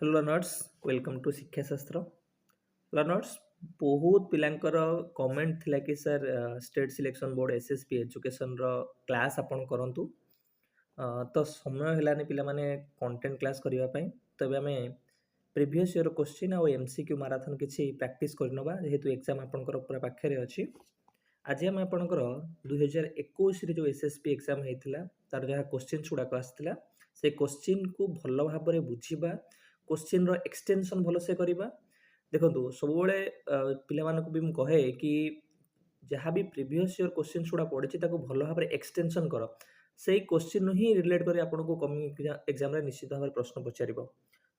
Hello learners welcome to शिक्षा शास्त्र learners बहुत पिलांकर कमेंट थिला कि sir state selection board SSB education रो क्लास आपण करंतु तो समय हेलानी पिला माने कंटेंट क्लास करिवा पई तबे हमें प्रीवियस ईयर क्वेश्चन और एमसीक्यू मैराथन किछि प्रैक्टिस करनबा जेहेतु एग्जाम आपनकर पूरा पाखरे अछि आज हम आपनकर 2021 रे जो एसएसबी एग्जाम हेतिला तार जहा क्वेश्चन छुडा को आस्तिला से क्वेश्चन को भल भाबरे बुझिबा क्वेश्चन रो एक्सटेंशन भल से करबा देखंतु सब बेले पिला मानको भी म कहे कि जहाँ भी प्रीवियस ईयर क्वेश्चन छुड़ा पड़े ताको भल भाबरे एक्सटेंशन कर से क्वेश्चन ही रिलेट करी आपनको कमिंग एग्जाम रे निश्चित भाबरे प्रश्न पचारिबो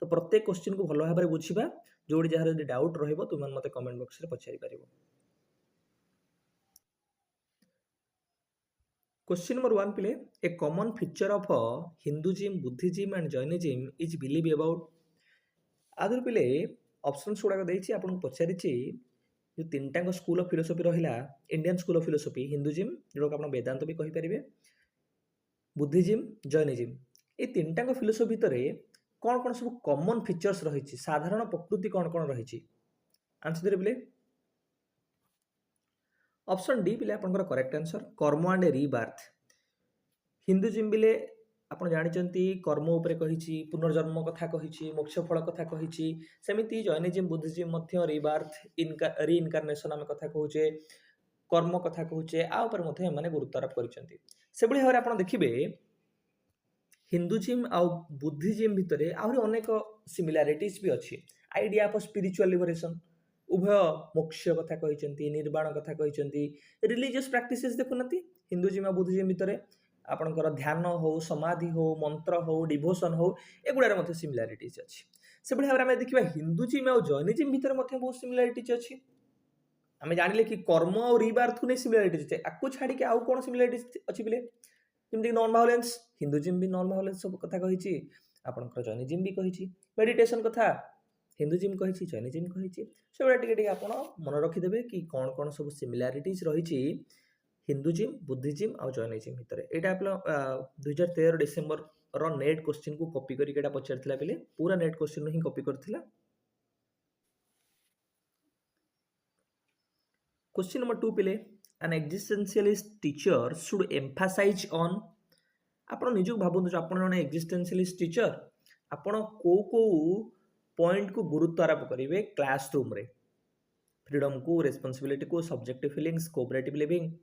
तो प्रत्येक क्वेश्चन को भल भाबरे बुझिबा जोडी जहाँ जदि डाउट रहइबो तुमन मते कमेंट बॉक्स रे पचारि परिबो। Question number 1 pile a common feature of Hinduism, Buddhism and Jainism is belief about आदर पिले ऑप्शंस गुड़ाक देछि आपन पचारि जो तीनटा स्कूल ऑफ फिलोसफी रहिला Indian school of philosophy Hinduism joke आपन वेदांत भी कहि परिबे बुद्धिज्म जैनिज्म ए तीनटा फिलोसफी भितर कौन कौन सब कॉमन फीचर्स रही साधारण प्रकृति कौन कौन रही आंसर दे पिले ऑप्शन डी पिले आपन करेक्ट आंसर कर्म एंड रीबार्थ हिंदुइज्म बिले आपण जानिचंती कर्म उपरे कहिछि पुनर्जन्म कथा कहिछि मोक्ष फल कथा कहिछि सेमिति जैनिज्म बुद्धिज्म मध्य रीबार्थ रीइनकार्नेशन आमे कथा कहूचे कर्म कथा कहूचे आ ऊपर मध्य माने गुरुत्व आरोप करिसंती से बळी भाबरे आपण देखिबे हिंदुइज्म आ बुद्धिज्म भितरे आहुरी अनेक सिमिलारिटीज भी अछि आइडिया ऑफ स्पिरिचुअल लिबरेशन उभय मोक्ष कथा कहिसंती निर्वाण कथा कहिसंती रिलीजियस प्रैक्टिसेस देखुनती हिंदुइज्म आ बुद्धिज्म भितरे आपणकर ध्यान हो समाधि हो मंत्र हो डिवोशन हो एगुड़ार मध्य सिमिलारिटीज अच्छी से भाई भाव में देखा हिंदुइज्म और जैनिज्म भितर मध्य बहुत सिमिलारिटीज अच्छी आम जानिले कि कर्म और रीबार्थ नहीं सिमिलारिटीज अच्छे आपको छाड़ी आउ कौन सिमिलारिटीज अच्छी बोले जमीक नॉन भायोलेंस हिंदुइज्म भी नॉन भायोलेंस सब कथा कही आपणकर जैनिज्म भी कही मेडिटेशन कथा हिंदुइज्म कही जैनिज्म कही से टे आप मन रखिदेवे कि कौन कौन सब सिमिलारिटीज रही हिंदुइज्म बुद्धिज्म और जैनिज्म भितर यहाँ आप 2013 डिसेम्बर रो नेट क्वेश्चन को कॉपी करके पचार पे पूरा नेट क्वेश्चन ही कॉपी करथिला। क्वेश्चन नंबर 2 पिले an existentialist teacher should emphasize on आपण निजु भाबंतु आपण जने एक्जिस्टेंशियलिस्ट टीचर आपण को पॉइंट को गुरुत्व आरोप करेंगे क्लासरूम रे फ्रीडम को रेस्पॉन्सिबिलिटी को subjective feelings cooperative living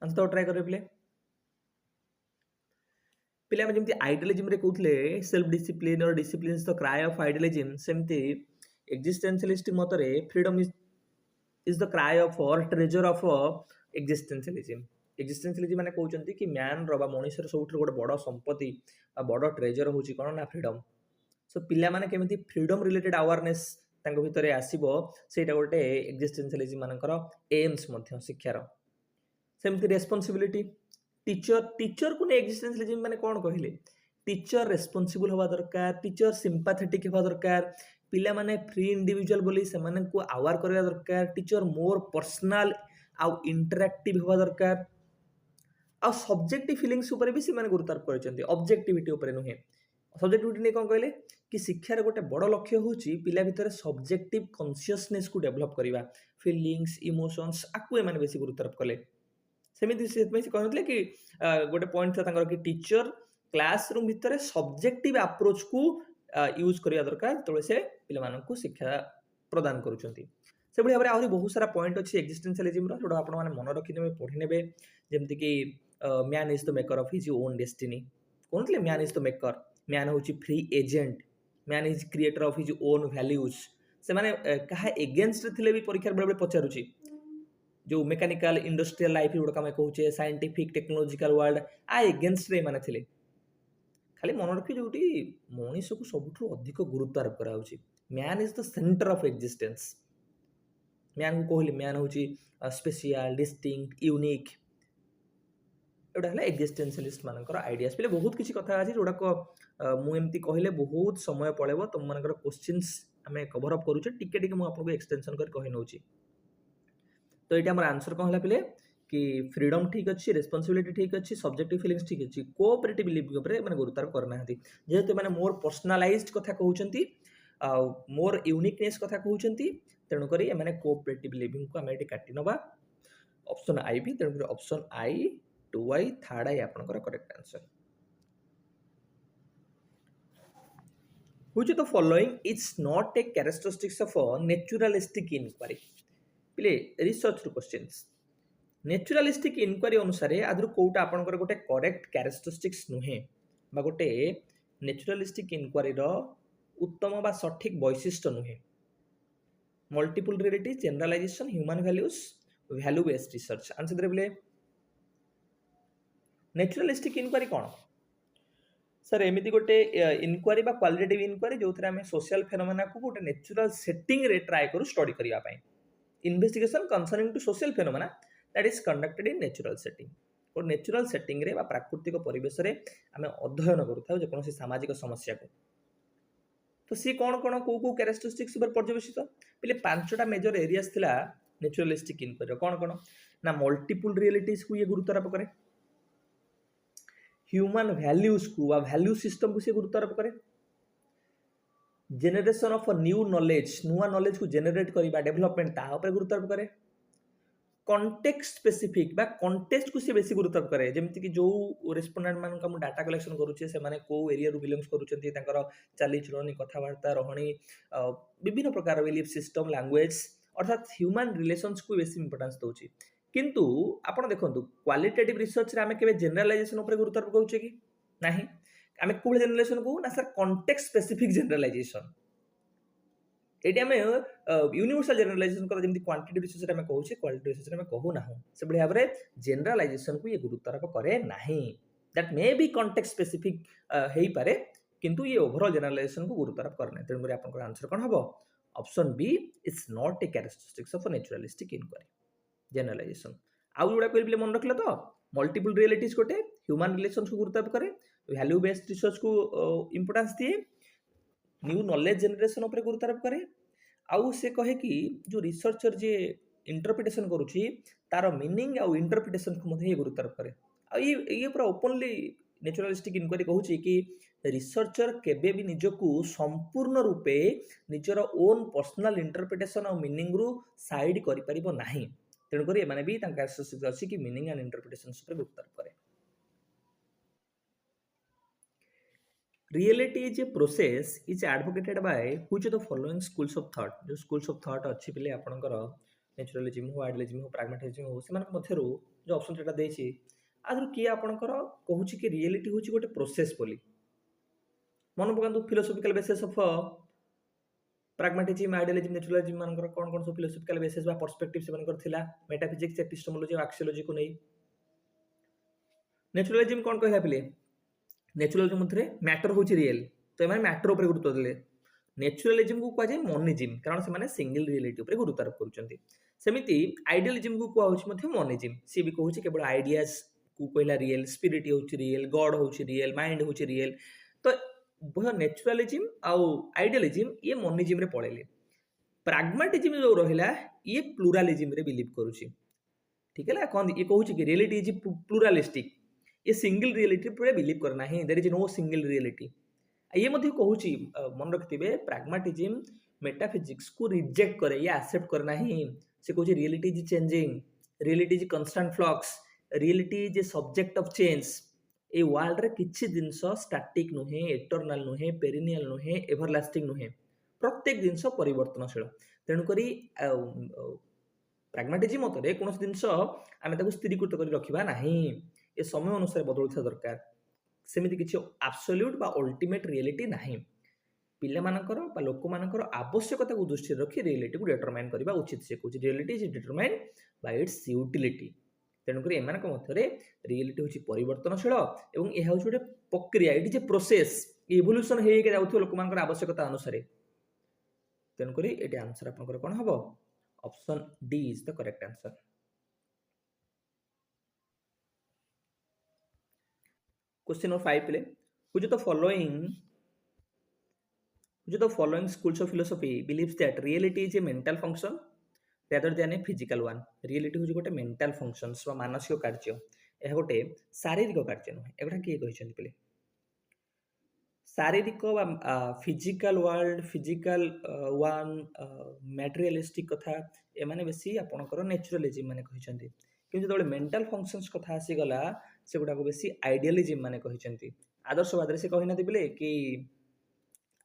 answer तो ट्राई करें पिले पिले हम जमती आइडियलिज्म रे कहउथले सेल्फ डिसिप्लिन और discipline the cry of idealism सेमती एक्जिस्टेंशियलिस्ट मतरे freedom is the cry of और ट्रेजर ऑफ एक्जिस्टेंशियलिज्म एक्जिस्टेंशियलिज्म माने कहउचंती कि मैन रो बा मनुष्यर सबुठ गोटे बड़ संपत्ति आ बड़ ट्रेजर होची कोन ना फ्रीडम सो पिला माने केमिति फ्रीडम रिलेटेड अवेयरनेस तांको भितरे आसीबो सेटा गोटे एक्जिस्टेंशियलिज्म मानकर एम्स मध्य शिक्षार सेमती रेस्पॉन्सिबिलिटी टीचर को नहीं एक्जिस्टेंशियलिज्म माने कौन कहले टीचर रेस्पॉन्सिबल हवा दरकार टीचर सिंपैथेटिक हवा दरकार पिला माने फ्री इंडिविजुअल बोली से माने को अवेयर करवा दरकार टीचर मोर पर्सनल आ इंटरैक्टिव हवा दरकार आ सब्जेक्टिव फीलिंग्स ऊपर भी से माने गुरुत्व आरोप करछन्ती ऑब्जेक्टिविटी ऊपर नुहे सब्जेक्टिविटी ने कौन कहले कि शिक्षार गोटे बड़ लक्ष्य होची पिला भितर सब्जेक्टिव कॉन्शियसनेस को डेवलप करवा फीलिंग्स इमोशंस आकु एमाने बेसी गुरुत्व आरोप कले सेमिति से कहते कि गोटे पॉइंट था कि टीचर क्लासरूम भितर सब्जेक्टिव अप्रोच को यूज करिया दरकार तो से पिला मानकु शिक्षा प्रदान करूछंती से भाव में आहरी बहुत सारा पॉइंट अच्छी एक्जिस्टेंशियलिज्म रो जोटा आपण माने मन रखिनेबे पढ़ी नेबे जेमति कि man is the maker of his own destiny कोनथले man is the maker man होची free agent man is creator of his own values से माने कहा एगेंस्ट थिले भी परीक्षा बेले बेले पचारुची जो मेकानिकल इंडस्ट्रियल लाइफ जोड़ा आम कहूचे साइंटिफिक टेक्नोलॉजिकल वर्ल्ड आ एगेंस्ट रे माने थिले खाली मन रखी जोटी मनीष को सबुठ अधिक गुरुत्व आरोप करा होची man is the centre of existence man को कहली मैन होची स्पेशल डिस्टिंक्ट यूनिक एटा हला एक्जिस्टेंशियलिस्ट मानकर आइडियाज पले बहुत किछि कथा अछि जोड़ा को मु एमती कहले बहुत समय पळेबो तुम मानकर क्वेश्चंस हमें कवर अप करूचे टिके टिके मु आपन को एक्सटेंशन कर कहि नउची तो ये आंसर कौन है पे कि फ्रीडम ठीक अच्छी, रेस्पॉन्सिबिलिटी ठीक अच्छी, सब्जेक्टिव फीलिंग्स ठीक अच्छी, कोऑपरेटिव लिविंग ऊपर माने गुरुत्व करना जेहेतु माने मोर पर्सनालाइज्ड कथा कहउचंती मोर यूनिकनेस कथा कहउचंती तेणु करी माने कोऑपरेटिव लिविंग को हम एटी काटी नबा ऑप्शन आई भी तेणु करी ऑप्शन आई 2i थर्ड आई आपनकर correct answer which of the following is not a characteristics of a naturalistic inquiry प्ले रिसर्च क्वेश्चंस नेचुरालिस्टिक इनक्वारी अनुसार आदर कौटा आपनकर गोटे करेक्ट कैरेक्टरिस्टिक्स नुहे बा गोटे नेचुरालिस्टिक इनक्वारी उत्तम बा सठिक वैशिष्ट्य नुहे multiple reality generalization human values value based research answer दे बोले नेचुरालिस्टिक इनक्वारी कौन सर एमती गोटे इनक्वारी बा क्वालिटेटिव इनक्वारी जो आम सोशल फेनोमेना को गोटे नेचुरल सेटिंग रे ट्राई करू स्टडी करने investigation concerning to social phenomena that is conducted in natural setting और नेचुरल सेटिंग रे बा प्राकृतिक परिवेश रे आमे अध्ययन करूथाउ जे कोनोसी सामाजिक समस्या को तो सी कौन कौन को कैरेक्टरिस्टिक्स ऊपर पर्यवेसित पहले पांचटा मेजर एरियाज थिला नेचुरलिस्टिक इनक्वारी कौन कौन ना मल्टीपल रियलिटीज को ये गुरुत्वारोप करे ह्यूमन वैल्यूज को वा वैल्यू सिस्टम को से गुरुत्वारोप करे generation of a new knowledge नुआ नॉलेज को जेनरेट करबा डेवलपमेंट ता ऊपर गुरुत्वारोप करे कॉन्टेक्स्ट स्पेसिफिक बा कॉन्टेक्स्ट को से बेसी गुरुत्व करे जेमति कि जो रेस्पोंडेंट मान हम डाटा कलेक्शन करूचे से माने को एरिया रु बिलोंग्स करूचंती तांकर चाली चलनी कथावार्ता रहणी विभिन्न प्रकार बिलीफ सिस्टम लैंग्वेज अर्थात ह्यूमन रिलेशंस को बेसी इंपोर्टेंस दोची किंतु आपण देखंतु क्वालिटेटिव रिसर्च रे हमें केबे जनरलाइजेशन ऊपर गुरुत्व कहउचे कि नाही हमें कोबे जनरलाइजेशन को ना सर कॉन्टेक्स्ट स्पेसिफिक जनरलाइजेशन एटी आम यूनिवर्सल जनरलाइजेशन कर जमी क्वांटिटी रिसर्च रे हमें कहूचे क्वालिटी रिसर्च रे हमें कहू ना से भाव में जनरलाइजेशन को ये गुरुत्वारोप करे नाही that may be context specific हेई पारे किंतु ये ओवरऑल जनरलाइजेशन को गुरुत्वारोप करना तेणु करी आपन आंसर कोन हबो option B it's not a characteristics of a naturalistic inquiry generalization आउ जोड़ा कहले मन रखले तो मल्टीपल रियलिटीज गोटे ह्यूमन रिलेशंस को गुरुत्वारोप करे वैल्यू बेस्ड रिसर्च को इंपोर्टेंस दिए न्यू नॉलेज जनरेशन ऊपर गुरुत्वारोप करे आउ से कहे कि जो रिसर्चर जे इंटरप्रिटेशन करूची तार मीनिंग आउ इंटरप्रिटेशन को मध्ये गुरुत्वारोप करे आ ये पूरा ओपनली नेचुरलिस्टिक इनक्वारी कहूची कि रिसर्चर केबे भी निजको संपूर्ण रूपे निजर ओन पर्सनल इंटरप्रिटेशन और मीनिंग रु साइड करि परिबो नाही तेणु करी माने भी तांका अछि कि मीनिंग एंड इंटरप्रिटेशन ऊपर गुरुत्वारोप करे Reality is a process is advocated by which of the following schools of thought जो schools of thought अच्छी पिले आपनकर नेचुरलिज्म हो आइडियलिज्म हो प्रैग्मेटिज्म हो सेमान मध्यरु जो ऑप्शन जेटा देछि आदर कि आपनकर कहूछि कि रियलिटी होछि गोटे प्रोसेस बोली मन पकांतु philosophical basis of pragmatism idealism naturalism मानकर कोन कोन सब फिलोसॉफिकल बेसिस बा पर्सपेक्टिव से मानकर थिला मेटाफिजिक्स एपिस्टेमोलॉजी एक्सियोलॉजी को नहीं नेचुरलिज्म कोन कहला पिले नेचुरलिज्म मध्य मैटर हूँ रियल तो ये मैटर उपर गुरुत्व देले नेचुरलिज्म को कह जाए मोनिज्म कारण से सिंगल रियलिटी उपर गुरुत्वारोप करूछंती सेमिति आइडियलिज्म को कह मोनिज्म सी भी कहूँ केवल आइडियाज को कहला रियल स्पिरिट हूँ रियल गॉड हूँ रियल माइंड हूँ रियल तो नेचुरलिज्म आउ आइडियलिज्म ये मोनिज्म रे पळेले प्रैग्मेटिज्म जो रहिला ये प्लुरालिज्म रे बिलीव करूछि ठीक है कौन ये कहूँ कि रियलिटी इज प्लुरालिस्टिक ये सिंगल रियलिटी पूरे बिलीव करना है there is no single reality ये मध्य कहूची मन रखिथिबे प्रैग्मेटिज्म मेटाफिजिक्स को रिजेक्ट करे या एक्सेप्ट करना ही से कहूची reality is changing reality is constant flux reality is a subject of change ए वर्ल्ड रे किछि जिंस स्टैटिक नुहे इटर्नल नुहे पेरिनियल नुहे एवरलास्टिंग नुहे प्रत्येक जिंस परिवर्तनशील तेणु करी प्रैग्मेटिज्म मतरे कोनोस जिंस आमे ताको स्थिरीकृत करि रखिबा नाही ए समय अनुसार बदलुथा दरकार सेमिति किछि एब्सोल्यूट बा अल्टीमेट रियलिटी नाही पिले मानकर बा लोक मानकर आवश्यकता को दृष्टि रखी रियलिटी को डिटरमाइन करबा उचित से कुछ reality is determine by it's utility तेणु करी एमानक मध्यरे रियलिटी होछि परिवर्तनशील एवं एहा होछि गोटे प्रक्रिया it is a process evolution हे के जाउथो लोक मानकर आवश्यकता अनुसार तेणु करी एटी आंसर आपनकर कोन हबो option D is the correct answer Question number 5 play. Which of the following schools of philosophy believes that reality is a mental function? rather than a physical one. Reality ହେଉଛି ଗୋଟେ mental functions ବା ମାନସିକ କାର୍ଯ୍ୟ, ଏହା ଗୋଟେ ଶାରୀରିକ କାର୍ଯ୍ୟ ନୁହେଁ। ଏଗୁଡ଼ା କିଏ କହିଛନ୍ତି ପିଲେ? ଶାରୀରିକ ବା ଫିଜିକାଲ ୱାର୍ଲଡ, ଫିଜିକାଲ ୱାନ୍, ମ୍ୟାଟେରିଆଲିଷ୍ଟିକ କଥା ଏମାନେ ବେଶୀ ଆପଣଙ୍କର ନ୍ୟାଚୁରାଲିଜିମ୍ ମାନେ କହିଛନ୍ତି। କିନ୍ତୁ ଯେତେବେଳେ ମେଣ୍ଟାଲ ଫଙ୍କସନ୍ସ କଥା ଆସିଗଲା ସେଗୁଡ଼ାକୁ ବେଶୀ ଆଇଡ଼ିଆଲିଜିମ୍ ମାନେ କହିଛନ୍ତି। ଆଦର୍ଶବାଦରେ ସେ କହିନାହାନ୍ତି ପିଲେ କି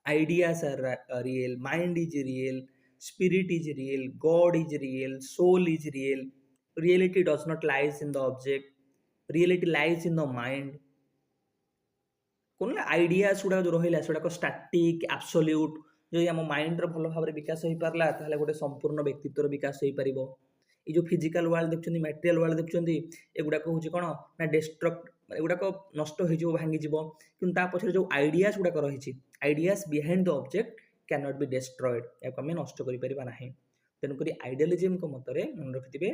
ideas are real, mind is real, spirit is real, God is real, soul is real, reality does not lies in the object, reality lies in the mind। कौन आइडियास गुड़ा जो रहा से स्टाटिक आब्सोल्यूट जो आम माइंड भल भाव विकास हो पारा ताहले गोटे संपूर्ण व्यक्तित्वर विकास हो पार। ये जो फिजिकल वर्ल्ड देखते मटेरियल वर्ल्ड देखते एगुड़ाक हूँ कौन ना डिस्ट्रक्ट एगुड़ाक नष्ट हो भांगी कि पछरे जो आइडियास गुड़ाक रही ideas behind the object can not be destroyed या आम नष्ट करें ना। तेणुक आइडियालिज्म को मतरे मन रखिथे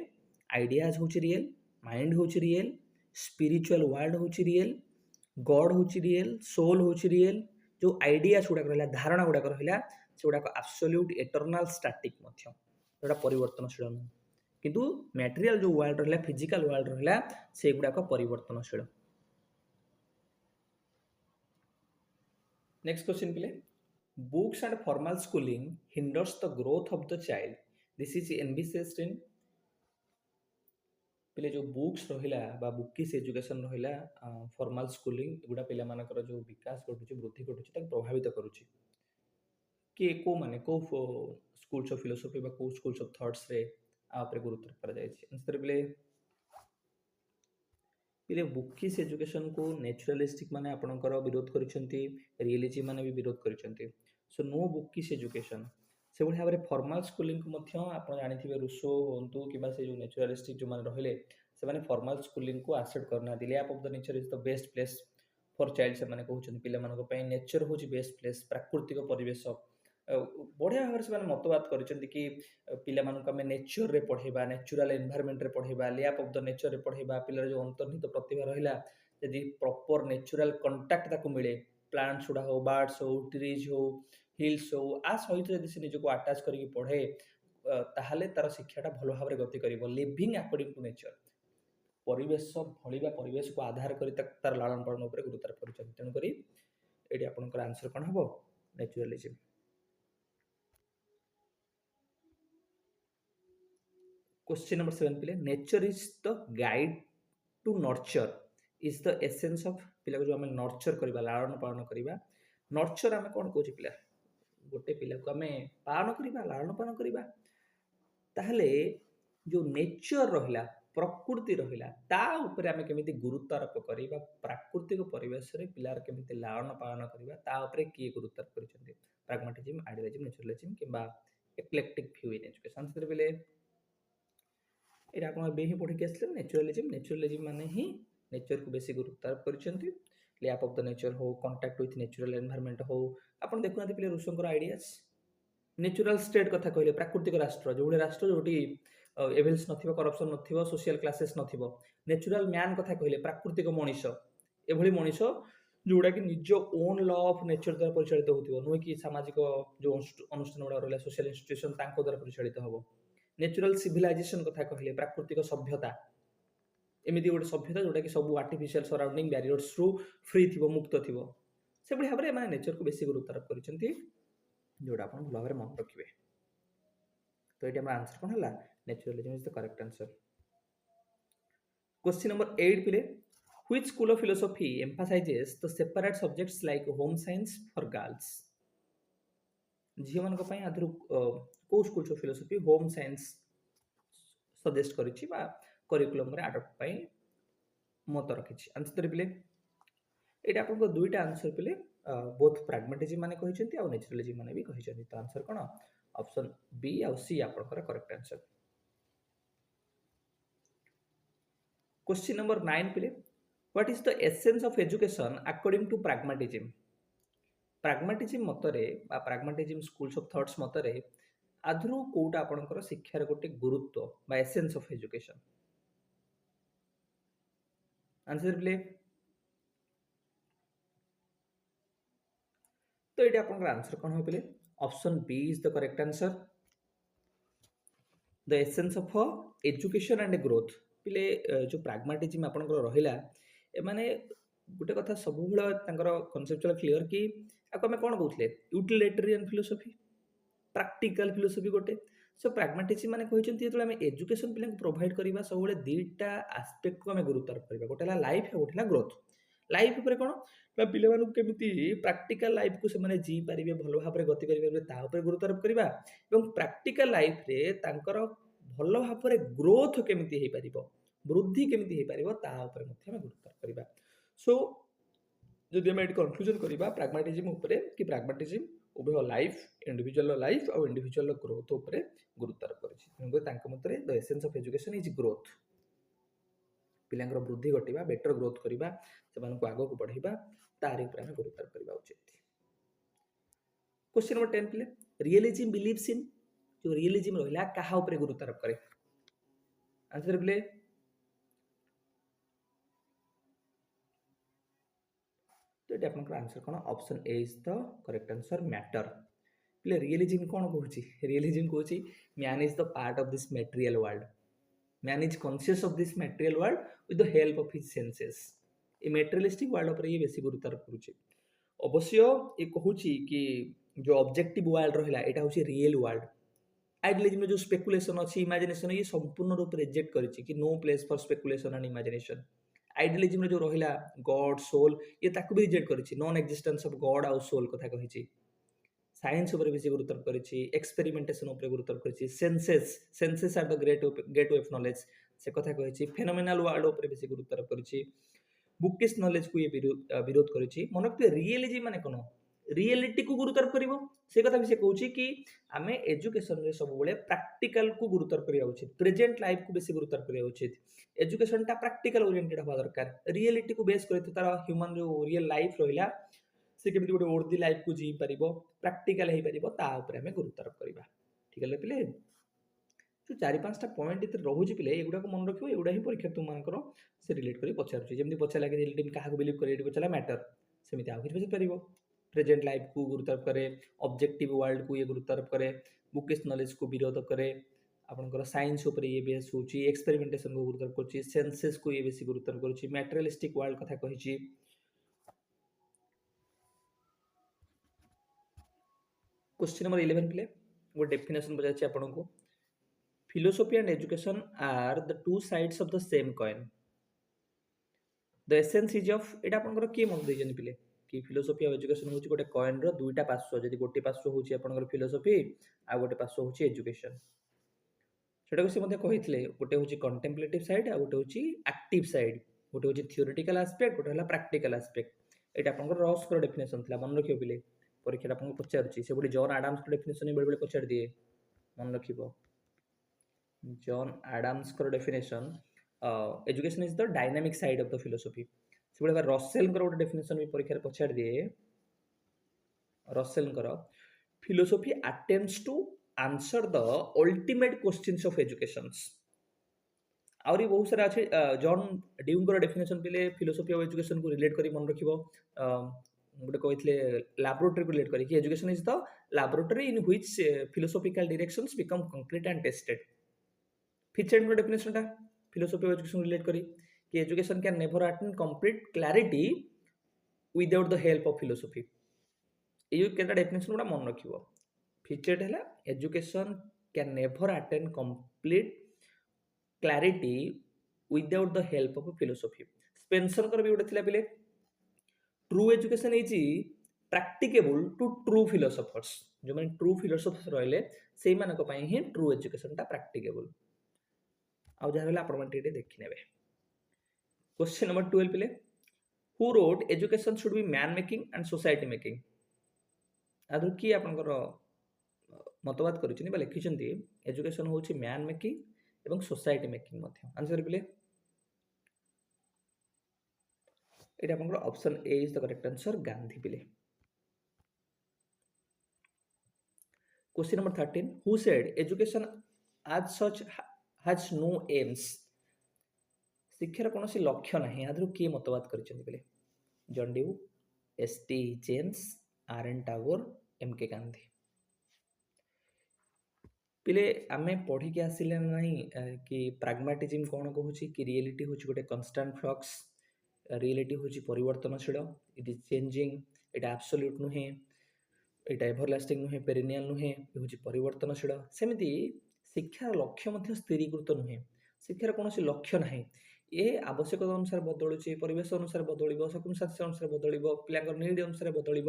आइडियाज हूँ रियल, माइंड हूँ रियल, स्पिरिचुअल वर्ल्ड हूँ रियल, गॉड हूँ रियल, सोल हूँ रियल। जो आइडियास गुड़ाक रहा धारणा गुड़ाक रहा से गुड़ाक आब्सोल्यूट एटर्नाल स्टैटिक जोटा परिवर्तनशील नुह किंतु मटेरियल जो वर्ल्ड रहा फिजिकल वर्ल्ड रहा से गुड़ाक परिवर्तनशील। नेक्स्ट क्वेश्चन पिले books and formal schooling hinders the growth of the child this is envisaged in पिले जो बुक्स रहा बुकिस एजुकेशन रहा फॉर्मल स्कूलिंग गुड़ा पिला मानकर जो विकास घटुची वृद्धि घटुची प्रभावित करुची कि को माने को स्कूल्स ऑफ फिलोसफी बा को स्कूल्स ऑफ थॉट्स रे आपरे गुरुत्व करा जाय छै। आंसर पिले बुकिस एजुकेशन को नेचुरलिस्टिक माने आपणकर विरोध करिसेंती, रियलिज्म माने भी विरोध करिसेंती। सो नो बुकिस एजुकेशन से भाई भाव फॉर्मल स्कूलिंग को मध्य आप जानिथिबे रुसो होंतु किबा से जो नेचुरलिस्टिक जो माने रहिले से माने फॉर्मल स्कूलिंग को एक्सेप्ट करना दिले आप of the nature is the best place for child से माने कहउछन पिला मानको पय नेचर होची बेस्ट प्लेस प्राकृतिक परिवेश बढ़िया भाव से मतवाद करिसेंती कि पिला मानको आमे नेचर रे पढ़ेबा, नेचुरल एनवायरनमेंट रे पढ़ेबा, लैप ऑफ द नेचर रे पढ़ेबा, पिलार जो अंतर्निहित प्रतिभा रहिला यदि प्रॉपर नेचुरल कांटेक्ट ताको मिले प्लांट्स गुड़ा हो, बर्ड्स हो, ट्रीज हो, हिल्स हो आ सहित यदि से निजको अटैच करके पढ़े ताहले तार शिक्षाटा भल भाव में गति करिवो लिविंग अकॉर्डिंग टू नेचर परिवेश भलिबा परिवेश को आधार करी तार लालन पालन उपर गुरुत्व करिसेंती। तेणु करी एडी आपनकर आंसर कोन हबो नेचुरलिज्म। क्वेश्चन नंबर 7 पिले nature is the guide to nurture is the essence of पिला को जो हमें नर्चर करबा लालन पालन करबा नर्चर हमें कौन कहूँ पिला गोटे पिला को आम पालन करबा लालन पालन करबा ताहले जो नेचर रहिला प्रकृति रहिला ता ऊपर आम केमिति गुरुत्व आरोप करबा प्राकृतिक परिवेश रे पिलार केमिति लालन पालन करबा ता ऊपर किए गुरुत्व करिसेंती प्रैग्मैटिज्म, आइडियलिज्म, नेचुरलिज्म किबा एक्लेक्टिक व्यू इन एजुकेशन। से बेले एटा आपण बे ही पढ़ी के आसले नेचुरलिज्म नेचुरलिज्म माने ही नेचर को बेसी गुरुत्व आरोप करिसेंती लैप ऑफ द नेचर हो कांटेक्ट विथ नेचुरल एनवायरनमेंट हो आपण देखुना पिले रुसोंकर आइडियाज नेचुरल स्टेट कथा कहले प्राकृतिक राष्ट्र जो राष्ट्र जोटी एविल्स नथिबो करप्शन नथिबो सोशल क्लासेस नथिबो नेचुरल मैन कथा कहले प्राकृतिक मनीष एभली मनीष जोड़ा कि निज ओन लॉ ऑफ नेचर द्वारा परिचालित होतिबो नुहे कि सामाजिक जो अनुष्ठान गुड़ा रहला सोशल इंस्टीट्यूशन तांको द्वारा परिचालित होबो। नेचुरल सिविलाइजेशन कथा कहले प्राकृतिक सभ्यता एमिति गोटे सभ्यता जोटा कि सब आर्टिफिशियल सराउंडिंग बैरियर्स रु फ्री थिबो मुक्त थिबो से भाव में माने नेचर को बेसी गुरुत्व आरोप करिसेंती जोड़ा आपण भल भाव मन रखिबे। तो ये आंसर कौन है naturalism is the correct answer. Question number 8 पिले which school of philosophy emphasizes the separate subjects like home science for girls झील मान आधुर को school of philosophy home science suggest करिछि बा करिकुलम रे अडॉप्ट पई मत रखिछि। आंसर पिले एटा आपन दुईटा आंसर पिले बोथ प्रैग्मैटिज्म माने कहिसेंती आ नेचुरलिज्म माने भी कहिसेंती। तो आंसर कोन ऑप्शन बी आ सी आपनकर करेक्ट आंसर। क्वेश्चन नंबर 9 पिले what is the essence of education according to pragmatism pragmatism मतरे बा प्रैग्मैटिज्म स्कूल्स ऑफ थॉट्स मतरे आधुरु कोटा आपनकर शिक्षार गोटे गुरुत्व बा एसेंस ऑफ एजुकेशन। आंसर पिले तो ये आपनकर आंसर कौन हो पिले option B is the correct answer. The essence of education and growth पिले जो प्राग्माटिज्म आपनकर रहिला ए माने गोटे कथा सब कनसेप्चुअल क्लियर कि आको आम कौन कहते यूटिलिटेरियन फिलोसफी प्राक्टिकल फिलोसफी गोटे सो प्राग्माटिज्म माने कहते जो आम एजुकेशन पे प्रोवाइड करवा सब दुईटा आस्पेक्ट को आम गुरुत्व करवा गोटे लाइफ और गोटे ग्रोथ लाइफ उपर कौन पिला केमी प्राक्टिकल लाइफ को से जी पारे भल भाव में गति करें गुरुत्वारोप करवा प्राक्टिकल लाइफ रे तांकर भल भाव में ग्रोथ केमी हो पार वृद्धि केमी हो पार गुरुत्वारोप करवा सो जदि आम कनक्लूजन करवा प्राग्माटिज्म कि प्राग्माटिज्म उभय लाइफ इंडिविजुअल लाइफ और इंडिविजुअल ग्रोथ उपर गुरुत्वारोप कर the essence of education is growth पिलांकर वृद्धि घटिबा बेटर ग्रोथ करवा से आगक बढ़ाइबा तार ऊपर आम गुरुत्वारोप करवा उचित। क्वेश्चन नंबर 10 पिले रियलिज्म बिलीव्स इन जो रियलिज्म रहिला काहा ऊपर गुरुत्वारोप करे आंसर पिले तो ये आपनकर आंसर कोन option A is the correct answer matter पिले रियलिज्म कोन कहूची रियलिज्म कहूची man is the part of this material world man is conscious of this material world with the help of his senses A materialistic world पर ये बेसी गुरुत्वारोप करूचे अवश्य ये कहूची कि जो ऑब्जेक्टिव वर्ल्ड रहिला एटा होची रियल वर्ल्ड आइडियलिज्म में जो स्पेकुलेशन अछि इमेजिनेशन ये संपूर्ण रूप रिजेक्ट करिछि कि no place for speculation and imagination idealism में जो रहिला गॉड सोल ये ताकू भी रिजेक्ट करिछि नॉन एक्जिस्टेंस ऑफ गॉड और सोल कथा कहिछि साइंस ऊपर बेसी गुरुत्वारोप करिछि एक्सपेरिमेंटेशन ऊपर गुरुत्वारोप करिछि senses are the gateway of knowledge से कथा कहिछि फेनोमेनल वर्ल्ड ऊपर बेसी गुरुत्वारोप करिछि बुकिश नॉलेज को ये विरोध करिछि मन रखते रियलिज्म माने कोन रियलिटी को गुरुत्वारोप करिवो से कथा भी से कहूछि कि आमे एजुकेशन रे सब बेले प्रैक्टिकल को गुरुत्वारोप करिया उचित प्रेजेंट लाइफ को बेसी गुरुत्वारोप करिया उचित एजुकेशन टा प्रैक्टिकल ओरिएंटेड होबा दरकार रियलिटी को बेस करते तार ह्यूमन जो रियल लाइफ रहिला से केମିତି गोटे वर्दी लाइफ को जी पारिबो प्रैक्टिकल हे पारिबो ता ऊपर हमें गुरुत्वारोप करबा ठीक है पिले जो 4-5टा पॉइंट इते रहउजी पिले एगुडा को मन रखियो एगुडा ही परीक्षा तुम मानकर से रिलेट करी पछारुची जेମିତି पछा लागे रिलेटिव काहा को बिलीव करे एटी पछला मैटर सेମିତି आ किछ पछ परिबो प्रेजेंट लाइफ को गुरुत्वारोप करे ऑब्जेक्टिव वर्ल्ड को ये गुरुत्वारोप करे बुकिश नॉलेज को विरोध करे आपनकर साइंस ऊपर ये बेस होची एक्सपेरिमेंटेशन को गुरुत्वारोप करची सेंसेस को ये बेसी गुरुत्वारोप करची मटेरियलिस्टिक वर्ल्ड कथा कहिची क्वेश्चन नंबर 11 प्ले वो डेफिनेशन बजाची आपन को philosophy and education are the two sides of the same coin the essence is of एटा आपनकर के मन देजन पिले कि philosophy और education होची गोटे कॉइन रो दुईटा पार्श्व जदी गोटे पार्श्व होची आपनकर philosophy आ गोटे पार्श्व होची education सेटा को से मध्ये कहितले गोटे होची contemplative side आ गोटे होची active side गोटे होची theoretical aspect गोटे हला practical aspect एटा आपनकर रॉस को डेफिनेशन थिला मन रखियो पिले परीक्षा आपन को पचारुची से गोटे जॉन एडम्स को डेफिनेशन बेले बेले पचार दिए मन रखिबो जॉन एडम्स को definition education is the dynamic side of the philosophy से बेले रसेल को गोटे डेफिनेशन भी परीक्षा पचार दिए रसेल को philosophy attempts to answer the ultimate questions of educations आउरी बहुत सारा अछि जॉन ड्यूइंग को डेफिनेशन पिले फिलोसफी ऑफ एजुकेशन को रिलेट करी मन रखिबो गोटे कहते लैबोरेटरी को रिलेट करी education is the laboratory in which philosophical directions become concrete and tested फिचर्ड को डेफिनेशन टा फिलोसॉफी ऑफ एजुकेशन रिलेट करी कि education can never attain complete clarity without the help of philosophy ये केटा डेफिनेशन गुडा मन रखिबो फिचर्ड हैला education can never attain complete clarity without the help of philosophy Spencer कर भी गोटे थिला पिले true education is practicable to true philosophers जो माने ट्रू फिलोसोफर्स रहले सेही मानक पई ही ट्रू एजुकेशन ता प्रैक्टिकेबल आ जहा रहला आपण माने देखि नेबे क्वेश्चन नंबर 12 पिले who wrote education should be man making and society making आदु की आपनकर मतवाद करिछनी बा लिखिछंती एजुकेशन होछि मैन मेकिंग एवं सोसाइटी मेकिंग मध्ये आंसर पिले it आपनकर option A is the correct answer Gandhi पिले question number 13 who said education as such has no AIIMS शिक्षार कोनोसी लक्ष्य नाही आदरु के मतवाद करिसेंती पिले जॉन ड्यू एसटी James R N Tagore M K Gandhi पिले आमे पढ़ी के आसिले नहीं कि प्राग्मेटिज्म कौन कहूँ कि रियलिटी हूँ गोटे कन्स्टांट फ्लक्स रियलिटी हूँ परिवर्तनशील it is changing Etah absolute नुहे एटा एभरलास्टिंग नुहे पेरिनियल नुहे हूँ परिवर्तनशील सेमती शिक्षार लक्ष्य मध्य स्थिरीकृत नुहे शिक्षार कौन लक्ष्य ना ये आवश्यकता अनुसार बदलुचे परिवेश अनुसार बदल सर्कमस्टांस अनुसार बदल पिला नीड अनुसार बदल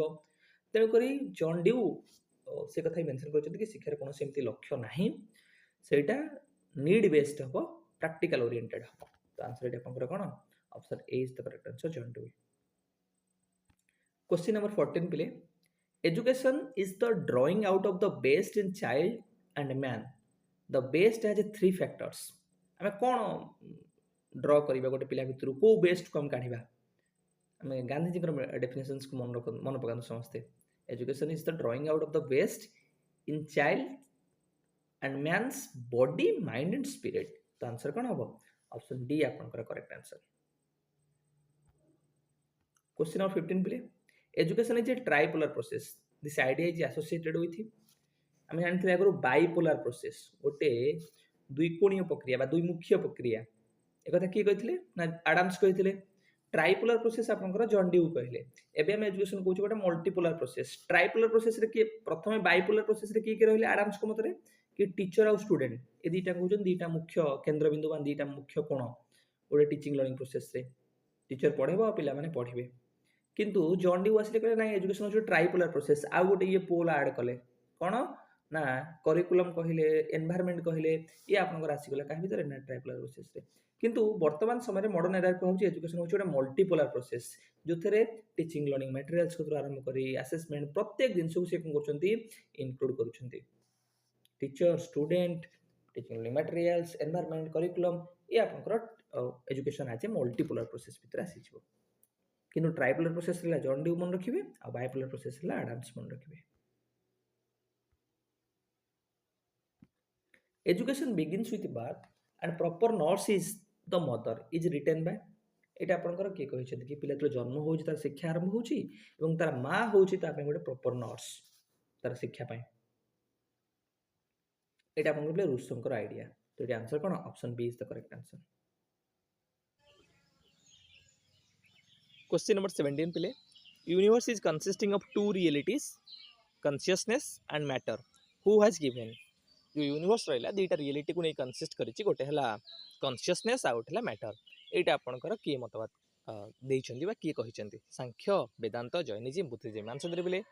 तेणुक जॉन ड्यू से कथा मेंशन कर शिक्षार कौन एमती लक्ष्य ना सेटा नीड बेस्ड हम प्रैक्टिकल ओरिएंटेड हम तो आंसर ये कौन option A is the correct answer John due question number 14 पिले education is the drawing out of the best in child and man the best has 3 factors आम कौन ड्र करवा गोटे पिला भितर को बेस्ट को हम काढ़ा आम गांधीजी डेफिनेशंस को मन पका समस्ते education is the drawing out of the best in child and man's body mind and spirit तो आंसर कौन हम ऑप्शन डी आपनकर करेक्ट आंसर क्वेश्चन नंबर 15 पिले education is a tripolar process this idea is associated with आम जानते आगु bipolar process गोटे द्विकोणीय प्रक्रिया द्विमुखी प्रक्रिया एक कथा किए कहते ना आडाम्स कहते ट्राइपोलर प्रोसेस आपंकर जॉन ड्यू कहले एबे हम एजुकेशन कहूँ गोटे मल्टीपोलर प्रोसेस ट्राइपोलर प्रोसेस रे किए प्रथम बाइपोलर प्रोसेस रे किए रहिले आडाम्स को मतरे कि टीचर और स्टूडेंट ये दुईटा कहते दुईटा मुख्य केन्द्रबिंदु दुईटा मुख्य कोण गोटे टीचिंग लर्निंग प्रोसेस रे टीचर पढ़ेबो और पिला माने पढ़िबे किंतु जॉन ड्यू आसिले कहले ना एजुकेशन होचे ट्राइपोलर प्रोसेस आ गोटे ये पोल ऐड कले कोन ना करिकुलम कहले एनवायरनमेंट कहले ये आपनकर आसीगला काहे भीतर ना ट्राइपोलर प्रोसेस रे किंतु वर्तमान समय मॉडर्न एरा कहूँ एजुकेशन होचे गोटे मल्टीपोलर प्रोसेस जो थे टीचिंग लर्निंग मटेरियल्स को आरंभ करी असेसमेंट प्रत्येक जिनस को से करछंती इनक्लूड करछंती teacher student teaching learning materials environment curriculum ये आपनकर एजुकेशन आज मल्टीपोलर प्रोसेस भीतर आसी छिवो किंतु ट्राइपोलर प्रोसेस ला जॉन ड्यू मन रखिबे आ बाइपोलर प्रोसेस ला एडम्स मन रखिबे education begins with birth and proper nurse is the mother is written by एटा आपनकर के कहिसें कि पिला तो जन्म होउची तार शिक्षा आरंभ होउची एवं तार मां होउची ता पे गोटे प्रॉपर नर्स तार शिक्षा पाए एटा आपनकर पिला रुसोंकर आइडिया तो एटा आंसर कोन option B is the correct answer question number 17 पिले universe is consisting of two realities consciousness and matter who has given जो यूनिवर्स रहा दुईटा रियलिटी को नहीं कनसिस्ट करिछि गोटे हला कॉन्शियसनेस आ गोटे हला मैटर एटा आपनकर किए मतवाद देइछन्ती बा किए कहिछन्ती सांख्य वेदांत जैनिज्म बुद्धिज्म आंसर दे बिले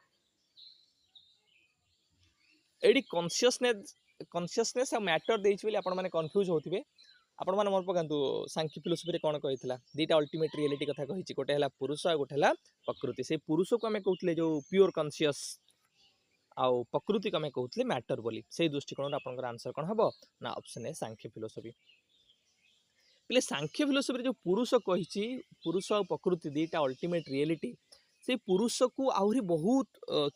एडी कॉन्शियसनेस आ मैटर देइछि बिले आपण माने कंफ्यूज होथिबे आपण माने मन पकांतु सांख्य फिलोसफी रे कोन कहितला दुईटा अल्टीमेट रियलिटी कथा कहिछि गोटे हला पुरुष आ गोटे हला प्रकृति से पुरुष को हमें कहउतले जो प्योर कॉन्शियस आउ प्रकृति को कहते मैटर बोली से दृष्टिकोण आपंकर आंसर कौन हम ना ऑप्शन ए सांख्य फिलोसफी पे सांख्य फिलोसफी जो पुरुष कही पुरुष और प्रकृति दुईटा अल्टीमेट रियलिटी से पुरुष को आहरी बहुत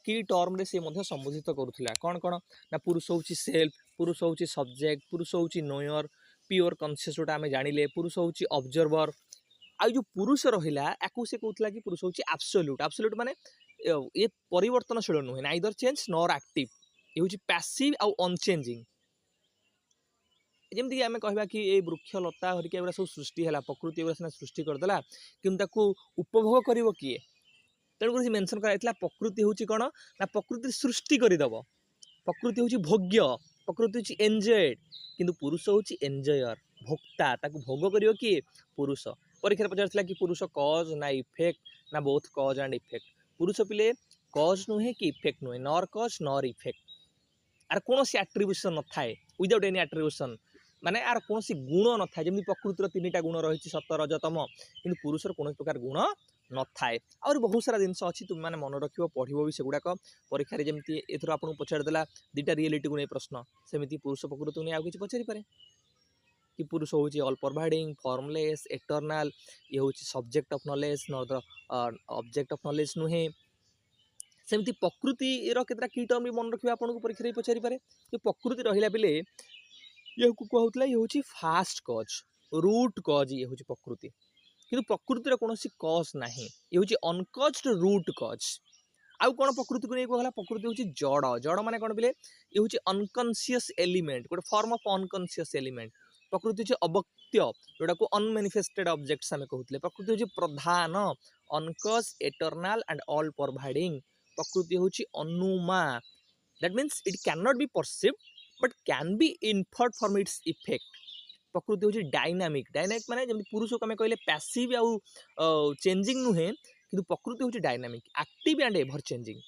की टर्म रे से संबोधित करुला कौन कौन ना पुरुष हूँ सेल्फ पुरुष हूँ सब्जेक्ट पुरुष हूँ नोयर प्योर कॉन्शियस जोटा आम जानिले पुरुष हूँ ऑब्जर्वर आ जो पुरुष रहा या से कहला कि पुरुष हूँ एब्सोल्यूट एब्सोल्यूट माने ये परिवर्तनशील नुहे नाइदर चेंज नॉर एक्टिव ये हूँ पैसिव आउ अनचेंजिंग जमीक आम कहवा कि ये वृक्ष लता हरिका एगुड़ा सब सृष्टि है प्रकृति एगुड़ा सीना सृष्टि करदेला कि उपभोग कर किए तेणुक मेनसन कराइला प्रकृति हूँ कौन ना प्रकृति सृष्टि करदेव प्रकृति हूँ भोग्य प्रकृति हूँ एंजॉयड किंतु पुरुष हूँ एंजॉयर भोक्ता ताको भोग कर किए पुरुष परीक्षा पचार कि पुरुष कज ना इफेक्ट ना बोथ कज एंड इफेक्ट पुरुष पिले कज नुहे कि इफेक्ट नुहे नर कज नर इफेक्ट आर कौन एट्रिब्यूशन न थाए विदाउट एनी एट्रिब्यूशन माने आर कौन गुण न थाए जमी प्रकृतिर 3टा गुण रही सत रजतम कि पुरुषर कौन प्रकार गुण न थाए और बहुत सारा जिनस अच्छी तुम मैंने मन रख पढ़ भी से गुड़ाक परीक्षा जमी एथर आपको पचारदेला दुईटा रियलिटी को नहीं प्रश्न सेमती पुरुष प्रकृति को नहीं आगे पचारि पारे कि पुरुष हूँ ऑल प्रोवाइडिंग फॉर्मलेस एटर्नाल ये हूँ subject of knowledge not object of knowledge नुहे सेमती प्रकृति केतटा की टर्म भी मन रखिए आपको परीक्षा पचारि पारे जो प्रकृति रहा बेले ये कहूला ये हूँ फास्ट कज रूट कज ये हूँ प्रकृति किंतु प्रकृतिर कौन कज ना ये हूँ अनकज्ड रूट कज आउ कौन प्रकृति को नहीं कहला प्रकृति हूँ जड़ जड़ माने कौन बोले ये हूँ अनकनसीयस एलिमेंट गोटे फॉर्म ऑफ अनकनसीयस एलिमेंट प्रकृति हूँ अवक्त्य जोटा को अनमेनिफेस्टेड ऑब्जेक्ट्स आम कहते प्रकृति हूँ प्रधान अनकस एटर्नाल एंड ऑल परभाइडिंग प्रकृति हूँ अनुमा that means it can not be perceived but can be inferred from its effect प्रकृति हूँ डायनामिक डायनामिक माने जब पुरुष को आम कहले पैसिव आउ चेंजिंग नुहे कि प्रकृति हूँ dynamic active and ever changing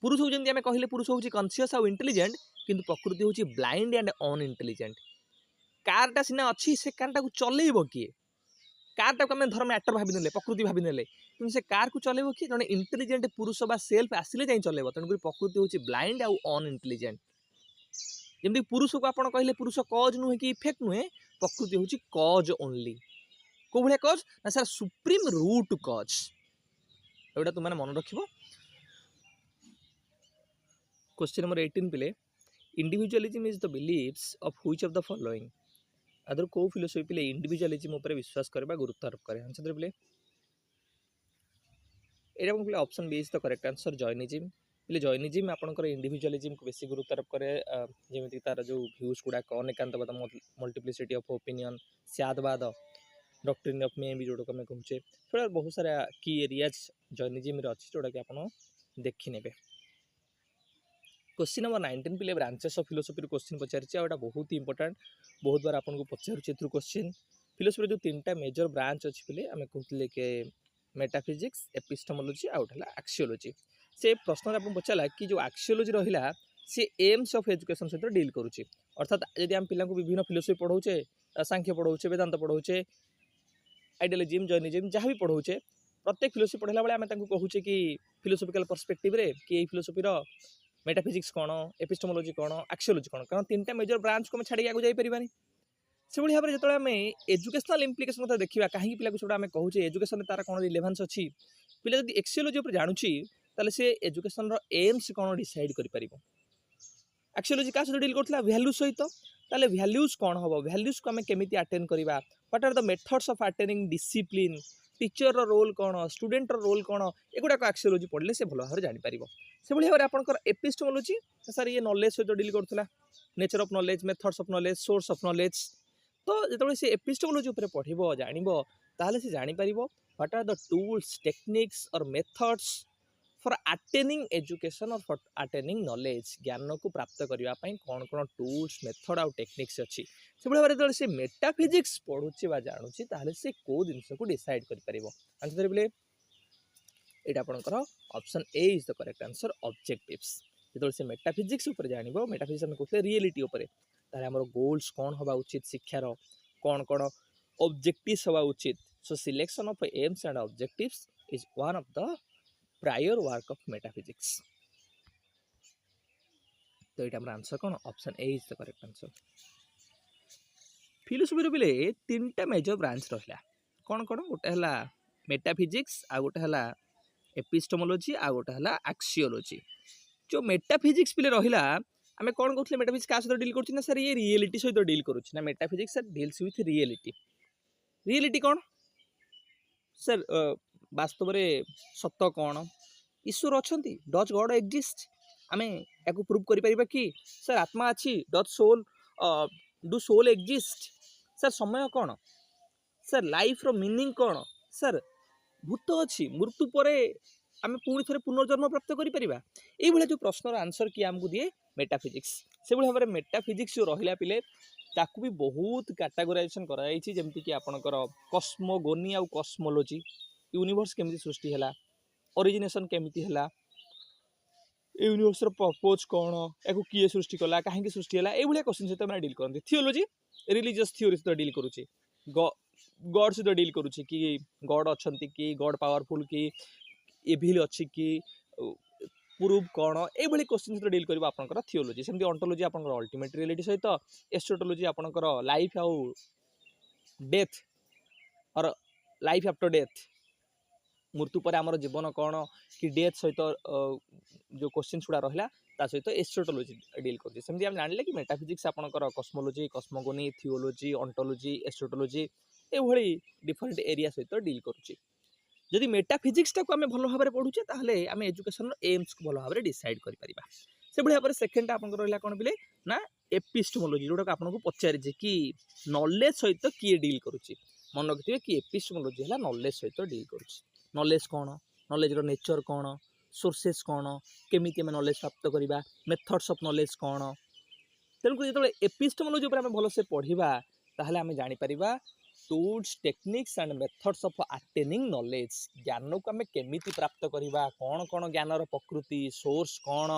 पुरुष जमी आम कहले पुरुष हूँ कनसीयस आउ इंटेलिजेंट किंतु प्रकृति हूँ ब्लाइंड एंड अनइंटेलिजेंट कारटा सिना अच्छी से कारटा को चलेब किए कारटा को आम धर्म एक्टर भावी ने प्रकृति भावी ने कि से कार को चलेब किए जड़े इंटेलिजेंट पुरुष बा सेल्फ आसिले जाए चलेब तेणुक प्रकृति हूँ ब्लाइंड आउ अनइंटेलिजेंट जमी पुरुष को आप कहले पुरुष कज नुहे कि इफेक्ट नुहे प्रकृति हूँ कज ओनली कौ भाया कज ना सर सुप्रीम रूट कज एटा तुम मन रख क्वेश्चन नंबर 18 पिले individualism is the believes of which of the following आदर को फिलोसफी पिले इंडिविजुअलिज्म ऊपर विश्वास करबा गुरुत्व आरोप करे आंसर पिले एटा पिले option B is the correct answer Jainism पिले जॉइनिज्म आपनकर इंडिविजुअलिज्म को बेसी गुरुत्व आरोप करे जेमिति तार जो व्यूज गुडा Anekantavada multiplicity of opinion Syadvada doctrine of maybe जोड़ा आम कहूचे थोड़ा बहुत सारा की एरियाज जॉइनिज्म अच्छी जोटा कि आप देखी ने क्वेश्चन नंबर 19 पिले ब्रांचेस ऑफ फिलोसफी क्वेश्चन पचार बहुत ही इंपोर्टेंट बहुत बार आपको पचारुचे थ्रू क्वेश्चन फिलोसफी जो 3टा मेजर ब्रांच अच्छी पिले आम कहते कि मेटाफिजिक्स एपिस्टेमोलॉजी आउट है एक्सियोलॉजी से प्रश्न आपको पचारा कि जो एक्सियोलॉजी रहा सी एम्स ऑफ एजुकेशन सहित डील करुच्ची अर्थात यदि आम पिला विभिन्न फिलोसफी पढ़ाऊे सांख्य पढ़ाऊे वेदांत पढ़ाऊे आइडियोलॉजिज्म जॉइनिज्म जहाँ भी पढ़ाऊे प्रत्येक फिलोसफी पढ़ला बेले आम कहूचे कि फिलोसफिकल पर्सपेक्टिव रे कि फिलोसफीर मेटाफिजिक्स कौन एपिस्टेमोलॉजी कौन एक्सियोलॉजी कौन कारण 3टा मेजर ब्रांच को छाड़ी आगे जापरि से भाव में जो आम एजुकेशनल इम्प्लिकेशन देखा कहीं पिला को आम कहूचे एजुकेशन तार कौन रिलेवेंस अच्छी पिला जब एक्सियोलॉजी जानुची ताले से एजुकेशन एम्स कौन डिसाइड कर एक्सियोलॉजी क्या सहित डील करता वैल्यू सहित ताले वैल्यूज कौन हम वैल्यूज को आम केमी अटेंड करवा what are the methods of attaining discipline teacher role कौन स्टूडेंट रोल कौन एगुड़ाक एक्सियोलॉजी पढ़ले से भल भाव जापर से भाव में आपंकर एपिस्टेमोलॉजी सर ये नॉलेज सहित डील करूला nature of knowledge methods of knowledge source of knowledge तो जो से एपिस्टेमोलॉजी पढ़ जान से जापर what are the tools techniques और मेथड्स फॉर अटेनिंग एजुकेशन और फॉर अटेनिंग नॉलेज ज्ञान को प्राप्त करने कौन कौन टूल्स मेथड आउ टेक्निक्स अच्छी से भाव में से मेटाफिजिक्स पढ़ुचे जानूची ताहले से को जिनस को डिसाइड कर आंसर बोले ये आपंकर option A is the correct answer objectives जो से मेटाफिजिक्स जान मेटाफिजिक्स आम कहते रियलिटी उपर आम गोल्स कौन हवा उचित शिक्षार कौन कौन ऑब्जेक्टिव्स हवा उचित so selection of aims and objectives is one of the prior work of metaphysics तो ये आंसर कौन option A is the correct answer philosophy बिले 3टा मेजर ब्रांच रहा कौन कौन गोटे है मेटाफिजिक्स आ गोटे है एपिस्टेमोलॉजी आ गोटे है एक्सियोलॉजी जो मेटाफिजिक्स पिले रहा आम कौन कहते मेटाफिजिक्स क्या सहित डील कर सर ये रियलिटी सहित डील करुच्ची ना metaphysics deals with reality reality कौन सर वास्तव में सत कौन ईश्वर अच्छा डज गॉड एक्जिस्ट आम या प्रूव कर कि सर आत्मा अच्छी does soul do soul exist sir समय कौन सर लाइफ रो मीनिंग कौन सर भूत अच्छी मृत्यु पर आम पुणी थे पुनर्जन्म प्राप्त कर जो प्रश्नर आंसर किए आमको दिए मेटाफिजिक्स से भाव में मेटाफिजिक्स जो रहा पिले ताकू भी बहुत कैटेगोराइजेशन करमती कि आपणकर कस्मोगोनी आउ कस्मोलोजी यूनिवर्स केमती सृष्टि है ओरिजिनेशन केमती है यूनिवर्स पर्पज कौन या किए सृष्टि कला कहीं सृष्टि है ये क्वेश्चन सहित मैंने डील करते थियोलोजी रिलीजियस थ्योरी सहित डील करुच्ची गॉड सहित डील करुच्ची कि गॉड अच्छा कि गॉड पावरफुल कि एविल अच्छी कि प्रूफ कौन ये क्वेश्चन सहित डील कर आपंकर थियोलोजी सेमती ऑन्टोलॉजी आपंकर अल्टीमेट रियलिटी सहित एस्ट्रोटोलॉजी आपंकर लाइफ आउ डेथ और लाइफ आफ्टर डेथ मृत्यु पर आमर जीवन कौन कि डेथ सहित जो क्वेश्चन गुड़ा रहा सहित एस्ट्रोटोलॉजी डील करमती आम जान कि मेटाफिजिक्स आपंकर कस्मोलॉजी कस्मोगोनी थियोलोजी ऑन्टोलॉजी एस्ट्रोटोलॉजी ये डिफरेंट एरिया सहित डील करुच्ची जदि मेटाफिजिक्स टाको आम भल भाव पढ़ुचे ताहले आम एजुकेशन एम्स को भल भाव डिसाइड कर से भाई भाव सेकेंड आप रहा कौन बोले ना एपिस्टोमोलॉजी जोटा आपको पचारे कि नॉलेज सहित किए डील करुच्ची मन रखिए कि एपिस्टोमोलॉजी है नॉलेज सहित डील करुच्ची नॉलेज कौन नॉलेज नेचर कौन सोर्सेस कौन केमी आम नॉलेज प्राप्त करवा मेथड्स ऑफ नॉलेज कौन तेणुक जो एपिस्टोमोलॉजी पर आम भलसे पढ़ा ताहले आम जापर tools techniques and methods of attaining knowledge ज्ञान को आम केमी प्राप्त करवा कौन कौन ज्ञानर प्रकृति सोर्स कौन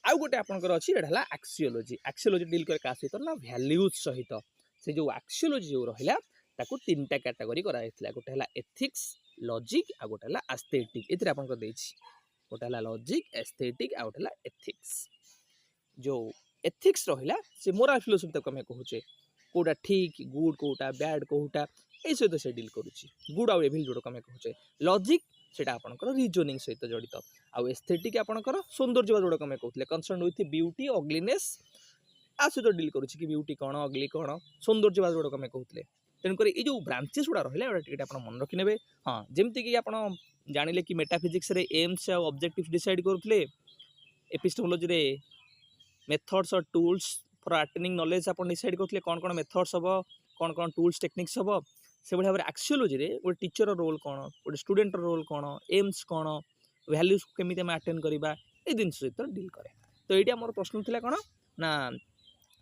आउ गोटे आपंकर अच्छी है एक्सियोलोजी एक्सियोलोजी डील कर क्या सहित ना भैल्यूज सहित से जो एक्सियोलोजी जो रहा ताकू तीन टा कैटेगरी कराइला गोटे है एथिक्स लॉजिक आ गोटे है एस्थेटिक ये आप गोटे है लॉजिक एस्थेटिक आ गोटे है एथिक्स जो एथिक्स रहा से मोराल फिलोसफी तक आम कहूचे कोटा ठीक गुड कोटा बैड कोटा ये सहित से डील करुच्ची गुड आउ एविल जोटा आम कहूचे लॉजिक सेटा आपनकर रीजनिंग सहित जड़ित आउ एस्थेटिक आपनकर सौंदर्य जोड़ा आम कहते कंसर्न विथ ब्यूटी अग्लीनेस आ सहित डील करुच्ची कि ब्यूटी कौन अग्ली कौन सौंदर्य जोड़ा आम कहते तेणुक ये जो ब्रांचेस गुड़ा रहा आप मन रखिने हाँ जमती कि आप जानिले कि मेटाफिजिक्स रे एम्स और ऑब्जेक्टिव्स डिसाइड करुले एपिस्टेमोलॉजी रे मेथड्स और टूल्स फॉर अटेनिंग नॉलेज आप डिसाइड करते कौन कौन मेथड्स हम कौन कौन टूल्स टेक्निक्स हम से भाव में एक्सियोलॉजी रे गोटे टीचर रोल कौन गोटे स्टूडेंट रोल कौन एम्स कौन वैल्यूज केमी आम अटेंड करवा ये जिन सहित डील करे तो ये आम प्रश्न थी कौन ना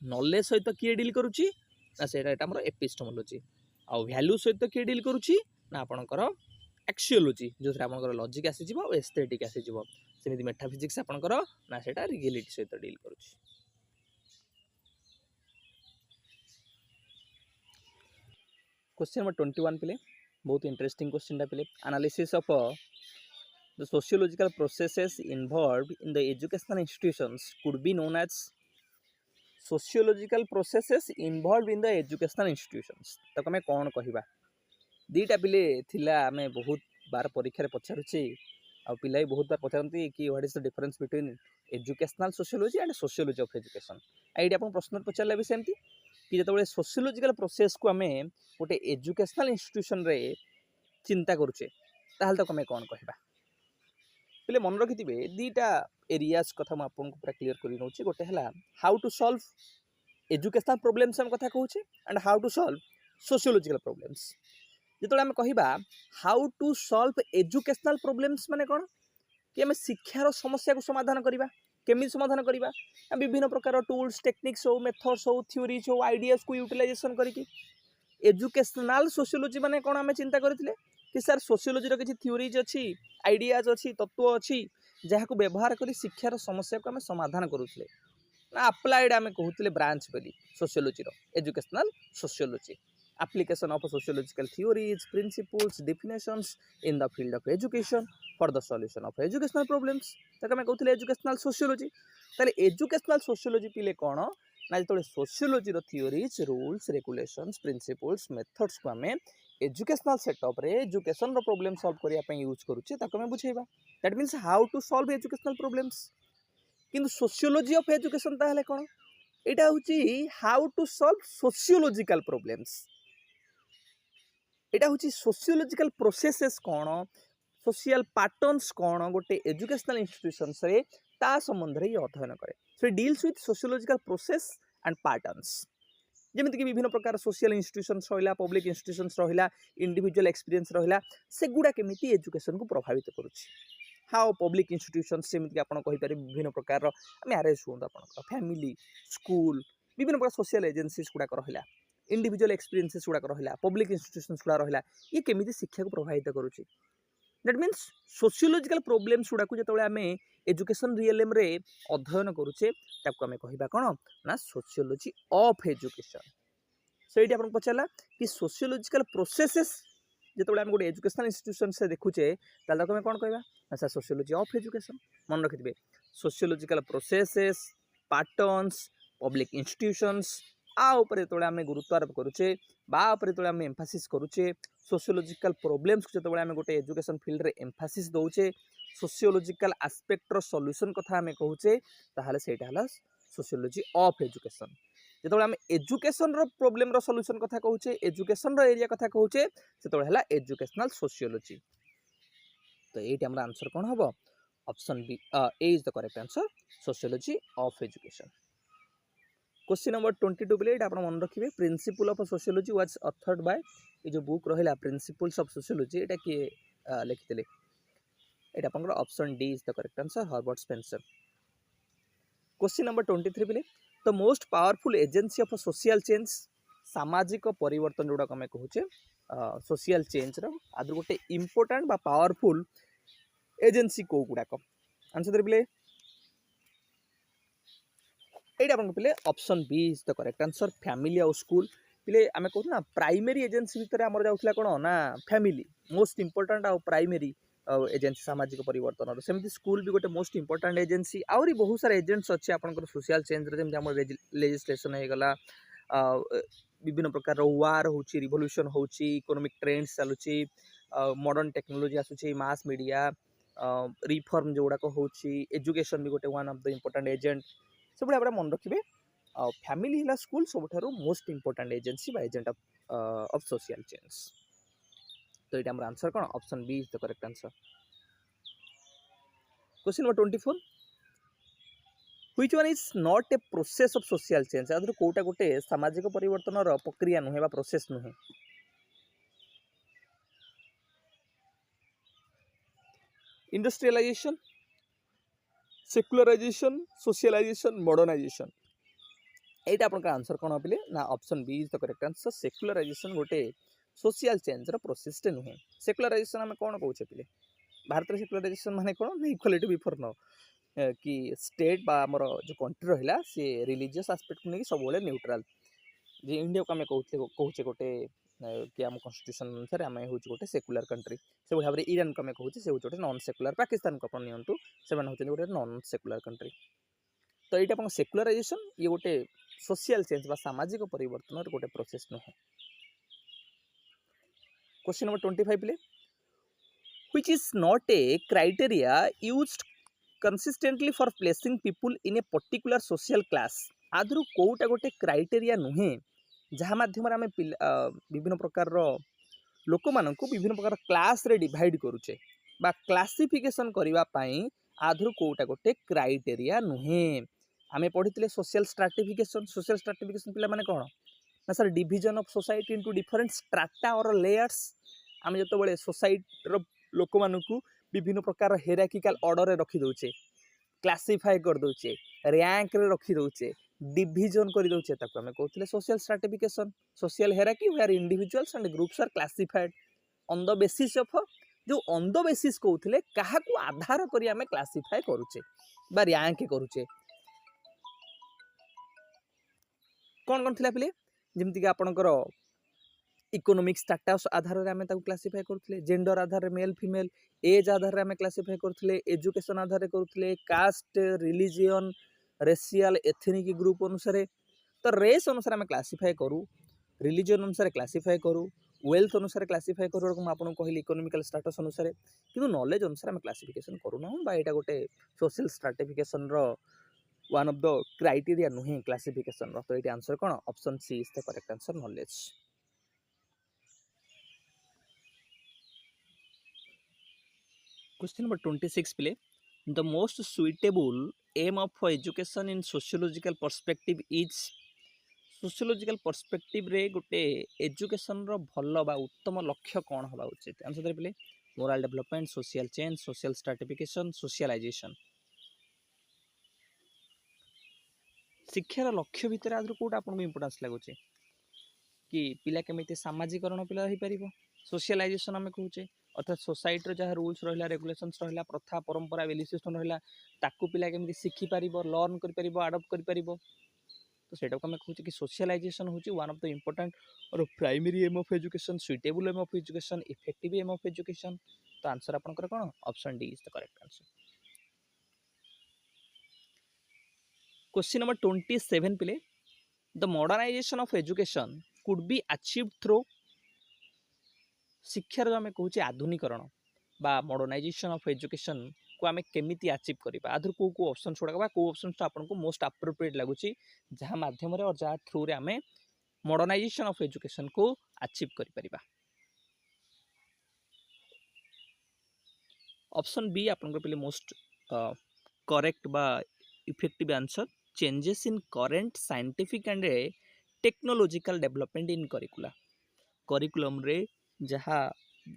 नॉलेज सहित किए डील करुच्ची ना से एपिस्टेमोलॉजी आउ वैल्यू सहित किए डील करुच्ची ना आपणकर एक्सियोलॉजी जो आपंकर लॉजिक आसीज एस्थेटिक आसीज सेमती मेटाफिजिक्स आपंकर ना से रियलिटी सहित डील करुच्ची क्वेश्चन नंबर 21 पे बहुत इंटरेस्टिंग क्वेश्चन पे analysis of the sociological processes involved in the educational institutions could be known as sociological processes involved in the educational institutions तो हमें कौन कहवा दीटा पिले थिला हमें बहुत बार परीक्षा रे पचारुचे आ पिलाई बहुत बार पचारती कि what is the difference between educational sociology and sociology of education एडी अपन प्रश्न पचारले भी सेमती कि जतबे सोशियोलॉजिकल प्रोसेस को हमें गोटे एजुकेशनल इंस्टीट्यूशन रे चिंता करूचे ताहले तो हमें कौन कहवा पे मन रखिथे दीटा एरियाज कथा मुझे पूरा क्लीयर कर नौची गोटे है how to solve educational problems हम कथा कहूचे and how to solve sociological problems जो आम कहवा how to solve educational problems माने कौन कि आम शिक्षार समस्या को समाधान करवा केमी समाधान करवा विभिन्न प्रकार टूल्स टेक्निक्स हो मेथड्स हो थ्योरीज हो आइडियाज को यूटिलाइजेशन करके एजुकेशनल सोशियोलॉजी माने कौन आम चिंता करथिले कि सर सोशियोलॉजी रो किछि थ्योरीज अच्छी आइडियाज अच्छी तत्व अच्छी जहाँ को व्यवहार करी शिक्षार समस्या को आम समाधान करुले ना अप्लाइड आम कहते ब्रांच बोली सोशियोलॉजी रो educational sociology application of sociological theories principles definitions in the field of education for the solution of educational problems ताके मैं कहते एजुकेशनल सोशियोलॉजी ताले एजुकेशनल सोशियोलॉजी पिले कौन ना जो सोशियोलॉजी रो theories rules regulations principles methods को आम एजुकेशनल सेटअप रे एजुकेशन रो प्रॉब्लम सॉल्व करिया पे यूज करूचे ताको मैं बुझेबा that means how to solve educational problems किंतु सोशियोलॉजी ऑफ एजुकेशन ताहले कोन एटा होची how to solve sociological problems एटा होची सोशियोलॉजिकल प्रोसेसेस कोन सोशल पैटर्न्स कोन गोटे एजुकेशनल इंस्टीट्यूशंस रे ता संबंध रे अध्ययन करे so deals with sociological process and patterns जमीक विभिन्न प्रकार सोशल इंस्टीट्यूशंस रहा पब्लिक इंस्टीट्यूशंस रहा इंडिविजुअल एक्सपीरियंस रहा से गुड़ा केमिति एजुकेशन को प्रभावित करुच्ची हाउ पब्लिक इंस्टीट्यूशंस सेमती आप कहीपर विभिन्न प्रकार मैरेज हूँ आप फैमिली स्कूल विभिन्न प्रकार सोशल एजेंसीज गुड़ाक रहा इंडिविजुअल एक्सपीरियंसेस गुड़ाक रहा पब्लिक इंस्टीट्यूशंस गुड़ा रहा ये केमिति शिक्षा को प्रभावित करुच्ची दैट मीन्स सोशियोलॉजिकल प्रॉब्लम्स गुड़ाक जो आम एजुकेशन रियलम रे अध्ययन करुचे ताको आम कहवा कौन ना सोशियोलॉजी ऑफ एजुकेशन सो ये आपको पचारा कि सोशियोलॉजिकल प्रोसेसेस जो आम गोटे एजुकेशनल इंस्टीट्यूशन से देखुचे ताल आम कौन कहवा ना सर सोशियोलॉजी ऑफ एजुकेशन मन रखिथे sociological processes patterns public institutions आउपर जो आम गुरुत्वारोप करुचे जो आम एम्फासिस करुचे सोशियोलॉजिकल प्रॉब्लम्स जो आम गोटे एजुकेशन फील्ड रे एम्फासिस दौचे सोशियोलॉजिकल एस्पेक्टर सॉल्यूशन कथा आम कहूचे ताहले सेटा हला सोशियोलॉजी ऑफ एजुकेशन जो आम एजुकेशन प्रोब्लेम सॉल्यूशन कथा कहूचे एजुकेशन एरिया कथा कहूचे से एजुकेशनल सोशियोलॉजी। तो ये आंसर कौन हम option B A is the correct answer sociology of education. Question number 22 पे आप मन रखिए principle of sociology was authored by ये जो बुक रहा प्रिंसिपल्स ऑफ सोशियोलॉजी एटा किए लिखिते एटा आपन option D is the correct answer Herbert Spencer. Question number 23 पे the most powerful agency of social change सामाजिक परिवर्तन जोड़ा आम कहूचे सोशल चेंज आदि गोटे इंपोर्टेंट बा पावरफुल एजेंसी को गुड़ाक आंसर दे ये पे option B is the correct answer family और स्कूल पे आम कहूँ ना प्राइमरी एजेंसी भितर आम जाऊला कौन ना फैमिली मोस्ट इंपोर्टेंट आ प्राइमरी एजेंसी सामाजिक परिवर्तन सेमती स्कूल भी गोटे मोस्ट इंपोर्टेंट एजेंसी आहरी बहुत सारा एजेंट्स अच्छे आपंकर सोशल चेंज जमी लेजिस्लेशन होगा विभिन्न प्रकार वार हो रिवोल्यूशन हो इकोनॉमिक ट्रेंड्स चलुची मॉडर्न टेक्नोलॉजी आसूची मास मीडिया रिफॉर्म जो गुड़ाक हो एजुकेशन भी गोटे one of the important agent सब आप मन रखिए फैमिली है स्कूल सब मोस्ट इंपोर्टेंट एजेंसी बा एजेंट ऑफ सोशल चेंज। तो ये आंसर कौन option B is the correct answer. Question number 24 which one is not a process of social change आदर कोटा गोटे सामाजिक परिवर्तन प्रक्रिया नुहे बा प्रोसेस नुहे इंडस्ट्रियलाइजेशन सेक्युलराइजेशन सोशलाइजेशन मॉडर्नाइजेशन एटा आपन आंसर कौन पे ना option B is the correct answer secularization गोटे सोशल चेंज प्रोसेस टे नुहे। सेक्युलराइजेशन आम कौन कौचे पे भारत में सेक्युलराइजेशन माने कौन इक्वालिटी बिफोर नो कि स्टेट बा आमर जो कंट्री रहा सी रिलीजियस आस्पेक्ट को लेकिन सब न्यूट्राल जे इंडिया को आम कहूचे गोटे कि आम कन्स्टिट्यूशन अनुसार आम हूँ गोटे सेक्युलर कंट्री से भाव में ईरान को आम कहूचे से गोटे नॉन सेक्युलर पाकिस्तान को नियंतु से गोटे नॉन सेक्युलर कंट्री। तो ये आप सेक्युलराइजेशन ये गोटे सोशल चेंज बा सामाजिक परिवर्तन गोटे प्रोसेस नुहे। क्वेश्चन नंबर 25 पे which is not A criteria used consistently for placing people in a particular social class आदर कोटा गोटे क्राइटेरिया नुहे जहाँ माध्यम आम विभिन्न प्रकार लोक मान विभिन्न प्रकार क्लास रे डिवाइड करुचे बा क्लासिफिकेशन करने आधर कोटा गोटे क्राइटेरिया नुहे। आम पढ़ी सोशल स्ट्राटिफिकेशन पिला माने कौन ना sir division of society into different strata और लेयर्स आम जो सोसाइटी लोक मानू विभिन्न प्रकार हेराकिकल ऑर्डर रखी दौचे क्लासीफाए कर दौचे रैंक रे रखी दौचे डिविजन कर दौचे ताको आम कहते social stratification social hierarchy where individuals and groups are classified on the basis of जो ऑन द बेसिस कहते क्या आधार करी आम क्लासीफाए करुचे बा रैंक करुचे कौन कौन थिला पिले जमती कि आपणकर इकोनॉमिक स्टेटस आधार रे आम क्लासीफाई करथले जेंडर आधार रे मेल फीमेल एज आधार रे आम क्लासीफाई करथले एजुकेशन आधार रे करथले caste religion racial ethnic group अनुसार तो रेस अनुसार आम क्लासीफाई करूँ रिलीजन अनुसार क्लासीफाई करूँ वेल्थ अनुसार क्लासीफाई करूँ आपको कहली इकोनॉमिकल स्टेटस अनुसार कि नॉलेज अनुसार आम क्लासिफिकेशन करूना यहाँ गोटे social stratification one of the criteria नुहे क्लासिफिकेशन तो ये आंसर कौन option C is the correct answer knowledge. Question number 26 पे the most suitable aim of education in sociological perspective is sociological perspective रे गोटे एजुकेशन रो भल बा उत्तम लक्ष्य कौन हवा उचित आंसर पे moral development social change social stratification socialization शिक्षार लक्ष्य भितर आदि कौटा आपको इंपोर्टेंस लगुच कि पिला केमिति सामाजिकरण पिला हो पार सोशलाइजेशन आम कहूचे अर्थात सोसाइटी जहाँ रूल्स रहा रेगुलेशंस रहा प्रथा परंपरा वैल्यू सिस्टम रहा ताकू पिला केमिति शिखिपार लर्न कर आडप्ट कर तो सेटा को आम कहूँ कि सोशलाइजेशन हूँ वन ऑफ द इंपोर्टेंट और primary aim of education suitable aim of education effective aim of education तो आंसर आपंकर कौन option D is the correct answer. Question number 27 पे the modernization of education could be achieved through शिक्षार जो आम कहूँ आधुनिकरण बा मॉडर्नाइजेशन ऑफ एजुकेशन को आम केमी अचिव करवा आधर कौ कौ ऑप्शन गुड़ाक कौ ऑप्शन आपको मोस्ट अप्रोप्रिएट लगुच जहाँ माध्यम और जहाँ थ्रू रे आम मॉडर्नाइजेशन ऑफ एजुकेशन को अचिव करिपरिबा। ऑप्शन बी आपनकर पहले मोस्ट करेक्ट बा effective answer changes in current scientific and technological development in करिकुला curriculum रे जहाँ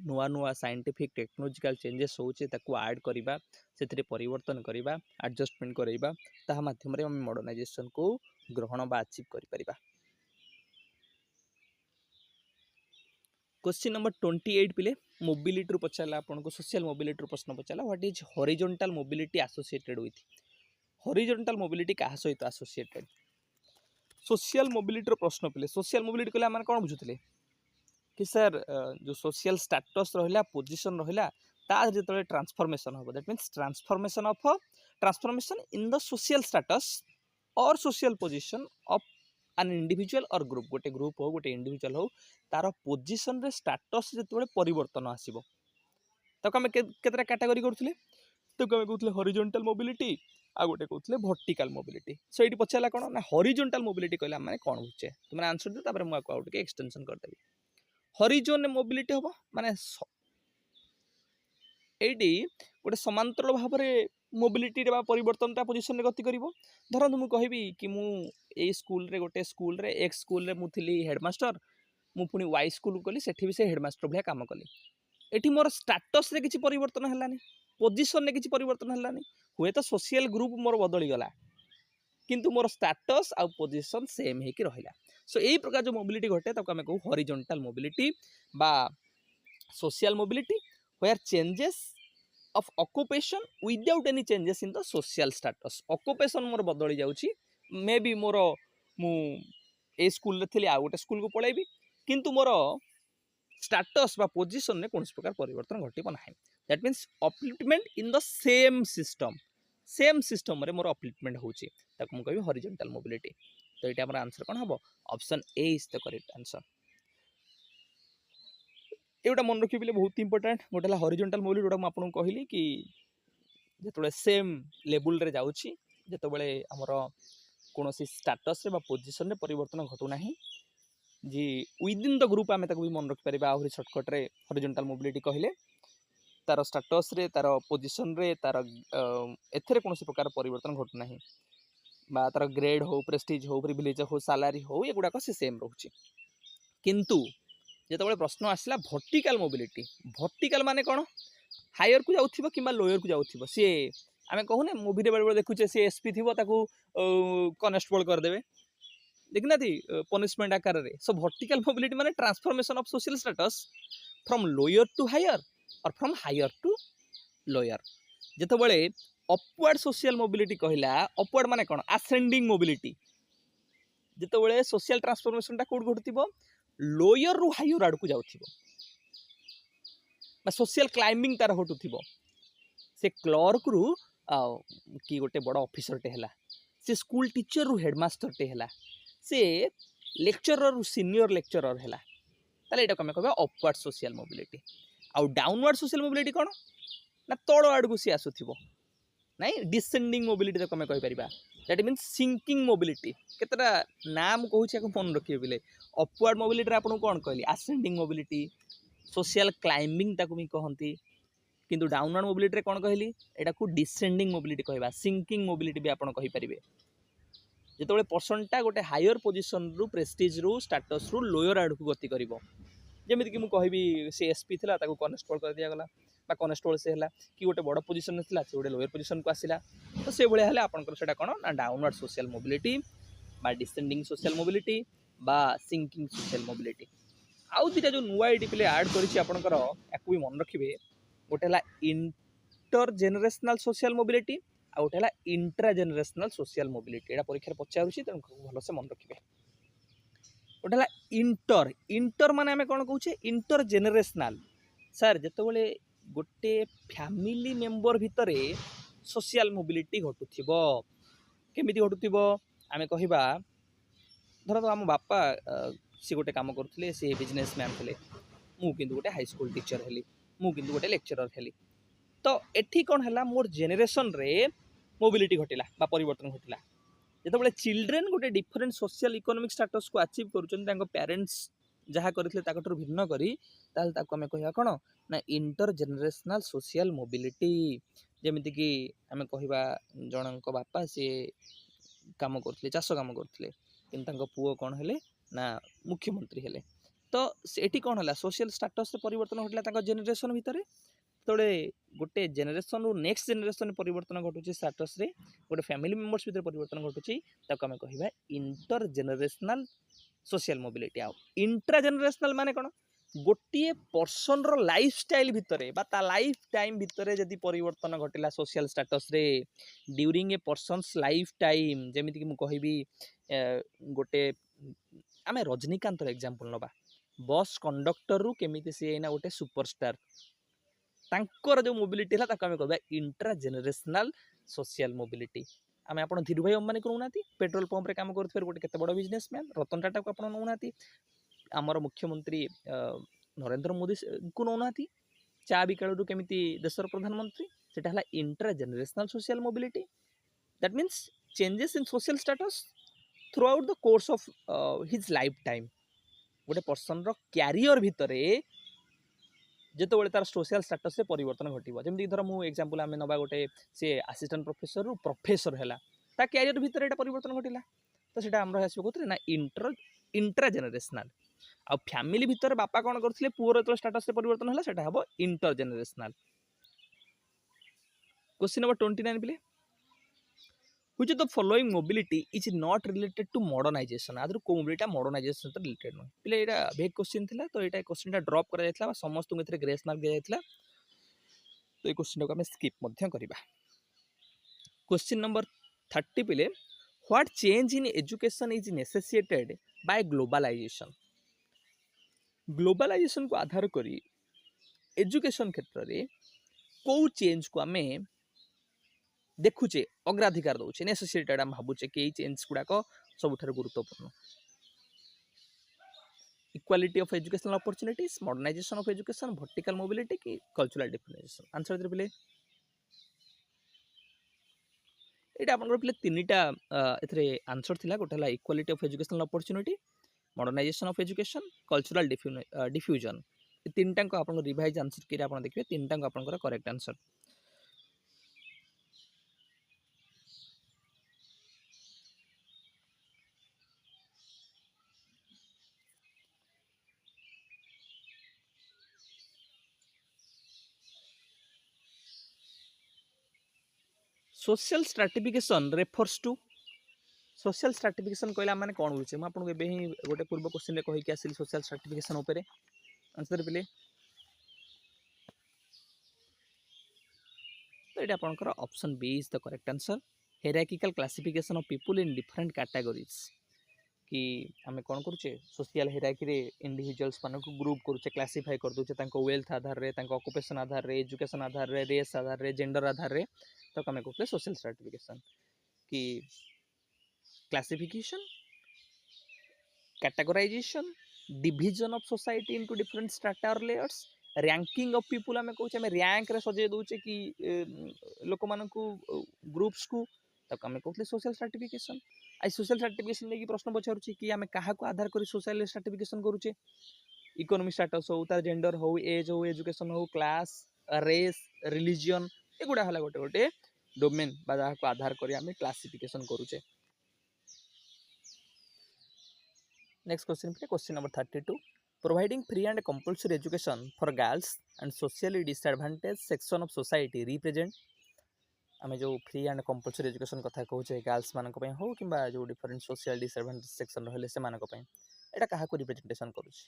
नुआ नुआ साइंटिफिक टेक्नोलॉजिकल चेंजेस होचे ताकू ऐड करिबा सेथिरे परिवर्तन करिबा एडजस्टमेंट करिबा ताहा माध्यम रे हम मॉडर्नाइजेशन को ग्रहण बा अचीव करि परिबा। क्वेश्चन नंबर 28 पिले मोबिलिटी पचारा आपको सोशल मोबिलिटी प्रश्न पचारा what is horizontal mobility associated with horizontal mobility क्या सहित एसोसिएटेड सोशल मोबिलिटी प्रश्न पिले सोशल मोबिलिटी कहले माने कोन बुझुतले कि सर जो सोशल स्टेटस रहिला पोजीशन रहिला ता जेतले ट्रांसफॉर्मेशन हो that means transformation in the social status और social position of an individual और ग्रुप गोटे ग्रुप हो गोटे इंडिविजुअल हो तार पोजीशन रे स्टेटस जेतले परिवर्तन आसीबो ताको हम केतरा कैटेगरी करथले ताको हम कहथले हॉरिजॉन्टल मोबिलिटी आ गोटे कहथले वर्टिकल मोबिलिटी सो एटी पछाला कोन ना हॉरिजॉन्टल मोबिलिटी कहला माने कोन होचे तुम आंसर दे तापर मु आउट के एक्सटेंशन कर देबी। हॉरिजॉन मोबिलिटी हम माने एटी गोटे समांतर भाव में मोबिलिटी परिवर्तनटा पोजिशन रे गति करिवो धरନ୍ତୁ मु कहबी कि मु ए स्कूल रे गोटे स्कूल रे एक्स स्कूल रे मु थिली हेडमास्टर मु पुनी वाई स्कूल गली सेठी भी से हेडमास्टर भलिया काम कली एठी मोर स्टेटस रे किछि परिवर्तन हलानी पोजिशन रे किछि परिवर्तन हलानी हुए तो सोशल ग्रुप मोर बदली गला किंतु मोर स्टेटस आ पोजिशन सेम हे कि रहिला सो एई प्रकार जो मोबिलिटी घटे ताको हमें कहू हॉरिजॉन्टल मोबिलिटी बा social mobility where changes of occupation without any changes in the social status occupation मोर बदली जाउची मे बी मोर मु ए स्कूल रे थली आ गोटे स्कूल को पळेबी किंतु मोर स्टेटस बा पोजीशन रे कोनस प्रकार परिवर्तन घटिबो नाही that means upliftment in the same system रे मोर अपलिफ्टमेंट होची ताको मु कहबी हॉरिजॉन्टल मोबिलिटी तो एटा हमर आंसर कोन हबो option A is the correct answer. एटा मन रखी बहुत इंपोर्टेंट गोटे हॉरिजॉन्टल मोबिलिटी जोटा मुझे कहली कि जो सेम लेवल रे जाउची जेतबेले हमर कोनोसी स्टेटस रे बा पोजीशन रे परिवर्तन घटुना जी विदिन द ग्रुप आमे ताको भी मन रखि परिबा आहुरी शॉर्टकट रे हॉरिजॉन्टल मोबिलिटी कहले तार स्टेटस रे तार पोजीशन रे तार एथरे कोनोसी प्रकार परिवर्तन घटुना बा तार ग्रेड हो प्रेस्टीज हो प्रिविलेज हो सैलरी हो एगुडा को से सेम रहउची किंतु जेतबेले प्रश्न आसला वर्टिकल वर्टिकल माने कोन हायर को जाउथिबो किबा लोअर को जाउथिबो सी आमे कहूने मूवी रे बेले देखुचे सी एसपी थिबो ताकू कॉन्स्टेबल कर देबे देखना थी पनिशमेंट आकार रे सो वर्टिकल मोबिलिटी माने transformation of social status from lower to higher और फ्रॉम हायर टू लोअर जेतबेले अपवर्ड सोशल मोबिलिटी कहला अपवर्ड माने कोन असेंडिंग मोबिलिटी जेतबेले सोशल ट्रांसफॉर्मेशन ता कोड घटथिबो लोअर रु हायर आड़ को जाउथिबो बा सोशल क्लाइंबिंग तार हटुथिबो से क्लर्क रु कि गोटे बड़ ऑफिसर टे हला से स्कूल टीचर रु हेडमास्टर टे हला से लेक्चरर रु सीनियर लेक्चरर हला ताले एटा कमे कहबा अपवर्ड सोशल मोबिलिटी आ डाउनवर्ड सोशल मोबिलिटी कोन ना तळ आड़ को से आसुथिबो नहीं डिसेंडिंग मोबिलिटी तो कमे कहि परिबा दैट मीन्स सिंकिंग मोबिलिटी केतरा नाम कहूछि को फोन रखिए बिले अपवर्ड मोबिलिटी आपन कोन कहली असेंडिंग मोबिलिटी सोशल क्लाइंबिंग ताकू भी कहंती किंतु डाउनवर्ड मोबिलिटी रे कोन कहली एटा को डिसेंडिंग मोबिलिटी कहबा सिंकिंग मोबिलिटी भी आपन कहि परिबे जेतबेले पर्सनटा गोटे हायर पोजीशन रु प्रेस्टीज रु स्टेटस रु लोअर आड़ को गति करिवो जेमिति कि मु कहबी से एसपी थिला ताकू कॉन्स्टेबल कर दिया गला बा कॉन्स्टेबल से हला कि गोटे बड़ पोजीशन में थिला से गोटे लोअर पोजीशन को आसिला तो से भले हले आपनकर सेटा कोन ना डाउनवर्ड सोशल मोबिलिटी बा डिसेंडिंग सोशल मोबिलिटी बा सिंकिंग सोशल मोबिलिटी आउ दिटा जो नुआ एडी प्ले ऐड करिछि आपनकर याकू भी मन रखिबे गोटे हला इंटर जेनरेशनल सोशल मोबिलिटी आ गोटे हला इंट्रा जेनरेशनल सोशल मोबिलिटी एटा परीक्षा पचारुछि त भलो से मन रखिबे गोटे हला इंटर माने हमें कोन कहूचे इंटर जेनरेशनल सर जेतबेले गोटे फैमिली मेंबर भितरे सोशल मोबिलिटी घटुथिबो केमिति घटुथिबो आमे कहिबा धर आम बापा सी गोटे काम करथले से बिजनेसमैन थे मु किंतु गोटे हाई स्कूल टीचर हेली मु किंतु गोटे लेक्चरर हेली तो एठी कौन है मोर जेनेरेशन रे मोबिलिटी घटिला बा परिवर्तन घटिला जिते चिल्ड्रेन गोटे डिफरेंट सोशल इकोनोमिक स्टाटस को अचीव कर पेरेंट्स जहाँ करते भिन्न करी आम कह कौन ना इंटर जेनेरेशनल सोशल मोबिलिटी जमीती कि आम कह जन बापा सी काम करते चाष काम करते कि पुओ कौन है ना मुख्यमंत्री हेले तो ये कौन है सोशल स्टाटस परिवर्तन घटला जेनेरेशन भितर तोड़े गोटे जेनेरेशन रु नेक्स्ट जेनेरेशन परिवर्तन घटुची स्टाटस रे गोटे फैमिली मेंबर्स भितर परिवर्तन घटुची ताको आमे कहिबा इंटर जेनेरेशनल सोशल मोबिलिटी आ इंट्रा जेनेरेशनल माने कोन गोटे पर्सन रो लाइफस्टाइल भितरे बा ता लाइफ टाइम भितरे जदी परिवर्तन घटिला सोशल स्टेटस रे during a person's life time जेमिति कि मु कहिबी गोटे आमे रजनीकांत रो एग्जांपल नबा बस कंडक्टर रु केमिति से एना गोटे सुपरस्टार तांकर जो मोबिलिटी है ताको आमे कहबा इंट्रा जेनेरेशनल सोशल मोबिलिटी आमे आपण धीरू भाई अंबानी को नउनाती पेट्रोल पंप रे काम करथि गोटे केते बड़ बिजनेसमैन रतन टाटा को आपण नउनाती आमर मुख्यमंत्री नरेंद्र मोदी को नौनाती चा बिकालू केमिति देशर प्रधानमंत्री सेटा हला intra generational social mobility that means changes in social status throughout the course of his life time गोटे पर्सन रो कैरियर भितरे जिते तार सोशल स्टेटस से परिवर्तन घटिबो जेमि धर मु एग्जांपल आमे नबा गोटे से असिस्टेंट प्रोफेसर रु प्रोफेसर हैला ता कैरियर भितर एटा परिवर्तन घटिला तो सेटा हमर हासिबो कोतरे ना इंट्रा जेनेरेशनल आ फैमिली भितर बापा कौन करथिले पुअर तो स्टेटस से परिवर्तन होला सेटा हबो इंटर जेनेरेशनल क्वेश्चन नंबर 29 पिले which of the following mobility is not related to modernization आदर को मोबिलिटी मॉडर्नाइजेशन सहित रिलेटेड न पिले एटा भेग क्वेश्चन थिला तो एटा क्वेश्चन ड्रॉप करा जायतला समस्त को एथरे ग्रेस मार्क दिया जायतला तो ए क्वेश्चन को हम स्किप मध्य करबा क्वेश्चन नंबर 30 पिले what change in education is necessitated by globalization globalization को आधार करी एजुकेशन क्षेत्र रे को चेंज को आमे देखुचे अग्राधिकार दउचे नेसेसिटेड हम भाबुचे कि चेंज गुडाक सबुठार गुरुत्वपूर्ण equality of educational opportunities modernization of education vertical mobility की कल्चरल डिफरेंशिएशन आंसर दे पिले एटा आपन पिले तीनटा एथरे आंसर थिला गोटे हला equality of educational opportunity modernization of education cultural diffusion तीनटा को आपन रिवाइज आंसर के आपन देखिए तीनटा को आपन correct answer social stratification refers to social stratification कहला माने कोन होचे म आपन एबे ही गोटे पूर्व क्वेश्चन रे कहि के आसिल सोशल स्ट्रैटिफिकेशन ऊपर आंसर पिले तो ये आपंकर option B is the correct answer hierarchical classification of people in different categories कि आम कौन करुचे सोशल हायरार्की रे इंडिविजुअल्स मान को ग्रुप करुचे क्लासिफाई कर दूचे वेल्थ आधार रे ऑक्युपेशन आधार रे एजुकेशन आधार रे रेस आधार रे जेंडर आधार रे तो आम कहते सोशल स्ट्रैटिफिकेशन कि classification categorization division of society into different strata और लेयर्स रैंकिंग ऑफ पीपल आम कहे रैंक रे सजे दूचे कि लोक मान ग्रुप्स को आम कहते सोशल स्ट्रैटिफिकेशन आई सोशल स्ट्रैटिफिकेशन लेकिन प्रश्न पचारूँ कि आम क्या आधार कर सोशल स्ट्रैटिफिकेशन करुचे इकोनॉमिक स्टेटस हो तार जेंडर हो एज हो एजुकेशन हो क्लास रेस रिलीजन एगुड़ा है गोटे गोटे डोमेन को आधार कर आम क्लासिफिकेशन करुचे next question number 32 providing free and compulsory education for girls and socially disadvantage section of society represent आम जो फ्री एंड कंपल्सरी एजुकेशन कथा कहूँ गर्ल्स मान हो कि जो डिफरेंट सोशल डिसएडवांटेज सेक्शन रही से यहाँ क्या रिप्रेजेंटेशन करुँच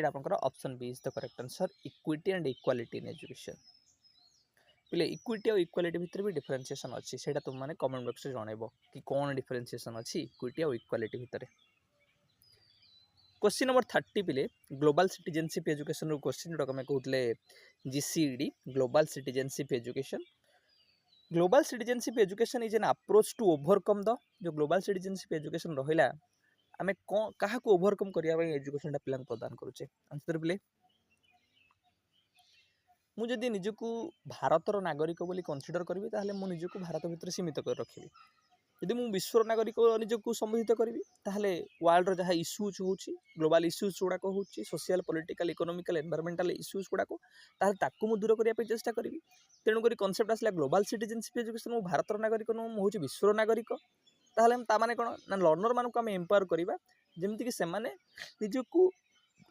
आपंकर option B is the correct answer equity and equality in education पे इक्विटी और इक्वालिटी भितर भी डिफरेंशिएशन अच्छी से तुमने कमेंट बॉक्स में जनइब कि कौन डिफरेंशिएशन अच्छी इक्विटी और इक्वालिटी भितर क्वेश्चन नंबर 30 पिले ग्लोबल सिटीजनशिप एजुकेशन क्वेश्चन जो आम कहते GCD global citizenship education global citizenship education is an approach to overcome the जो ग्लोबल सिटीजनशिप एजुकेशन रहा आम क्या ओवरकम करने एजुकेशन पिला प्रदान करुचे आंसर पिले मुझे निजक भारतर नागरिक बोली कनसीडर करी ताहले मु निजक भारत भितर सीमित कर रखी यदि मु विश्वर नागरिक निजक संबोधित करी ताहले वर्ल्ड जहाँ इश्यूज होची ग्लोबल इश्यूज गुड़ाक होची social political economical environmental issues गुड़ाक ताहले ताकू मु दूर करने चेष्टा करी तेणुक कनसेप्ट आसला ग्लोबल सिटीजनशिप एजुकेशन मु भारतर नागरिक नुह मु हूँ विश्वर नागरिक ताहले ताने कौन ना लर्नर मानक आम एम्पावर करवा जमीक से निजक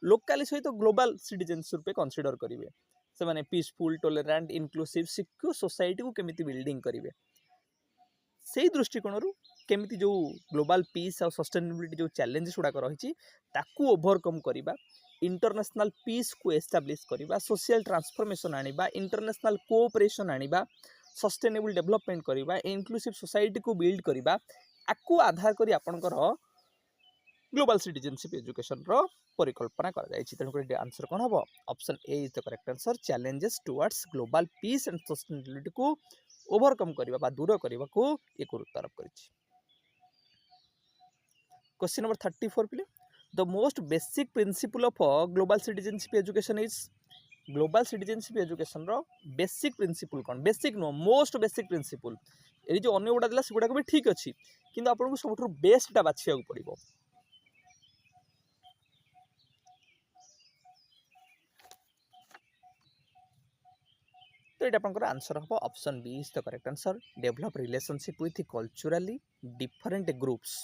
लोकाली सहित ग्लोबल सिटीजनशिप रूपे कनसीडर करेंगे से माने peaceful tolerant inclusive secure society को केमिति बिल्डिंग करेंगे से दृष्टिकोण केमिति जो ग्लोबल पीस और सस्टेनेबिलिटी जो चैलेंजेस गुड़ाक रही ओवरकम करवा इंटरनेशनल पीस को एस्टाब्लिश करवा सोशल ट्रांसफॉर्मेशन आनिबा इंटरनेशनल कोऑपरेशन आनिबा सस्टेनेबल डेवलपमेंट करवा इनक्लूसिव सोसाइटी को बिल्ड करवा आपको आधार करी आपनकर ग्लोबल सिटीजनशिप एजुकेशन रो परिकल्पना कर जायछि तेणुक आंसर कौन हम option A is the correct answer challenges towards global piece and sustainability को ओवरकम करबा दूर करबा को ये गुरुत्व आरोप करिछि। क्वेश्चन नंबर 34 पिले the most basic principle of global citizenship education is global citizenship education रो बेसिक प्रिंसिपल कौन basic no most basic principle ये जो अन्य गुड़ा दिला सेगुड़ा भी ठीक अच्छी किंतु आपको सबुठ बेस्टा बाछिया पड़ो तो ये आपंकर आंसर हम option B is the correct answer develop relationship with culturally different groups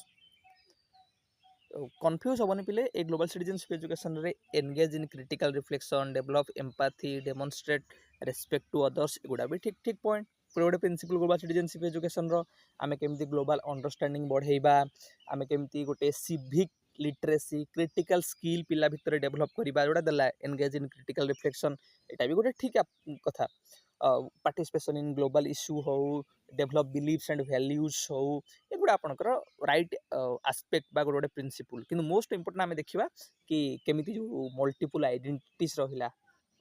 confuse हेनी पिले ए ग्लोबल सिटीजनशिप एजुकेशन रे engage in critical reflection develop empathy demonstrate respect to others एगुड़ा भी ठीक ठीक पॉइंट पूरे गोटे प्रिंसिपल ग्लोबल सिटीजनशिप एजुकेशन आमे केमती ग्लोबल अंडरस्टैंडिंग बढ़ेबा आमे केमती गोटे सिविक लिटरेसी क्रिटिकल स्किल पिला भितर डेवलप करवा जोड़ा देला एंगेज इन क्रिटिकल रिफ्लेक्शन एटा भी गोटे ठीक कथा पार्टिसिपेशन इन ग्लोबल इश्यू हो डेवलप बिलीव्स एंड वैल्यूज हो एगुड़ा आपंकर राइट आस्पेक्ट बा गोटे प्रिंसिपल कि मोस्ट इंपोर्टेंट आम देखा कि केमिति जो मल्टीपल आइडेंटिटीज रहिला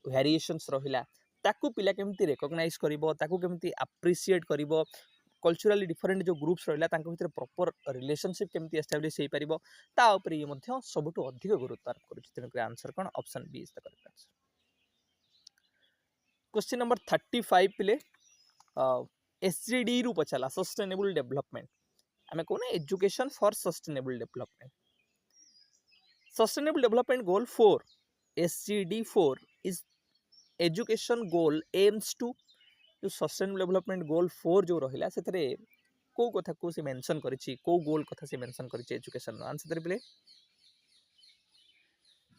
वेरिएशंस रहिला ताकू पिला केमिति रिकॉग्नाइज करिवो ताकू केमिति अप्रिशिएट करिवो कल्चरली डिफरेंट जो ग्रुप्स रहिला तांको भितर प्रॉपर रिलेशनशिप केमिति एस्टैब्लिश हे परिबो ता ऊपर ये मध्य सबटु अधिक गुरुत्व आरोप करूछि तेणु आंसर कोन option B is the correct answer. Question number 35 पिले एसजीडी रु पचाला सस्टेनेबल डेवलपमेंट आमे कोने education for sustainable development sustainable development goal 4 SGD 4 is education goal aims to जो सस्टेनेबल डेवलपमेंट गोल 4 जो रहिला सेतरे को कथा को से मेंशन करिछि को गोल कथा से मेंशन करिछि एजुकेशन आंसर पिले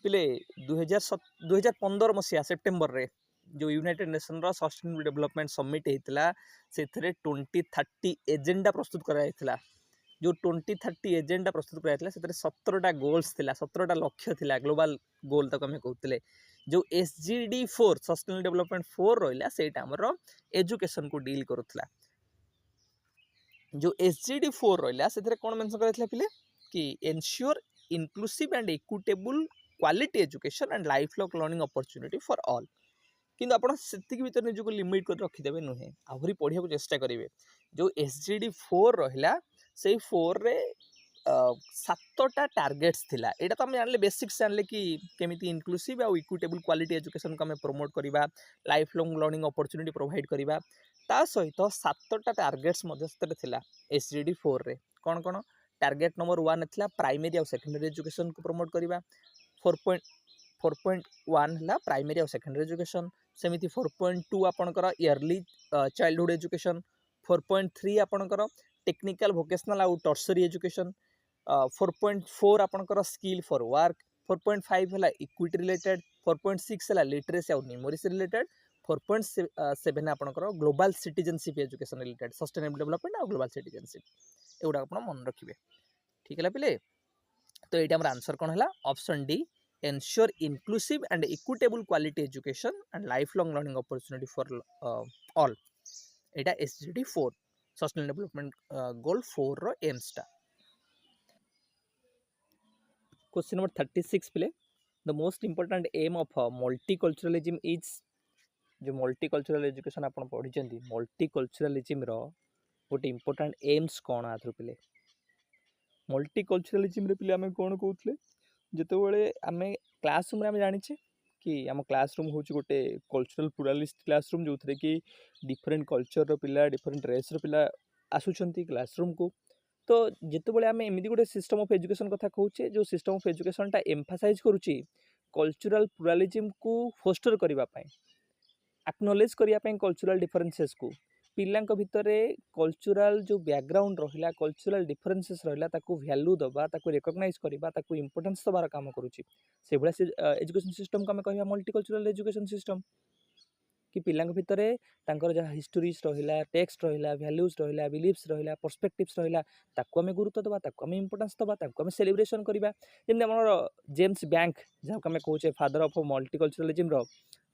पिले 2015 मसिया सेप्टेम्बर रे जो यूनाइटेड नेशन रो सस्टेनेबल डेवलपमेंट समिट हेतिला सेथरे 2030 एजेंडा प्रस्तुत कराइथिला जो 2030 एजेंडा प्रस्तुत कराइथिला सेथरे 17टा गोल्स थिला 17टा लक्ष्य थिला ग्लोबल गोल तक हमें कहउतले जो एसजीडी 4 सस्टेनेबल डेवलपमेंट 4 रहिला सेटा हमर एजुकेशन को डील करूथला जो एसजीडी 4 रहिला सेथरे कोन मेंशन कराइथिला पिले कि ensure inclusive and equitable quality education and life long learning opportunity for all किंतु आप भर निजक लिमिट कर रखिदेवे नुहे आहरी पढ़िया को चेष्टा करेंगे जो एसजीडी 4 रहा से 4 रे 7टा टार्गेट्स थिला एटा तो हम जानले बेसिक्स जानले कि केमिति इनक्लूसिव आ इक्विटेबल क्वालिटी एजुकेशन को हमें प्रमोट करवा life long learning opportunity provide करवा ता सहित 7टा टार्गेट्स मध्य थिला एसजीडी 4 रे कौन कौन टार्गेट नंबर 1 थिला प्राइमरी और सेकेंडरी एजुकेशन को प्रमोट करवा 4.1 है प्राइमरी और सेकेंडरी एजुकेशन सेमिति 4.2 आपणकर इयरली चाइल्डहुड एजुकेशन 4.3 आपणकर टेक्निकल वोकेशनल आउ टर्सरी एजुकेशन 4.4 आपणकर स्किल फॉर वर्क 4.5 है इक्विटी रिलेटेड 4.6 है लिटरेसी आउ न्यूमेरिसी रिलेटेड 4.7 आपणकर global citizenship education related sustainable development आउ ग्लोबल सिटीजनशिप एगुड़ा आप मन रखिए ठीक है पिले तो ये आंसर कौन है option D ensure inclusive and equitable quality education and lifelong learning opportunity for all Etah SDG 4 sustainable development goal 4 row aims टा question number 36 पिले the most important aim of multiculturalism is जो multicultural education आपण पढिचंती multiculturalism रो गोटे important aims कोन आथु पिले multiculturalism रे पिले हमें कोन कहउतले जिते बड़े आम क्लासरूम आम जाचे कि आम क्लासरूम हूँ गोटे कल्चरल प्लुरालिस्ट क्लासरूम जो थे कि डिफरेंट कल्चर पिला डिफरेंट रेस पिला आसुंच क्लासरूम को। तो जितेबाला आम एमती गोटे सिस्टम ऑफ एजुकेशन कथा कहूचे जो सिस्टम ऑफ एजुकेशन टा एम्फासाइज करुच्ची कल्चरल प्लुरालिज्म को फोस्टर करने एक्नोलेज करने कल्चरल डिफरेन्सेस को पिलांक भितर कल्चरल जो बैकग्राउंड रहा कल्चरल डिफरेन्सेस रहा वैल्यू दबा रिकग्नाइज करवा इंपोर्टेंस दबार काम करुच्ची से भाया एजुकेशन सिस्टम को आम कह मल्टीकल्चरल एजुकेशन सिस्टम कि पिलांक भितर तांकर जहाँ हिस्टोरीज रहा टेक्स्ट रहा वैल्यूज रहा बिलीफ्स रहा पर्सपेक्टिव्स रहा आम गुरुत्व दबा आम इंपोर्टेंस दबा आम सेलिब्रेशन करवा जमी आम जेम्स बैंक जहाँ आम कहे फादर ऑफ मल्टीकल्चरलिज्म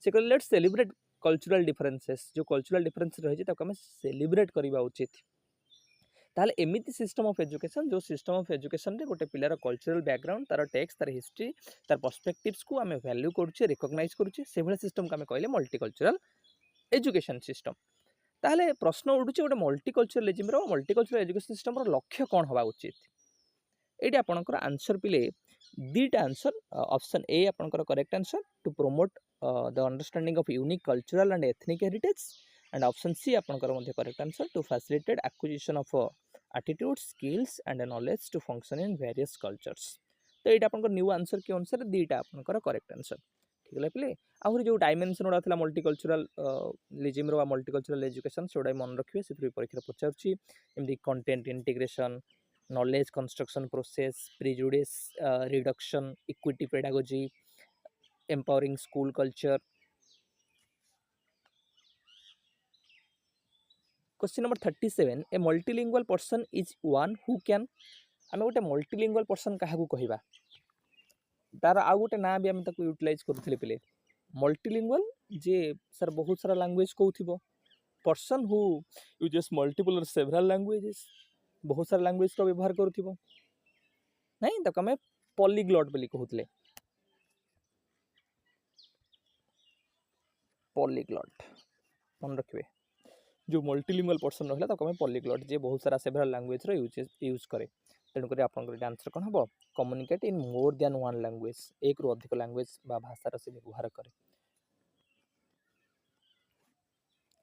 से कहले लेट्स सेलिब्रेट कल्चरल डिफरेन्सेस जो कल्चरल डिफरेन्स रही आम सेलिब्रेट करवा उचित। ताहले एमिति सिस्टम ऑफ एजुकेशन जो सिस्टम ऑफ एजुकेशन रे गोटे पिलार कल्चरल बैकग्राउंड तार टेक्स्ट तार हिस्ट्री तार पर्सपेक्टिव्स को आम वैल्यू करुचे रिकग्नाइज करुचे से भाया सिस्टम को आम कहले मल्टीकल्चरल एजुकेशन सिस्टम। ताहले प्रश्न उठुचे गोटे मल्टीकल्चरलिज्म मल्टीकल्चरल एजुकेशन सिस्टम लक्ष्य कौन हवा उचित ये आपंकर आंसर पिले दीटा आंसर ऑप्शन ए आपंकर correct answer to promote the understanding of unique cultural and ethnic heritage and option C आपंकर correct answer to facilitate acquisition of attitude skills and knowledge to function in various cultures. तो ये आपंकर new answer के अनुसार दीटा आपंकर correct answer ठीक है पिले आहरी जो डायमेंशन गुड़ा था मल्टीकल्चरल लिजिम्र मल्टीकल्चरल एजुकेशन से गुड़ा मन रखिए से परीक्षा पचारूँ content integration knowledge construction process prejudice reduction equity pedagogy empowering school culture. Question number 37 a multilingual person is one who can आम गोटे मल्टीलिंगुअल पर्सन क्या कहवा तार आउ गोटे ना भी आम यूटिलाइज करूँ पिले मल्टीलिंगुअल जे सर बहुत सारा लैंग्वेज कहूब पर्सन हु यूजेस मल्टीपल और सेवराल लैंग्वेजेस बहुत सारा लैंग्वेज का व्यवहार करूँ नहीं तो आम पॉलीग्लॉट बोली कहते पॉलीग्लॉट मन रखिए जो मल्टीलिंगुअल पर्सन रहा तो आम पॉलीग्लॉट जे बहुत सारा सेवराल लैंग्वेज यूज करे तेणुक आपंकर आंसर कौन हम communicate in more than one language एक रु अधिक लैंग्वेज भाषार से व्यवहार करे।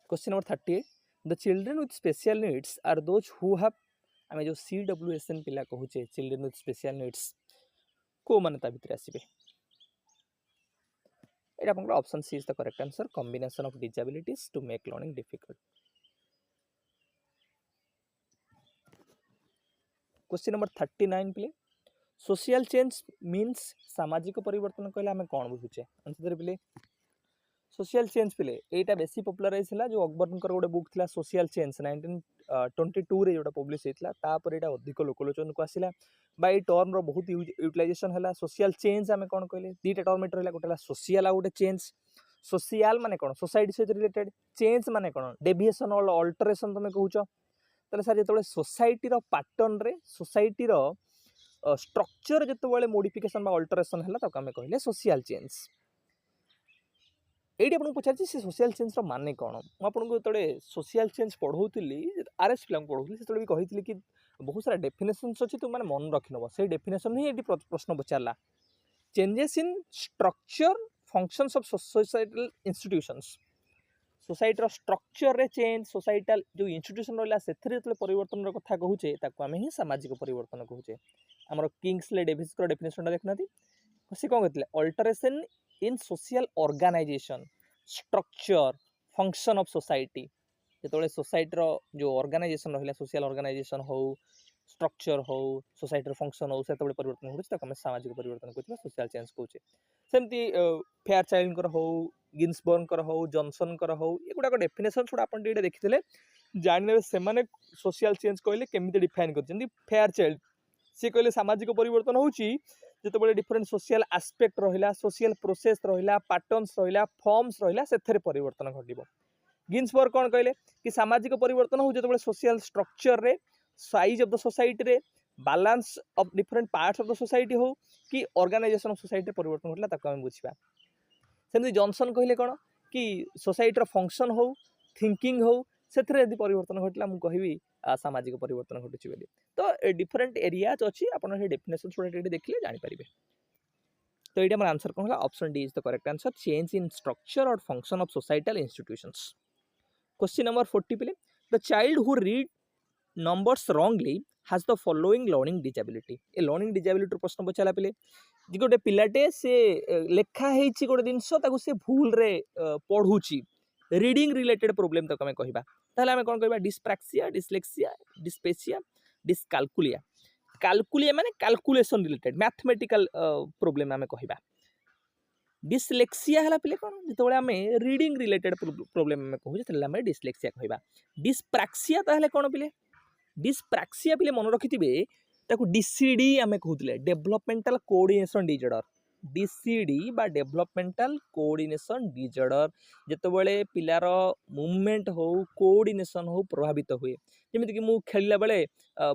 Question number 38 the children with special needs are those who have आम जो CWSN पिला कहूचे चिल्ड्रेन विथ स्पेशल नीड्स को माने भितर आसबे ये आपंकर option C is the correct answer combination of disabilities to make learning difficult. Question number 39 पिले सोशल चेंज मीन्स सामाजिक परिवर्तन कहले आम कौन बुझुचे आंसर पिले सोशल चेंज पिले एटा बेसी पॉपुलराइज है जो अकबर गोटे बुक थी सोशल चेंज 1922 रे जोटा पब्लिश होता तापर यहाँ अधिक लोकलोचन को आसला बाई टर्म रो बहुत यूटिलाइजेशन है सोशल चेंज आम कौन कहले दीटा टर्म एट रहा गोटे सोशल आ गोटे चेंज सोशल माने कौन सोसाइटी सहित रिलेटेड चेंज माने कौन डेविएशन और अल्टरेशन तुम कहूच तेल सर जो सोसाइटी पैटर्न रे सोसाइटी स्ट्रक्चर जो मोडिफिकेशन अल्टरेशन है आम कहले सोशल चेंज। ये आपको पचार से सोशल चेंज माने कौन मुझे जो सोशल चेंज पढ़ाऊली RS पिला पढ़ाऊली से भी कही कि बहुत सारा डेफिनेशन अच्छी तुम मैंने मन रखिनब से डेफिनेशन ही ये प्रश्न पचारा changes in structure functions of societal institutions सोसाइटर स्ट्रक्चर रे चेंज सोसाइटल जो इंस्टीट्यूशन रहा से परिवर्तन कथा कहूचे आम ही सामाजिक परिवर्तन कहूचे आमर किंग्सले डेविस डेफिनेशन देखना सी कौन कहते alteration in social organization structure function of society जो सोसाइटर जो ऑर्गेनाइजेशन रहा सोशल ऑर्गेनाइजेशन हो स्ट्रक्चर हो सोसाइटर फंक्शन हो से परिवर्तन हो सामाजिक परिवर्तन कहते सोशल चेंज कहूचे सेमती फेयर चाइल्ड हो गिन्सबर्ग हो जॉनसन हो ये गुड़ाक डेफिनेशन थोड़ा आप देखी जाने से सोशल चेंज कहले केमी डिफाइन कर फेयर चाइल्ड सी कहले सामाजिक परिवर्तन होची जिते डिफरेंट सोशल आस्पेक्ट रहा सोशल प्रोसेस रहा पैटर्न्स रहा फॉर्म्स रहा से परिवर्तन घटिबो। गिन्सबर्ग कौन कहले कि सामाजिक परिवर्तन हो जो सोशल स्ट्रक्चर रे साइज ऑफ द सोसाइटी रे balance of different parts of the society हो कि ऑर्गेनाइजेशन ऑफ सोसाइटी परिवर्तन घटला ताको हम बुझिबा। सेमती जॉनसन कहले कौन कि सोसाइटी फंक्शन हो थिंकिंग हो से परिवर्तन घटला मुझे कहबी सामाजिक परिवर्तन घटुची बोली। तो डिफरेंट एरियाज अच्छी आप डेफिनेशन थोड़ा देखिए जानीपारे। तो ये आंसर कौन है option D is the correct answer change in structure और function of societal institutions question number 40 पे the child who read numbers wrongly has the following learning disability ए learning disability प्रश्न पचारा पे गोटे पिलाटे से लेखा होती गोटे जिनस से भूल रे पढ़ुची रीडिंग रिलेटेड प्रोब्लेम तक आम कहवा ताहले आम कौन कहवा डिस्प्राक्सिया डिस्लेक्सिया डिस्पेसिया डिस्काल्कुलिया काल्कुलिया माने कैलकुलेशन रिलेटेड मैथमेटिकल प्रोब्लेम आम कहवा डिस्लेक्सिया है पे कौन जो आम रीडिंग रिलेटेड प्रोब्लेम आम कहूँ आम डिस्लेक्सिया कहवा डिस्प्राक्सिया ताहले कौन पे डिस्प्राक्सिया पे मन रखिथे ताको डीसीडी आम कहते डेभलपमेंटाल कोऑर्डिनेशन डिजॉर्डर डीसीडी बा डेभलपमेंटाल कोऑर्डिनेशन डिजॉर्डर जितेबाला पिलार मूवमेंट हो कोऑर्डिनेशन हो प्रभावित हुए जमीक कि खेलला बेले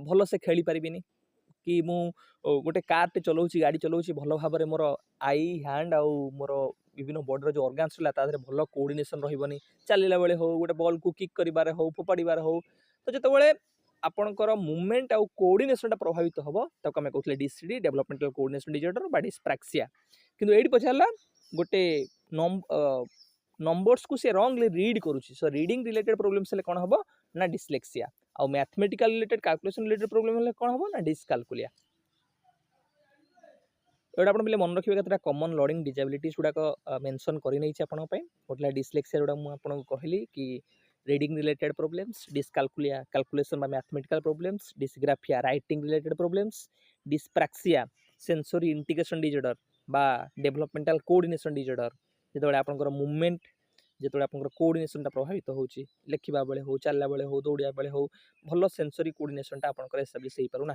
भल से खेली पारिबिनी कि मु गोटे कारटे चलाऊँगी गाड़ी चलाऊँगी भल भाव में मोर आई हैंड आउ मोर विभिन्न बॉडीर जो ऑर्गन्स है भल कोऑर्डिनेशन रही चलला बेले हो गोटे बॉल को किक करिबारे हो फोपाड़ीबार हो तो जितेबाला आपणकर मूवमेंट आउ कोऑर्डिनेशन प्रभावित हम ताको आम कहते डीसीडी डेभलपमेंटल कोऑर्डिनेशन डिजॉर्डर बा डिस्प्राक्सिया किंतु एडी पचारला गोटे नंबर्स को से रॉन्गली रीड करुच्ची सो रीडिंग रिलेटेड प्रोब्लेम्स हेले कौन हम ना डिस्लेक्सिया आउ mathematical related calculation related problem हेले कौन हम ना डिस्काल्कुलिया एटा आप मन रखिए केतटा कॉमन लर्निंग डिसेबिलिटीज गुड़ाक मेंशन करनी गोटे डिस्लेक्सिया जोड़ा मुझे कहली कि reading related problems dyscalculia calculation बा mathematical problems dysgraphia writing related problems dyspraxia sensory integration disorder बा डेभलपमेंटल कोऑर्डिनेशन डिजॉर्डर जो आपंकर मूवमेंट जो आप कोऑर्डिनेशन प्रभावित होची लिखा बेले हो चलला बेले हो दौड़ा बेले हो भल सेंसरी कोऑर्डिनेशन आपंकर एस्टाब्लिश हो पारना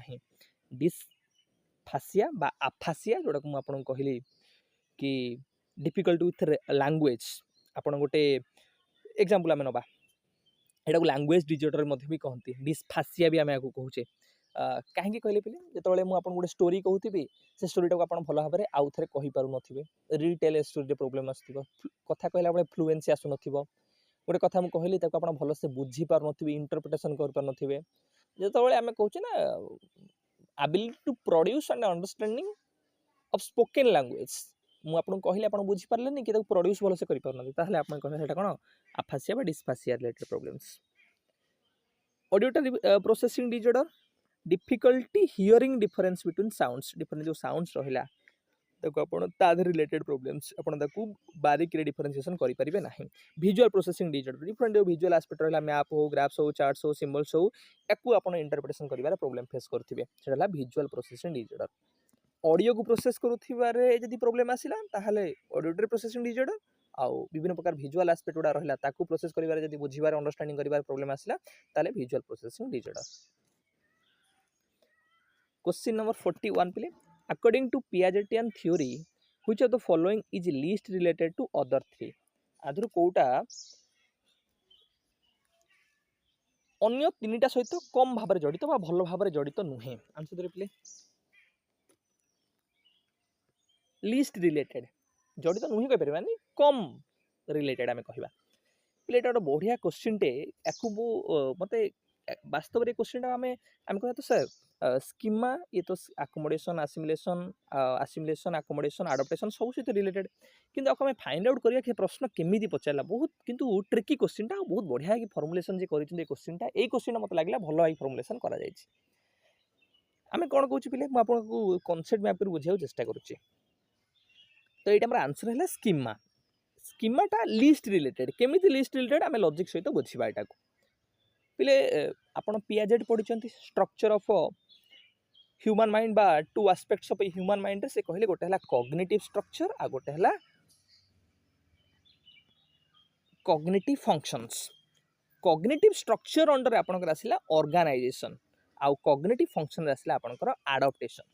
डिस्फासिया बा आफासिया जोड़ा को मुझे कहली कि डिफिकल्ट विथ लैंग्वेज आपन गोटे एग्जांपल आम नवा एटा लैंग्वेज डिजॉर्डर भी कहती डिस्फासिया भी आम आपको कहूचे कहीं कहले पे जो मुझे गोटे स्टोरी कहूबी से स्टोरीटा को आप भल भाव में आउ थे कहींपार थे रिटेल स्टोरी प्रोब्लेम आसो कथा कहला बेले फ्लुएंसी आसुन गोटे कथा मुझे कहली आप भल से बुझीपार नी इंटरप्रिटेशन कर जो आम कहूँ ना ability to produce and understanding of spoken language मुझे कहली आप बुझीपारे कि प्रोड्यूस भल से करें कौन aphasia dysphasia related problems auditory processing disorder difficulty hearing difference between sounds different जो साउंड्स रहा ताकि रिलेटेड प्रॉब्लम्स आपको बारीक डिफरेंशिएशन करें ना विजुअल प्रोसेसिंग डिजॉर्डर डिफरेंट जो विजुअल एस्पेक्ट रहा मैप हो ग्राफ्स हो चार्ट्स हो सिंबल्स हो या आप इंटरप्रिटेशन कर प्रॉब्लम फेस करेंगे से विजुअल प्रोसेसिंग डिजॉर्डर ऑडियो को प्रोसेस करुथिबारे जदि प्रॉब्लम आसिला ताहले ऑडियोटरी प्रोसेसिंग डिजॉर्डर आउ विभिन्न प्रकार विजुअल एस्पेक्ट गुड़ा रहा ताकू प्रोसेस करिबारे जदि बुझिबारे अंडरस्टैंडिंग करिबारे प्रॉब्लम आसिला ताहले visual processing disorder question number 41 पे according to Piagetian theory which of the following is least related to other three आधुर कोटा अन्य तीनटा सहित कम भाव में जड़ित भल भाव में जड़ित नुहे आंसर दे पे लीस्ट रिलेटेड जड़ित नुहे कहीपर कम रिलेटेड आम कहवा पे गोटे बढ़िया क्वेश्चन टे या मत वास्तव में क्वेश्चन आम कह तो सर स्कीमा ये तो आकोमोडेशन आसिमिलेशन आकोमोडेशन आडप्टेशन सब सहित रिलेटेड किंतु आम फाइंड आउट करिया कि प्रश्न केमिति पचारा बहुत किंतु ट्रिकी क्वेश्चन टा बहुत बढ़िया कि फॉर्मुलेशन जे करिसें क्वेश्चन टा ए क्वेश्चन मत लागला भल भाई फॉर्मुलेशन करा जायछि आमे कोन कहूछि पिले म आपको कांसेप्ट मैप कर बुझाउ चेष्टा करूछि तो ये आंसर है स्कीमा स्कीमाटा लिस्ट रिलेटेड केमिति लिस्ट रिलेटेड आम लॉजिक सहित बुझा यहाँ पे आप पियाजेट पढ़ी स्ट्रक्चर ऑफ ह्यूमन माइंड बा two aspects of human mind से कहले गोटे है कॉग्निटिव स्ट्रक्चर आ गोटे है cognitive functions cognitive structure under आपनकर आसिला ऑर्गेनाइजेशन आउ कॉग्निटिव फंक्शन आसिला आपनकर एडाप्टेशन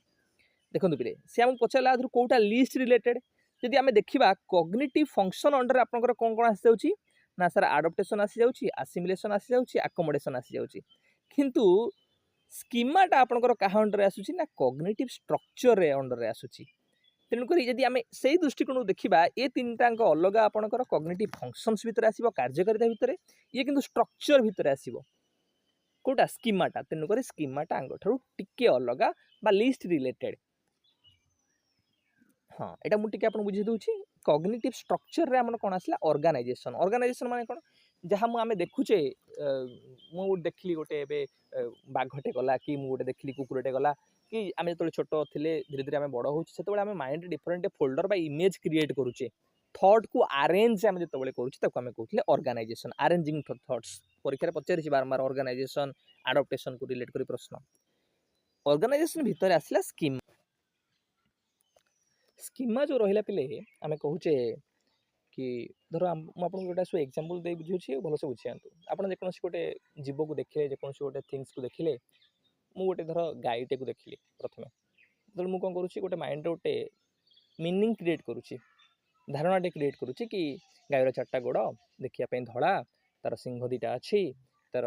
देखंतु पिले से हम पचारला आधुर कोटा लिस्ट रिलेटेड जदि आम देखा कॉग्निटिव फंक्शन अंडर आपनकर कौन कौन आसी जाउची ना सर एडाप्टेशन आसी जाउची आसिमिलेशन आसी जाउची अकोमोडेशन आसी जाउची किंतु स्कीमाटा आपनकर कहा अंडर आसुची ना कॉग्निटिव स्ट्रक्चर रे अंडर रे आसुची तेणुक जदि आम से दृष्टिकोण देखा ये तीन टाक अलग आपनकर कॉग्निटिव फंक्शंस भितर आसीबो कार्यकारिता भितर ये किंतु स्ट्रक्चर भितर आसीबो कोटा स्कीमाटा तेणुक स्कीमाटा आंग ठारू टिके अलग बा लिस्ट रिलेटेड हाँ एटा मु टिके आपन बुझे दउछि कॉग्निटिव स्ट्रक्चर रे हमन कोन आसला ऑर्गेनाइजेशन माने कोन जहाँ मु आमे देखुचे मु देखली गोटे एबे बाघटे गला कि मु गोटे देखली कुकुरटे गला कि आमे जतले छोट थिले धीरे धीरे आमे बड़ होउछ सेतबेले आमे माइंड डिफरेंट फोल्डर बा इमेज क्रिएट करूचे थॉट को अरेंज आमे जतबेले करूचे ताको आमे कहथले ऑर्गेनाइजेशन अरेंजिंग थॉट्स परीक्षा रे पचारिछि बारंबार ऑर्गेनाइजेशन एडाप्टेशन को रिलेट करी प्रश्न ऑर्गेनाइजेशन भीतर आसला स्कीमा जो रहिला पिले आमे कहूचे कि धर आपको गोटे सब एग्जांपल दे बुझे भल से बुझियांतु आपन जे कोनोसी गोटे जीव को देखिले जे कोनोसी गोटे थिंग्स को देखिले मु गोटे धर गाईटे को देखिली प्रथमे तो मु कोन करूची गोटे माइंड रे गोटे मीनिंग क्रिएट करूची धारणाटे क्रिएट करूची कि गाईर चारटा गोड़ देखिया पे धड़ा तार सिंह दीटा अच्छी तार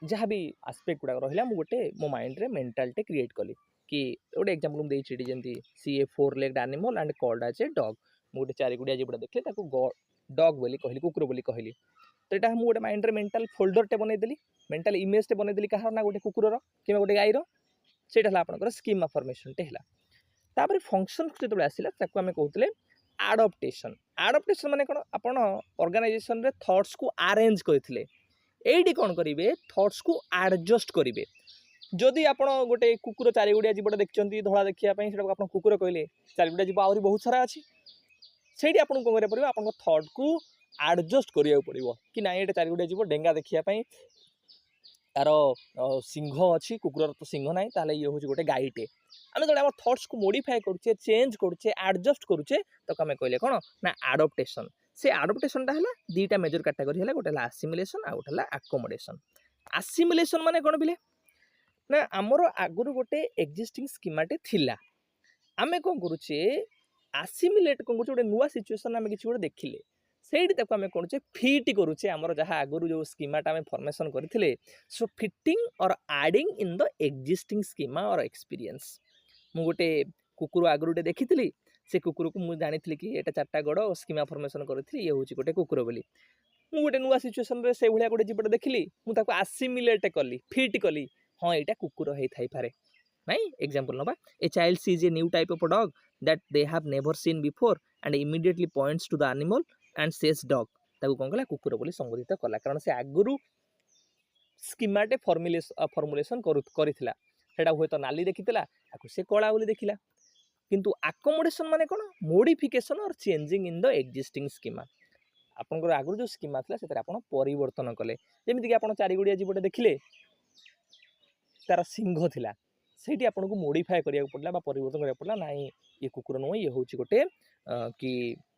जहाँ भी आस्पेक्ट गुड़ा रहा मु गोटे मो माइंड रे मेंटालिटी क्रिएट कली कि गोटे एग्जांपल मु देछि जेंती see a 4 legged animal and called as a dog मु गोटे चारि गुड़िया जीवटा देखले ताको डॉग बोली कहली कुकुर बोली कहली तो एटा मु गोटे माइंड रे मेंटल फोल्डर टे बनै देली मेंटल इमेज टे बनै देली कहार ना गोटे कुकुरर किबा गोटे गाईर सेटा हला आपनकर स्कीमा फॉर्मेशन टे हला तापर फंक्शन जेतबे आसिला ताको हमें कहतले आडप्टेशन माने कोन आपण ऑर्गेनाइजेशन रे थॉट्स को अरेंज करथिले एडी कोन करिवे थॉट्स को एडजस्ट करिवे जदि आपण गोटे कुकुर चारि गुड़िया जीवटा देखछंती धोला देखिया पई सेटा आपण कुकुर कहले चारि गुड़िया जीव आउरी बहुत सारा अछि सेठी आपण कोन करे पड़िबो आपण थॉट को एडजस्ट करिया पड़िबो कि नाइ एटा चारि गुड़िया जीव डेंगा देखिया पई तार सिंह अच्छी कुकुर तो सिंह ना ताले ये हूँ गोटे गाईटे आम जो थट्स को मोडिफाए करुचे चेंज करुचे एडजस्ट करुचे तो आम कहले कौन ना आडप्टेशन से आडप्टेशन है दीटा मेजर कैटेगरी है गोटे आसिमिलेशन आ गोटे आकोमोडेशन आसिमिलेशन माने कौन बिले ना आमर आगुरी गोटे एक्जिस्टिंग स्कीमाटे थिला आमे कौन करुचे आसिमिलेट कौन करुचे गोटे नुआ सिचुएशन आमे किछि गोटे देखिले सेठी ताको आमे कौन फिट करुचे आमर जहाँ आगुरी जो स्कीमाटा आमे फॉर्मेशन करथिले सो फिटिंग और adding in the existing schema और एक्सपीरियंस मु गोटे कुकुर आगुरी देखी से कुकुर को मुझे जानी कि एटा चारटा गड़ स्कीमा फॉर्मेशन करी ये हूँ गोटे कुकुर बोली मु गोटे नुआ सिचुएशन रे से भलिया गोटे जीवटा देखिली मुझे आसिमिलेट कली फिट कली हाँ यहाँ कुकुर हो थाई पारे नहीं एग्जांपल नबा a child sees a new type of dog that they have never seen before and immediately points to the animal and says dog ताको कोन कला कुकुर बोली संबोधित कला कारण से आगुरु स्कीमाटे फॉर्मुलेशन करिथिला सेटा होय तो नाली देखिथिला आकु से कला बोली देखिला किंतु अकोमोडेशन माने कोन मॉडिफिकेशन और changing in the existing schema आपनकर आगुरु जो स्कीमा थिला सेतरा आपण परिवर्तन कले जेमिति कि आपण चारि गुड़िया जीवटे देखिले तार सिंह थिला सेठी आपन को मॉडिफाई करिया पड़ला बा परिवर्तन करिया पड़ला नाइ ये कुकुर नुह ये होची गोटे कि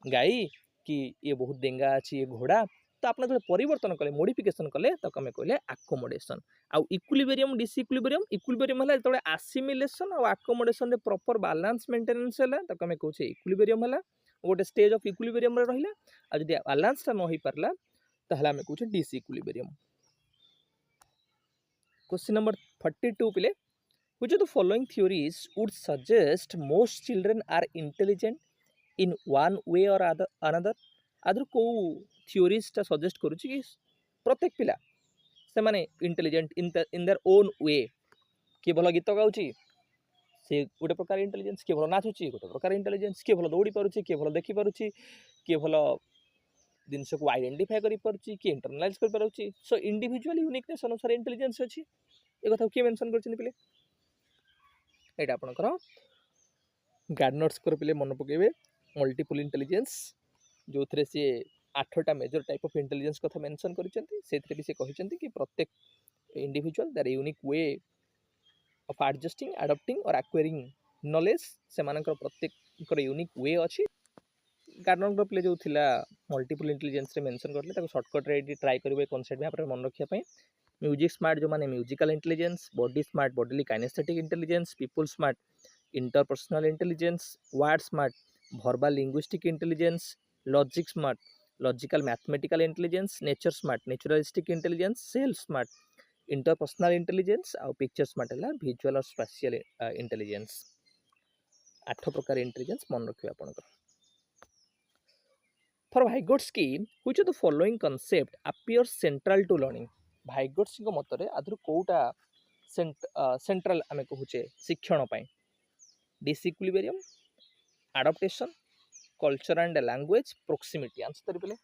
गाई कि ये बहुत डेंगा अच्छी ये घोड़ा तो आपने जो परिवर्तन कले मॉडिफिकेशन कले तो आम कहले आकोमोडेशन आउ इक्विलिब्रियम डिसइक्विलिब्रियम इक्विलिब्रियम है जो आसिमिलेशन और आकोमोडेशन रे प्रॉपर बैलेंस मेंटेनेंस है तो आम कहूँ इक्विलिब्रियम है गोटे स्टेज ऑफ इक्विलिब्रियम रहिला आ जदि बैलेंस टा न होई परला ताहले आम कहूँ डिसइक्विलिब्रियम क्वेश्चन नंबर 42 पिले which of the following theories would suggest most children are intelligent in one way or another आदर को थियोरीज टा सजेस्ट करूची कि प्रत्येक पिला से माने intelligent in their own way किए भल गीत गाउची से गोटे प्रकार इंटेलिजेंस किए भल नाचुची गोटे प्रकार इंटेलिजेंस किए भल दौड़ी पारुची किए भल देखि पारुची किए भल जिनस को आइडेंटिफाई करि पारुची किए इंटरनलाइज करि पारुची सो इंडिविजुअल यूनिकनेस अनुसार इंटेलिजेंस अछि ए कथा किए मेंशन करछन पिले एटा आपनकर गार्डनर्स कर पिले मन पकेबे मल्टीपल इंटेलिजेंस जो थे सी 8टा मेजर टाइप ऑफ इंटेलिजेंस कथा मेंशन करिसेंती सेथरे भी से कहिसेंती कि प्रत्येक individual there unique way of adjusting adopting और एक्वायरिंग नॉलेज से मानकर प्रत्येक यूनिक वे अछि गार्डनर ग्रुप ले जो थिला मल्टीपल इंटेलिजेंस रे मेंशन करले ताको शॉर्टकट रे ट्राई करबे कांसेप्ट में आपरे मन रखिया पई म्यूजिक स्मार्ट जो माने musical intelligence body smart bodily kinesthetic intelligence people smart interpersonal intelligence word smart verbal linguistic intelligence logic smart logical mathematical intelligence nature smart naturalistic intelligence self smart interpersonal intelligence और picture smart है visual और spatial intelligence 8 प्रकार intelligence मन रखिए आपनकर for Vygotsky which of the following concept appears central to learning Vygotsky को मतरे आदर कोटा सेंट्रल आमे कहूचे शिक्षण पाई disequilibrium आडाप्टेशन, culture and language, proximity. Answer पे पिले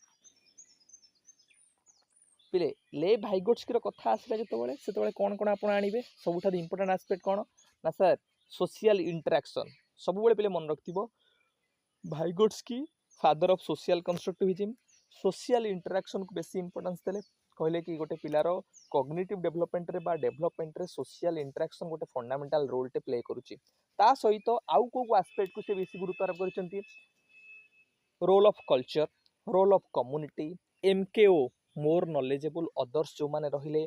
ले भाइगोट्सकी कथा आसला जो कौन कौन आप आणवे सबुठ इंपोर्टाट आस्पेक्ट कौन ना सर सोशल इंटराक्शन सब पे मन रखिथ Vygotsky father of social constructivism social interaction को बेसी इंपोर्टेंस देले कहले कि गोटे पिलार कॉग्निटिव डेवलपमेंट रे बा डेवलपमेंट रे सोशल इंटराक्शन गोटे फंडामेंटल रोल टे प्ले करुच्ची ता सहित आउ को आस्पेक्ट को से बेसी गुरुत्व आरोप करछंती role of culture role of community MKO more knowledgeable others जो माने रहिले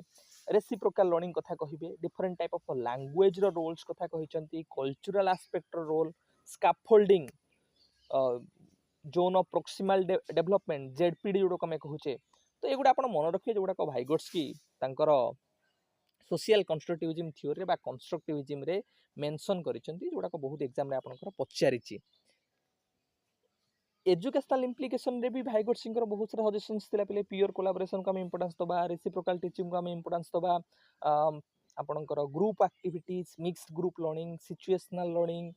रेसिप्रोकल लर्निंग कथा कहिबे डिफरेंट टाइप ऑफ लैंग्वेज रो रोल्स कथा कहिसंती कल्चरल एस्पेक्ट रो role scaffolding zone of proximal development ZPD जोडो कमे कहूचे तो एगुडा आपण मन रखिए जोडा को भाइगोट्सकी तांकर सोशल कंस्ट्रक्टिविज्म थ्योरी बा कंस्ट्रक्टिविज्म रे मेंशन करिसंती जोडा को बहुत एग्जाम रे आपनकर पचारिची एजुकेशनल इम्प्लिकेशन रे भी भाइगोट्स बहुत सारा सजेशंस थिला पले प्योर कोलैबोरेशन को हम इंपोर्टेंस दबा रेसिप्रोकल टीचिंग को हम इंपोर्टेंस दबा आपनकर group activities mixed group learning situational learning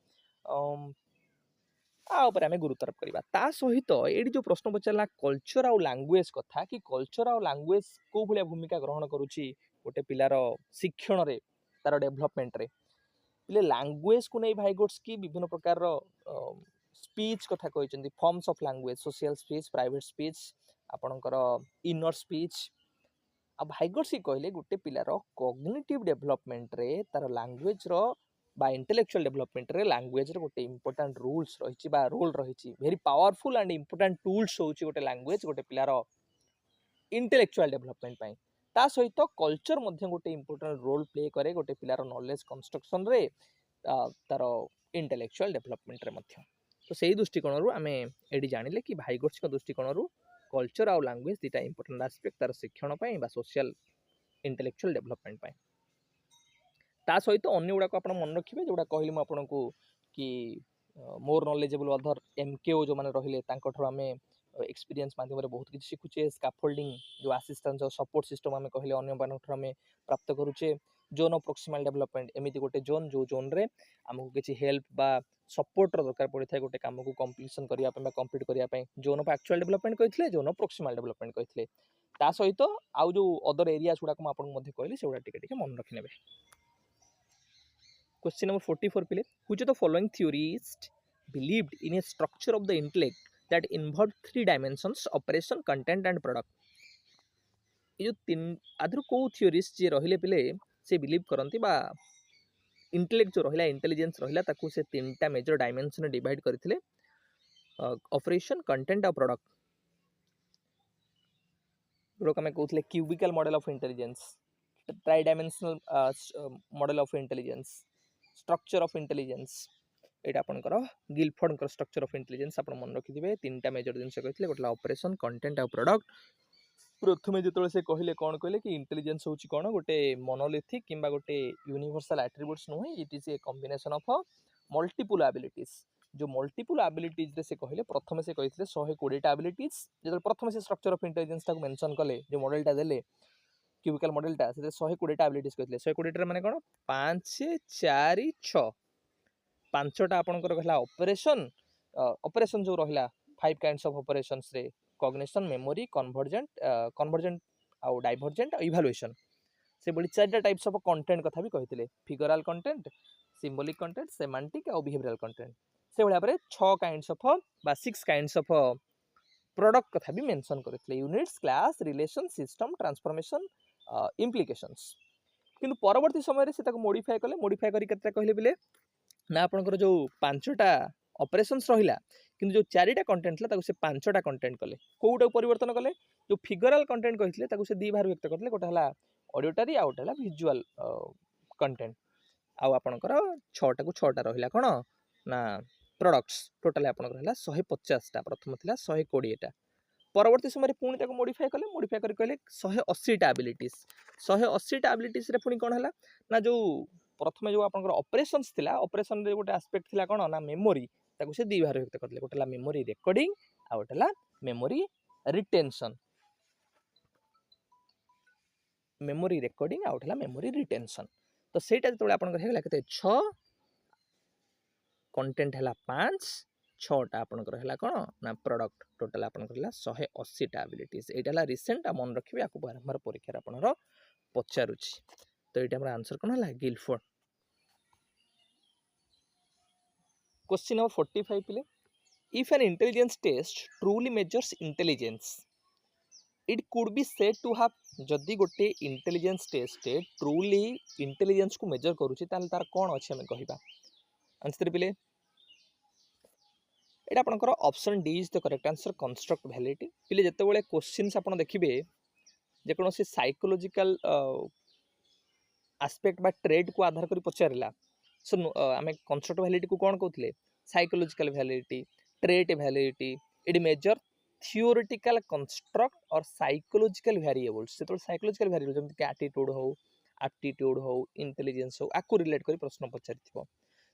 आउपर आमे गुरुत्व आरोप करबा ता सहित एडी जो प्रश्न पचारला कल्चर आ लैंग्वेज कथा कि कल्चर आ लैंग्वेज को भलिया भूमिका ग्रहण करूची गोटे पिलार शिक्षण रे तार डेवलपमेंट रे पिले लैंग्वेज को नै भाइगोट्स की विभिन्न प्रकार स्पीच कथा कहते forms of language social speech private speech आपणकर इनर स्पीच आ भाइगोट्स कहले गोटे पिलार कॉग्निटिव डेवलपमेंट रे तार लैंग्वेज रो बा इंटेलेक्चुअल डेवलपमेंट रे लैंग्वेज रे गोटे इंपोर्टेंट रूल्स रही बा रोल रही very powerful and important tools होची गोटे लैंग्वेज गोटे पिलार इंटेलेक्चुअल डेवलपमेंट पई ता सहित कल्चर मध्य गोटे इंपोर्टेंट रोल प्ले करे गोटे पिलार नॉलेज कंस्ट्रक्शन रे तार इंटेलेक्चुअल डेवलपमेंट रे मध्य तो सही दृष्टिकोण आम ये जानिले कि भाइगोट्स दृष्टिकोण कल्चर आउ लैंग्वेज दुटा इंपोर्टेंट आस्पेक्ट तार शिक्षण बा सोशल इंटेलेक्चुअल डेवलपमेंट पाई ता सहित अन्य गुड़ाक आप मन रखिए जोड़ा कहली मुझे कि मोर नॉलेजेबल अदर एमकेओ जो मैंने रहिले आम एक्सपीरियंस माध्यम बहुत किसी शिखुचे स्कैफोल्डिंग जो असिस्टेंस सपोर्ट सिस्टम आम कहले अन्य प्राप्त करुचे जोन ऑफ प्रोक्सिमल डेवलपमेंट एमती गोटे जोन जो जोन रे आमको किसी हेल्प बा सपोर्ट दरकार पड़ता है गोटे काम को कंप्लीशन करने कंप्लीट करने जोन ऑफ एक्चुअल डेवलपमेंट कहते जोन ऑफ प्रोक्सिमल डेवलपमेंट कहते ता सहित आउ जो अदर एरिया गुड़ाक मुझे कहली से गुड़ा टिके मन रखिने क्वेश्चन नंबर 44 पिले which of the following theories believed in A structure of the intellect that involve 3 dimensions operation content and product ये जो तीन आधर को थ्योरीज जे रहिले पिले से बिलीव करती बा इंटेलेक्ट जो रहिला इंटेलिजेंस रहिला ताकू से तीनटा मेजर डायमेंशन डिवाइड करथिले ऑपरेशन कंटेंट और प्रोडक्ट जो कमे कहउथले cubical model of intelligence tri dimensional model of intelligence structure of intelligence एटा आपनकर गिलफोर्ड स्ट्रक्चर ऑफ इंटेलिजेंस आप मन रखिथिबे तीनटा मेजर जिनस कहथिले गोटला ऑपरेशन कंटेंट और प्रोडक्ट प्रथमे जो से कहले कौन कहले कि इंटेलिजेंस होची कौन गोटे मोनोलिथिक किंबा गोटे यूनिवर्सल एट्रिब्यूट्स नुहे it is a combination of multiple abilities जो मल्टीपल एबिलिटीज रे से कहले प्रथमे से कहथिले 120 टा एबिलिटीज जो प्रथमे से स्ट्रक्चर ऑफ इंटेलिजेंस टाको मेंशन कले जो मॉडलटा देले क्यूबिकल मॉडलटा से 120 टा एबिलिटीज कहथिले 120 टा माने कोन 5 4 6 पांचटा आपनकर कहला ऑपरेशन ऑपरेशन जो रहिला 5 काइंड्स ऑफ ऑपरेशंस रे कॉग्निशन मेमोरी कन्वर्जेंट आउ डाइवर्जेंट इवैल्यूएशन से बड़ी 4टा टाइप्स ऑफ कंटेंट कथा भी कहथिले figural content symbolic content semantic आउ बिहेवियरल कंटेंट से भलिया परे 6 काइंड्स ऑफ बा 6 काइंड्स ऑफ प्रोडक्ट कथा भी मेंशन करथिले units class relation system transformation implications किंतु परवर्ती समय रे से ताको मॉडिफाई करी केतरा कहले बिले ना आपनकर जो 5टा ऑपरेशंस रहिला किंतु जो 4टा कंटेंट था से 5टा कंटेंट कले कोटा परिवर्तन कले जो फिगरल कंटेंट कहते से दी भार व्यक्त करते गोटे है ऑडिटरी आउ गोटे है विजुअल कंटेंट आउ आपनकर 6टा को 6टा रहिला कोन ना प्रोडक्ट्स टोटल आपनकर है 150टा प्रथम थिला 120टा परवर्ती समय पुणी ताको मॉडिफाई करी कहले 180टा एबिलिटीज 180टा एबिलिटीज रे पुणी कोन हला ना जो प्रथमे जो आपनकर ऑपरेशंस थिला ऑपरेशन रे गोटे एस्पेक्ट थिला कोन ना मेमोरी ताको से दी भार व्यक्त करले गोटे मेमोरी रेकॉर्डिंग आ गोटे मेमोरी रिटेंशन मेमोरी रेकॉर्डिंग आ गोटे मेमोरी रिटेंशन तो सेटा जतले आपनकर हेला केते 6 कंटेंट हला 5 छटा आपनकर हला कोन ना प्रोडक्ट टोटल आपनकर हला 180 टा एबिलिटीज एटा हला रिसेंट आ मन रखिबे आकु बारंबार परीक्षा आपनर पचारुछि तो एटा हमर आंसर कोन हला गिलफोर्ड। क्वेश्चन नंबर 45 पिले if an intelligence test truly measures intelligence it could be said to have जदि गोटे इंटेलिजेंस टेस्ट ट्रूली इंटेलिजेंस को मेजर करूछि ताल तार कोन अछि हम कहिबा आंसर पिले एटा आपनकर option D is the correct answer construct validity पिले जते बेले क्वेश्चंस आपन देखिबे जे कोनोसी साइकोलॉजिकल एस्पेक्ट बा ट्रेड को आधार करी पचारिला सो आमे कंस्ट्रक्ट वैलिडिटी को कोन कहउतले psychological validity trait validity it measure theoretical construct और साइकोलॉजिकल वेरिएबल्स से तो साइकोलॉजिकल वेरिएबल जम कि एटीट्यूड हो एप्टीट्यूड हो इंटेलिजेंस हो आकु रिलेट करी प्रश्न पचारिथिबो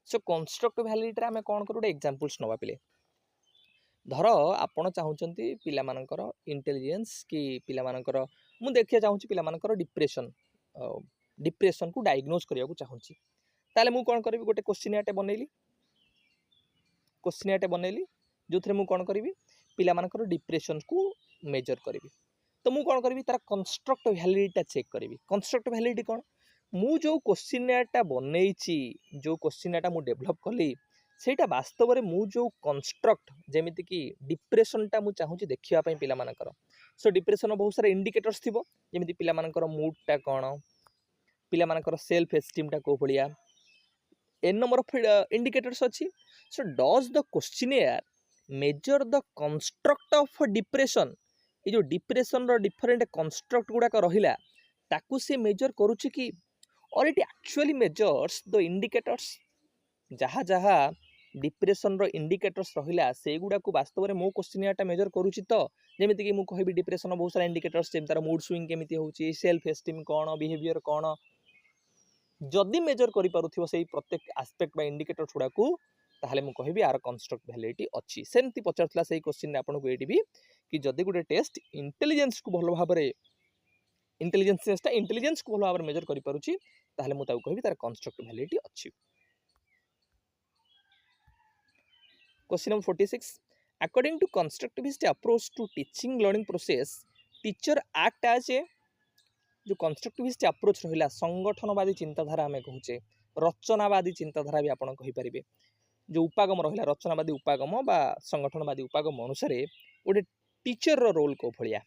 सो कंस्ट्रक्ट वैलिडिटी रे आमे कोन करू एग्जांपल्स नवा पिले धर आपण चाहूचंती पिला मानकर इंटेलिजेंस कि पिला मानकर मु देखिया चाहूची पिला मानकर डिप्रेशन को डायग्नोज करिया को चाहूची ताले मु कोन करबी गोटे क्वेश्चनियाटे बनैली जो थरे मु कोन करबी पिला मानकर डिप्रेशन को मेजर करबी तो मु कोन करबी तार कंस्ट्रक्ट वैलिडिटी चेक करबी कंस्ट्रक्ट वैलिडिटी कोन मु जो क्वेश्चनियाटा बनैची जो क्वेश्चनियाटा मु डेवलप कली सेटा वास्तव रे मु जो कंस्ट्रक्ट जेमिति कि डिप्रेशन टा मु चाहूची देखिया पई पिला मानकर सो डिप्रेशन रो बहुत सारा इंडिकेटर्स थिबो जेमिति पिला मानकर मूड टा कोन पिला मानकर सेल्फ एस्टीम टा को भलिया एन नंबर ऑफ इंडिकेटर्स अछि so does the questionnaire measure the construct of depression ये जो डिप्रेशन रो डिफरेंट कंस्ट्रक्ट गुडा का रहिला ताकू से मेजर करूची कि और it actually measures the indicators जहा जहा डिप्रेशन रो इंडिकेटर्स रहिला से गुडा को वास्तव रे मो क्वेश्चनियाटा मेजर करूची तो जेमिति कि मु कहबी डिप्रेशन रो बहुत सारा इंडिकेटर्स जेम तार मूड स्विंग केमिति होची सेल्फ एस्टीम कोन बिहेवियर कोन जदि मेजर करि पारुथिबो सेही प्रत्येक एस्पेक्ट बा इंडिकेटर छुडा को ताहले मु कहबी आर कंस्ट्रक्ट वैलिडिटी अछि सेमति पचारतला सेही क्वेश्चन ने आपन को एटी भी कि जदि गुटे टेस्ट इंटेलिजेंस को भलो भाबरे इंटेलिजेंस टेस्ट इंटेलिजेंस को भलो भाबरे मेजर करि पारुची ताहले मु ताऊ कहबी तार कंस्ट्रक्ट वैलिडिटी अछि। Question number 46 according to constructivist approach to teaching learning process teacher act as a जो कंस्ट्रक्टिविस्ट अप्रोच रहिला संगठनवादी चिंताधारा आमे कहूचे रचनावादी चिंताधारा भी आपण कहि परिबे जो उपागम रहिला रचनावादी उपागम बा संगठनवादी उपागम अनुसार गोटे टीचर रो रोल को भलिया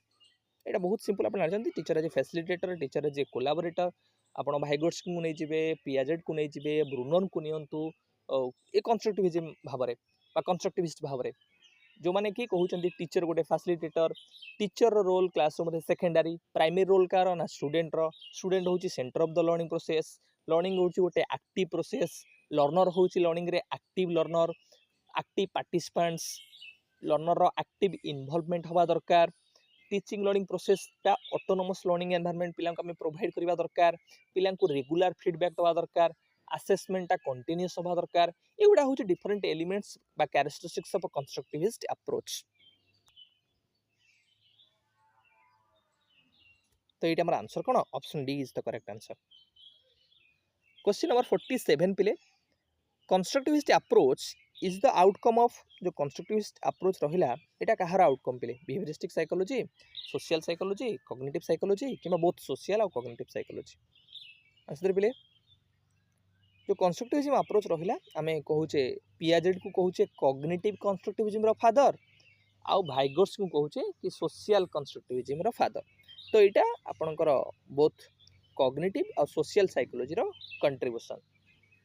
एटा बहुत सिंपल आपण जानते teacher as a facilitator teacher as a collaborator आपण भाइगोट्स को नै जिवे पियाजेड को नै जिवे ब्रूनन को नियंतु ए कंस्ट्रक्टिविज्म भाबरे बा कंस्ट्रक्टिविस्ट भाबरे जो माने कि कहउचंती टीचर गोटे फैसिलिटेटर टीचर रो रोल क्लासरूम रे सेकेंडरी प्राइमरी रोल कार ना स्टूडेंट होची centre of the learning process learning होची गोटे एक्टिव प्रोसेस लर्नर होची लर्निंग रे active learner active participants learner रो एक्टिव इन्वॉल्वमेंट हवा दरकार टीचिंग लर्निंग प्रोसेस टा ऑटोनोमस लर्निंग एनवायरनमेंट पिलां को हमें प्रोवाइड करबा दरकार पिलां को रेगुलर फीडबैक दवा दरकार असेसमेंट टा कंटीन्यूअस हवा दरकार एगुडा होची डिफरेंट एलिमेंट्स बा characteristics of a constructivist approach तो ये हमारा आंसर कौन option D is the correct answer. Question number 47 पिले constructivist approach is the outcome of जो कंस्ट्रक्टिविस्ट अप्रोच रहिला एटा कहार आउटकम पिले behaviouristic psychology social psychology cognitive psychology किबा बोथ सोशल और कॉग्निटिव साइकोलॉजी आंसर पिले जो कंस्ट्रक्टिविज्म अप्रोच रहिला आमे कहूचे पियाजेड को कहूचे कॉग्निटिव कंस्ट्रक्टिविज्म रो फादर आउ भाइगोट्स को कहूचे कि सोशल कंस्ट्रक्टिविज्म रो फादर तो यहाँ आपणकर बोथ कॉग्निटिव और सोशल साइकोलॉजी रो कंट्रीब्यूशन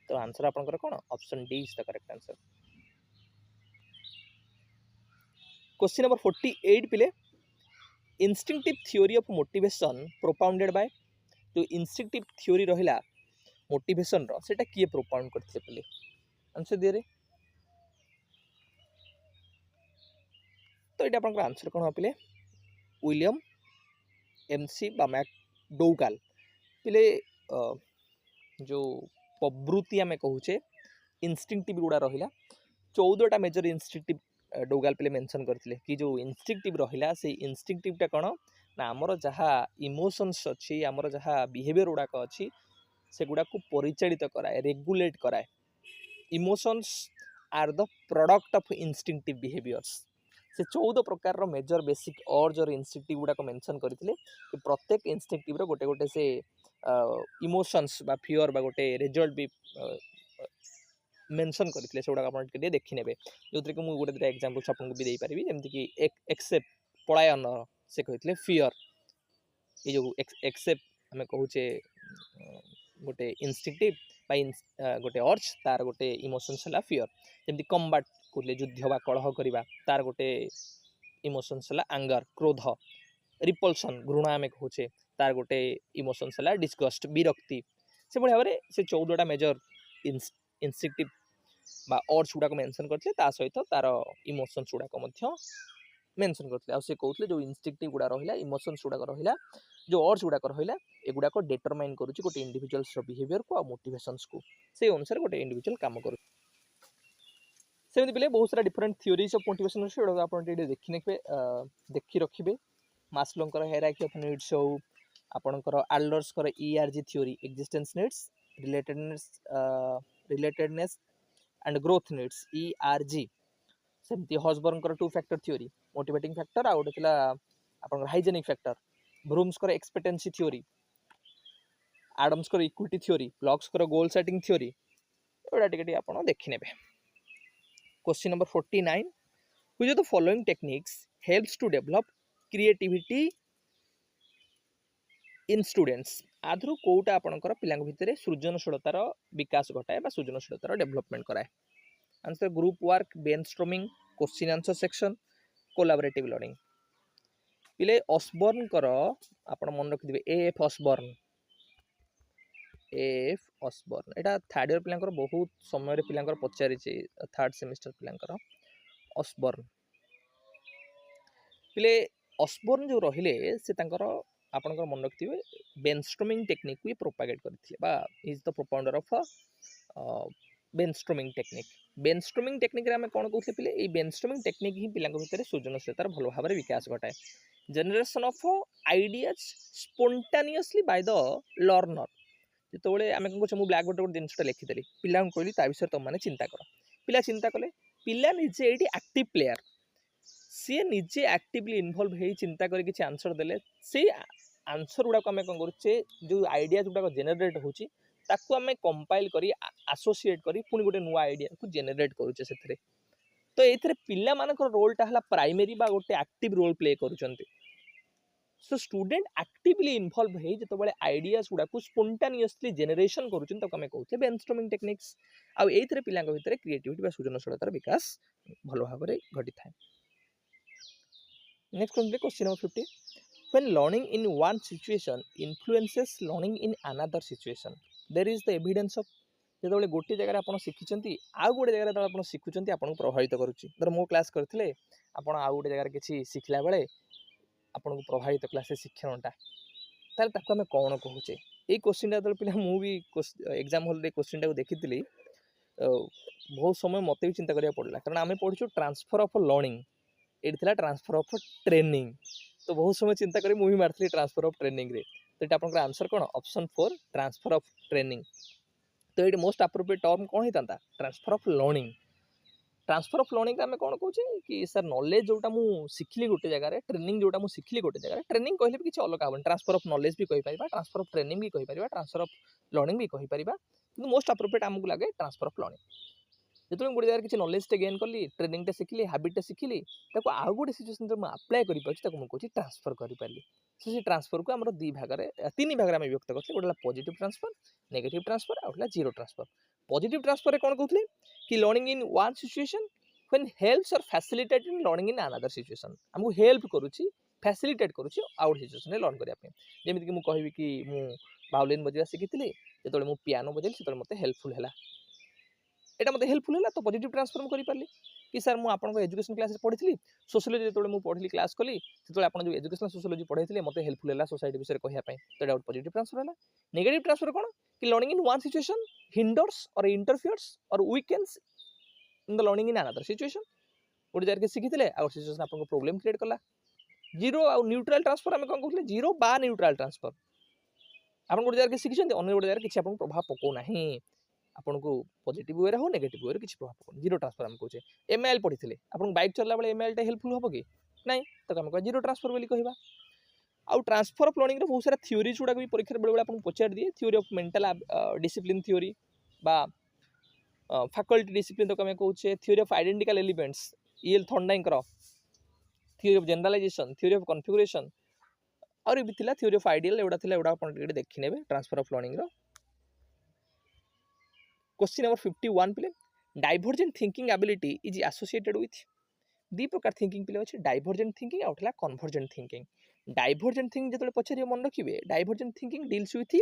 तो आंसर आपणकर कौन option D is the correct answer. Question number 48 पिले instinctive theory of motivation propounded bye जो इंस्टिंक्टिव थ्योरी रहिला मोटिवेशन रो सेटा किए प्रोपाउंड करथिले पिले आंसर दिए रे तो यहाँ आपणकर आंसर कौन पिले विलियम एमसी बा मैकडोगाल पिले जो प्रवृत्ति आमे कहूचे इंस्टिंक्टिव गुड़ा रहिला 14टा मेजर इंस्टिंक्टिव डोगाल पिले मेंशन करथिले कि जो इंस्टिंक्टिव रहिला से इंस्टिंक्टिव टा कोन ना हमर जहा इमोशंस अछि हमर जहा बिहेवियर गुड़ा का अछि से गुड़ा को परिचालित कराए रेगुलेट कराए emotions are the product of instinctive behaviours. से 14 प्रकार मेजर बेसिक अर्ज और इंस्टिंक्टिव गुड़ाक मेंशन करथिले कि प्रत्येक इंस्टिंक्टिव रो गोटे गोटे से इमोशंस बा फियर बा गोटे रिजल्ट भी मेंशन करथिले से गुड़ाक आपण टिके देखि नेबे जोथरे कि मु गोटे दुटा एग्जांपल्स आपन को भी देई परिबी जेमति कि एक्सेप्ट पलायन से कहथिले फियर ये जो एक्सेप्ट हमें कहूचे गोटे इंस्टिंक्टिव गोटे अर्ज तार गोटे इमोशंस है फियर जमी कम्बाट कहते युद्ध बा कलह करवा तार गोटे इमोशंस है आंगर क्रोध रिपल्सन घृणा आम कहूचे तार गोटे इमोशंस है डिस्गस्ट विरक्ति से भाव में से 14टा मेजर इंस्टिंक्टिव बा अर्ज गुड़ाक मेंशन करते सहित तार इमोशंस गुड़ाक मेंशन करते से कहते जो इंस्टिंक्टिव गुड़ा रहा इमोशंस गुड़ाक रहा जो अर्ज गुड़ाक रहा एगुड़ाक डिटरमाइन करुच्ची गोटे इंडिविजुअल्स बिहेवियर को और मोटिवेशंस को से अनुसार गोटे इंडिविजुअल काम कर सेमती पिले बहुत सारा डिफरेंट थियोरीज ऑफ मोटिवेशन अच्छे आप देखी रखिए मास्लोंकर हायरार्की ऑफ नीड्स हो आपणकर आल्डर्सकर ERG theory existence needs relatedness and growth needs ERG सेमती हॉसबर्नकर 2 फैक्टर थ्योरी मोटिवेटिंग फैक्टर आ गोटे आपन हाइजेनिक फैक्टर ब्रूम्सकर एक्सपेक्टेंसी थ्योरी आडम्सकर इक्विटी थ्योरी ब्लॉक्सकर गोल सेटिंग थ्योरी एटा टिके आपन देखि नेबे। Question number 49 which of the following techniques helps to develop creativity in students आधरु कोटा आपनकर पिलांग भितरे सृजनशीलतार विकास घटाए बा सृजनशीलतार डेवलपमेंट कराए। Answer group work brainstorming question answer section collaborative learning पिले ऑसबर्न कर आपण मन रखि दिबे एएफ ऑसबर्न एटा थर्ड ईयर पिलांकर बहुत समय रे पिलांकर पचारि छि थर्ड सेमेस्टर पिलांकर ऑसबर्न पिले ऑसबर्न जो रहिले से तांकर आपनकर मन रखिथिबे ब्रेनस्टॉर्मिंग टेक्निक को प्रोपागेट करथिले बा is the propounder of brainstorming technique रे हम कोन कहथले पिले ए ब्रेनस्टॉर्मिंग टेक्निक ही पिलांक भितर सृजनशीलतार भलो भाव रे विकास घटाए generation of ideas spontaneously by the learner जिते आम कौन मुझे ब्लैक बोर्ड गोटे जिनसा लिखिदेली पिला कहली ता विषय तुम मैंने चिंता कर पिला चिंता कले पिला निजे ये एक्टिव प्लेयर सी निजे एक्टिवली इनवल्व हो चिंता कर किसी आंसर देले से आंसर गुड़ाक आम कौन करुचे जो आइडियाज गुड़ाक जेनेरेट होची ताकू आम कंपाइल करी एसोसिएट करी पुणी गोटे नुआ आइडिया को जेनेरेट करुचे से तो ये पिला मानकर रोलटा है प्राइमरी बा गोटे एक्टिव रोल प्ले करुचंती सो स्टूडेंट एक्टिवली इनवल्व हो जो आइडियाज गुड़ाक स्पोंटानियसली जेनेरेशन करुचन ताको आम कहते ब्रेनस्टॉर्मिंग टेक्निक्स आउ एइथरे पिलांक भितर क्रिएटिविटी बा सृजनशीलतार विकास भलो भाव में घटी थाए। Next question number 50 when learning in one situation influences learning in another situation there is the evidence of जो गोटे जगह आप शिखिं आउ गोटे जगह आप शिखुं आपको प्रभावित करुच्ची धर मो क्लास करते आपड़ आउ गोटे जगह किसी शिखला बेले आपको प्रभावित कला से शिक्षणटा ताले ताको आमे कौन कहूचे ये क्वेश्चन जो पिला मु भी एग्जाम हॉल क्वेश्चन को देखी बहुत समय मत भी चिंता करा पड़ा कारण आम पढ़ु ट्रांसफर ऑफ लर्निंग ये ट्रांसफर ऑफ ट्रेनिंग तो बहुत समय चिंता करी मुझे मार्थी ट्रांसफर ऑफ ट्रेनिंग रे तो ये आपन आंसर कौन ऑप्शन 4 ट्रांसफर ऑफ ट्रेनिंग तो ये मोस्ट अप्रोप्रिएट टर्म कौन होता ट्रांसफर ऑफ लर्निंग आम कौन कहे कि सर नॉलेज जोटा मु शिखली गोटे जगह ट्रेनिंग जोटा मु शिखली गोटे जगह ट्रेनिंग कहले भी किसी अलग हम ट्रांसफर ऑफ नॉलेज भी कहीपर ट्रांसफर ऑफ ट्रेनिंग भी कहीपर ट्रांसफर ऑफ लर्निंग भी कहीपर कि मोस्ट अप्रोप्रिएट आमको लगे ट्रांसफर ऑफ लर्निंग जो गोटे जगह किसी नॉलेज गेन कली ट्रेनिंग शिखली हाबिट शिखली आउ गोटे सिचुएशन जो अप्लाई कर ट्रांसफर करी से ट्रांसफर को आम दी भाग तीन भाग में व्यक्त करते गोटे पॉजिटिव ट्रांसफर नेगेटिव ट्रांसफर और जीरो ट्रांसफर पॉजिटिव ट्रांसफर कौन कहते कि learning in one situation when helps और facilitate in learning in another situation हमको हेल्प करुच्ची फैसिलिटेट करुच्ची आउट सिचुएशन लर्न करने जमीक मुझे कहबी कि मुझे वायोलिन बजा शिखी जो मुझे पियानो बजेली से मत हेल्पफुल है एटा मत हेल्पफुल है तो पॉजिटिव ट्रांसफर मुझे करी कि सर मुझे एजुकेशन क्लास पढ़ी सोशियोलॉजी जो मुझे पढ़ी क्लास कली जो आप जो एजुकेशन सोशियोलॉजी पढ़ाई मत हेल्पफुल है सोसाइटी विषय कहवाई तो ये पॉजिटिव ट्रांसफर है। नेगेटिव ट्रांसफर कौन कि learning in one situation hinders और इंटरफियर्स और weekends in the learning in another situation गोटे जगह शिखी आउ सिचुएशन आपको प्रॉब्लम क्रिएट कला। जीरो आउ न्यूट्रल ट्रांसफर आम कौन कहते जीरो बा न्यूट्रल ट्रांसफर आप गोटे जगह शिखी अन्य गोटे जगह किसी प्रभाव पकाना आपन को पॉजिटिव वे हो नेगेटिव वे किसी प्रभाव पड़े जीरो ट्रांसफर हम कहचे एमआईएल पढ़ी आपन बाइक चलला बेले एमआईएल टा हेल्पफुल हो कि नहीं तो हम जीरो ट्रांसफर बोली कहबा आउ ट्रांसफर ऑफ लर्निंग रे बहुत सारा थ्योरीज गुडा भी परीक्षा बेले आपन पचार दिए theory of mental discipline theory बा फैकल्टी डिसिप्लिन तो कमे कहूचे theory of identical elements E L Thorndike theory of generalisation theory of configuration और भी थिला थ्योरी ऑफ आइडियल एवडा थिला एवडा अपन टिके देखि नेबे ट्रांसफर ऑफ लर्निंग रो क्वेश्चन नंबर 51 पिले divergent thinking ability is associated with the प्रकार थिंकिंग पिले अछि डाइवर्जेंट थिंकिंग आउटला कन्वर्जेंट थिंकिंग डाइवर्जेंट थिंकिंग जतले पछारी मन रखिबे divergent thinking deals with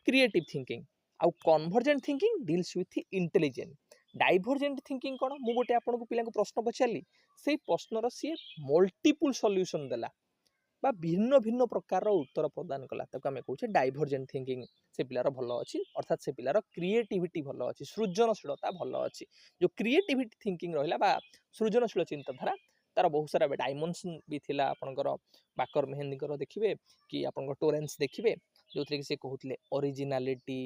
creative thinking आउ convergent thinking deals with intelligent divergent thinking कोन मु गोटे आपन को पिला को प्रश्न पछाली सेही प्रश्नर सी मल्टीपल सॉल्यूशन देला बा भिन्न भिन्न प्रकार उत्तर प्रदान कला ताको आमे कहूचे डाइवर्जेंट थिंकिंग से पिलार भलो अछि अर्थात से पिलार क्रिएटिविटी भलो अछि सृजनशीलता भलो अछि जो क्रिएटिविटी थिंकिंग रहिला बा सृजनशील चिंताधारा तार बहुत सारा डायमेंशन भी थिला आपनकर बाकर मेहंदीकर देखिबे कि आपनकर टोरेंस देखिबे जोथरे कि से कहउतले ओरिजिनलिटी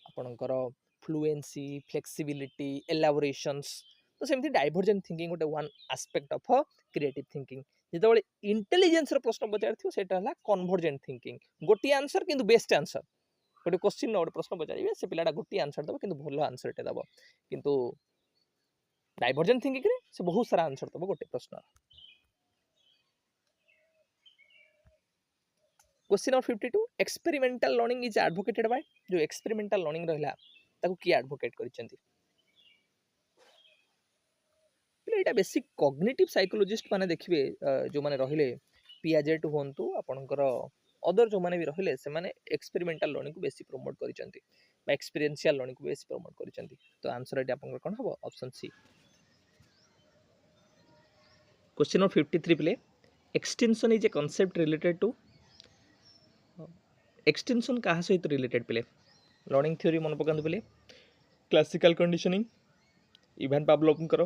आपनकर फ्लुएंसी फ्लेक्सिबिलिटी एलाबोरेशंस तो सेमती डाइवर्जेंट थिंकिंग गोटे one aspect of creative thinking जिते इंटेलिजेंस प्रश्न पचार थी सेटा हला कन्वर्जेंट थिंकिंग गोटे आंसर किंतु बेस्ट आंसर गोटे क्वेश्चन गोटे प्रश्न पचारे से पिलाटा गोटे आंसर दब किंतु भल आंसर टे दब किंतु डाइवर्जेंट थिंकिंग रे से बहुत सारा आंसर दब गोटे प्रश्न question number 52 experimental learning is advocated by जो एक्सपेरिमेंटल लर्निंग रहला ताको की एडवोकेट करिसेंती एटा बेसिक कॉग्निटिव साइकोलॉजिस्ट माने देखिबे जो माने रहिले पियाजेट होंतु आपनकर अदर जो माने भी रहिले से माने एक्सपेरिमेंटल लर्निंग को बेसी प्रमोट करिसेंती बा एक्सपीरियंशियल लर्निंग को बेसी प्रमोट करिसेंती तो आंसर एटा आपनकर कोन हबो ऑप्शन सी क्वेश्चन नंबर 53 प्ले extension is a concept related to extension कहा सहित रिलेटेड प्ले लर्निंग थ्योरी मन पकांतु प्ले क्लासिकल कंडीशनिंग इवान पावलोवकर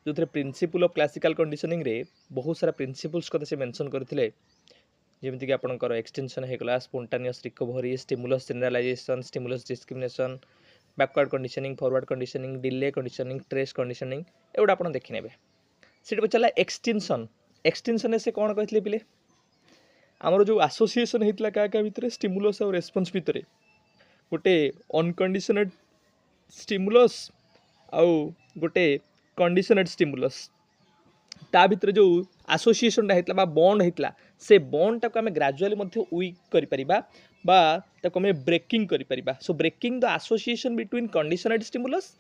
जो थे प्रिंसिपल ऑफ क्लासिकल कंडीशनिंग रे बहुत सारा प्रिंसिपल्स कथा से मेंशन करथिले जेमिति कि आपनकर एक्सटेंशन हे गला spontaneous recovery stimulus generalisation stimulus discrimination backward conditioning forward conditioning delay conditioning trace conditioning एवडा आपन देखि नेबे सेट चला एक्सटेंशन एक्सटेंशन से कोन कहथिले पिले हमर जो एसोसिएशन हेतला का भितरे स्टिमुलस और रेस्पॉन्स भितरे गोटे अनकंडीशनड स्टिमुलस आउ गोटे कंडीशनड स्टिमुलस ता भितर जो एसोसिएशन हेतला बा बॉन्ड हेतला से बॉन्ड टाको हमें ग्रेजुअली मध्ये वीक करि परिबा बा ताको हमें ब्रेकिंग करि परिबा so breaking the association between conditioned stimulus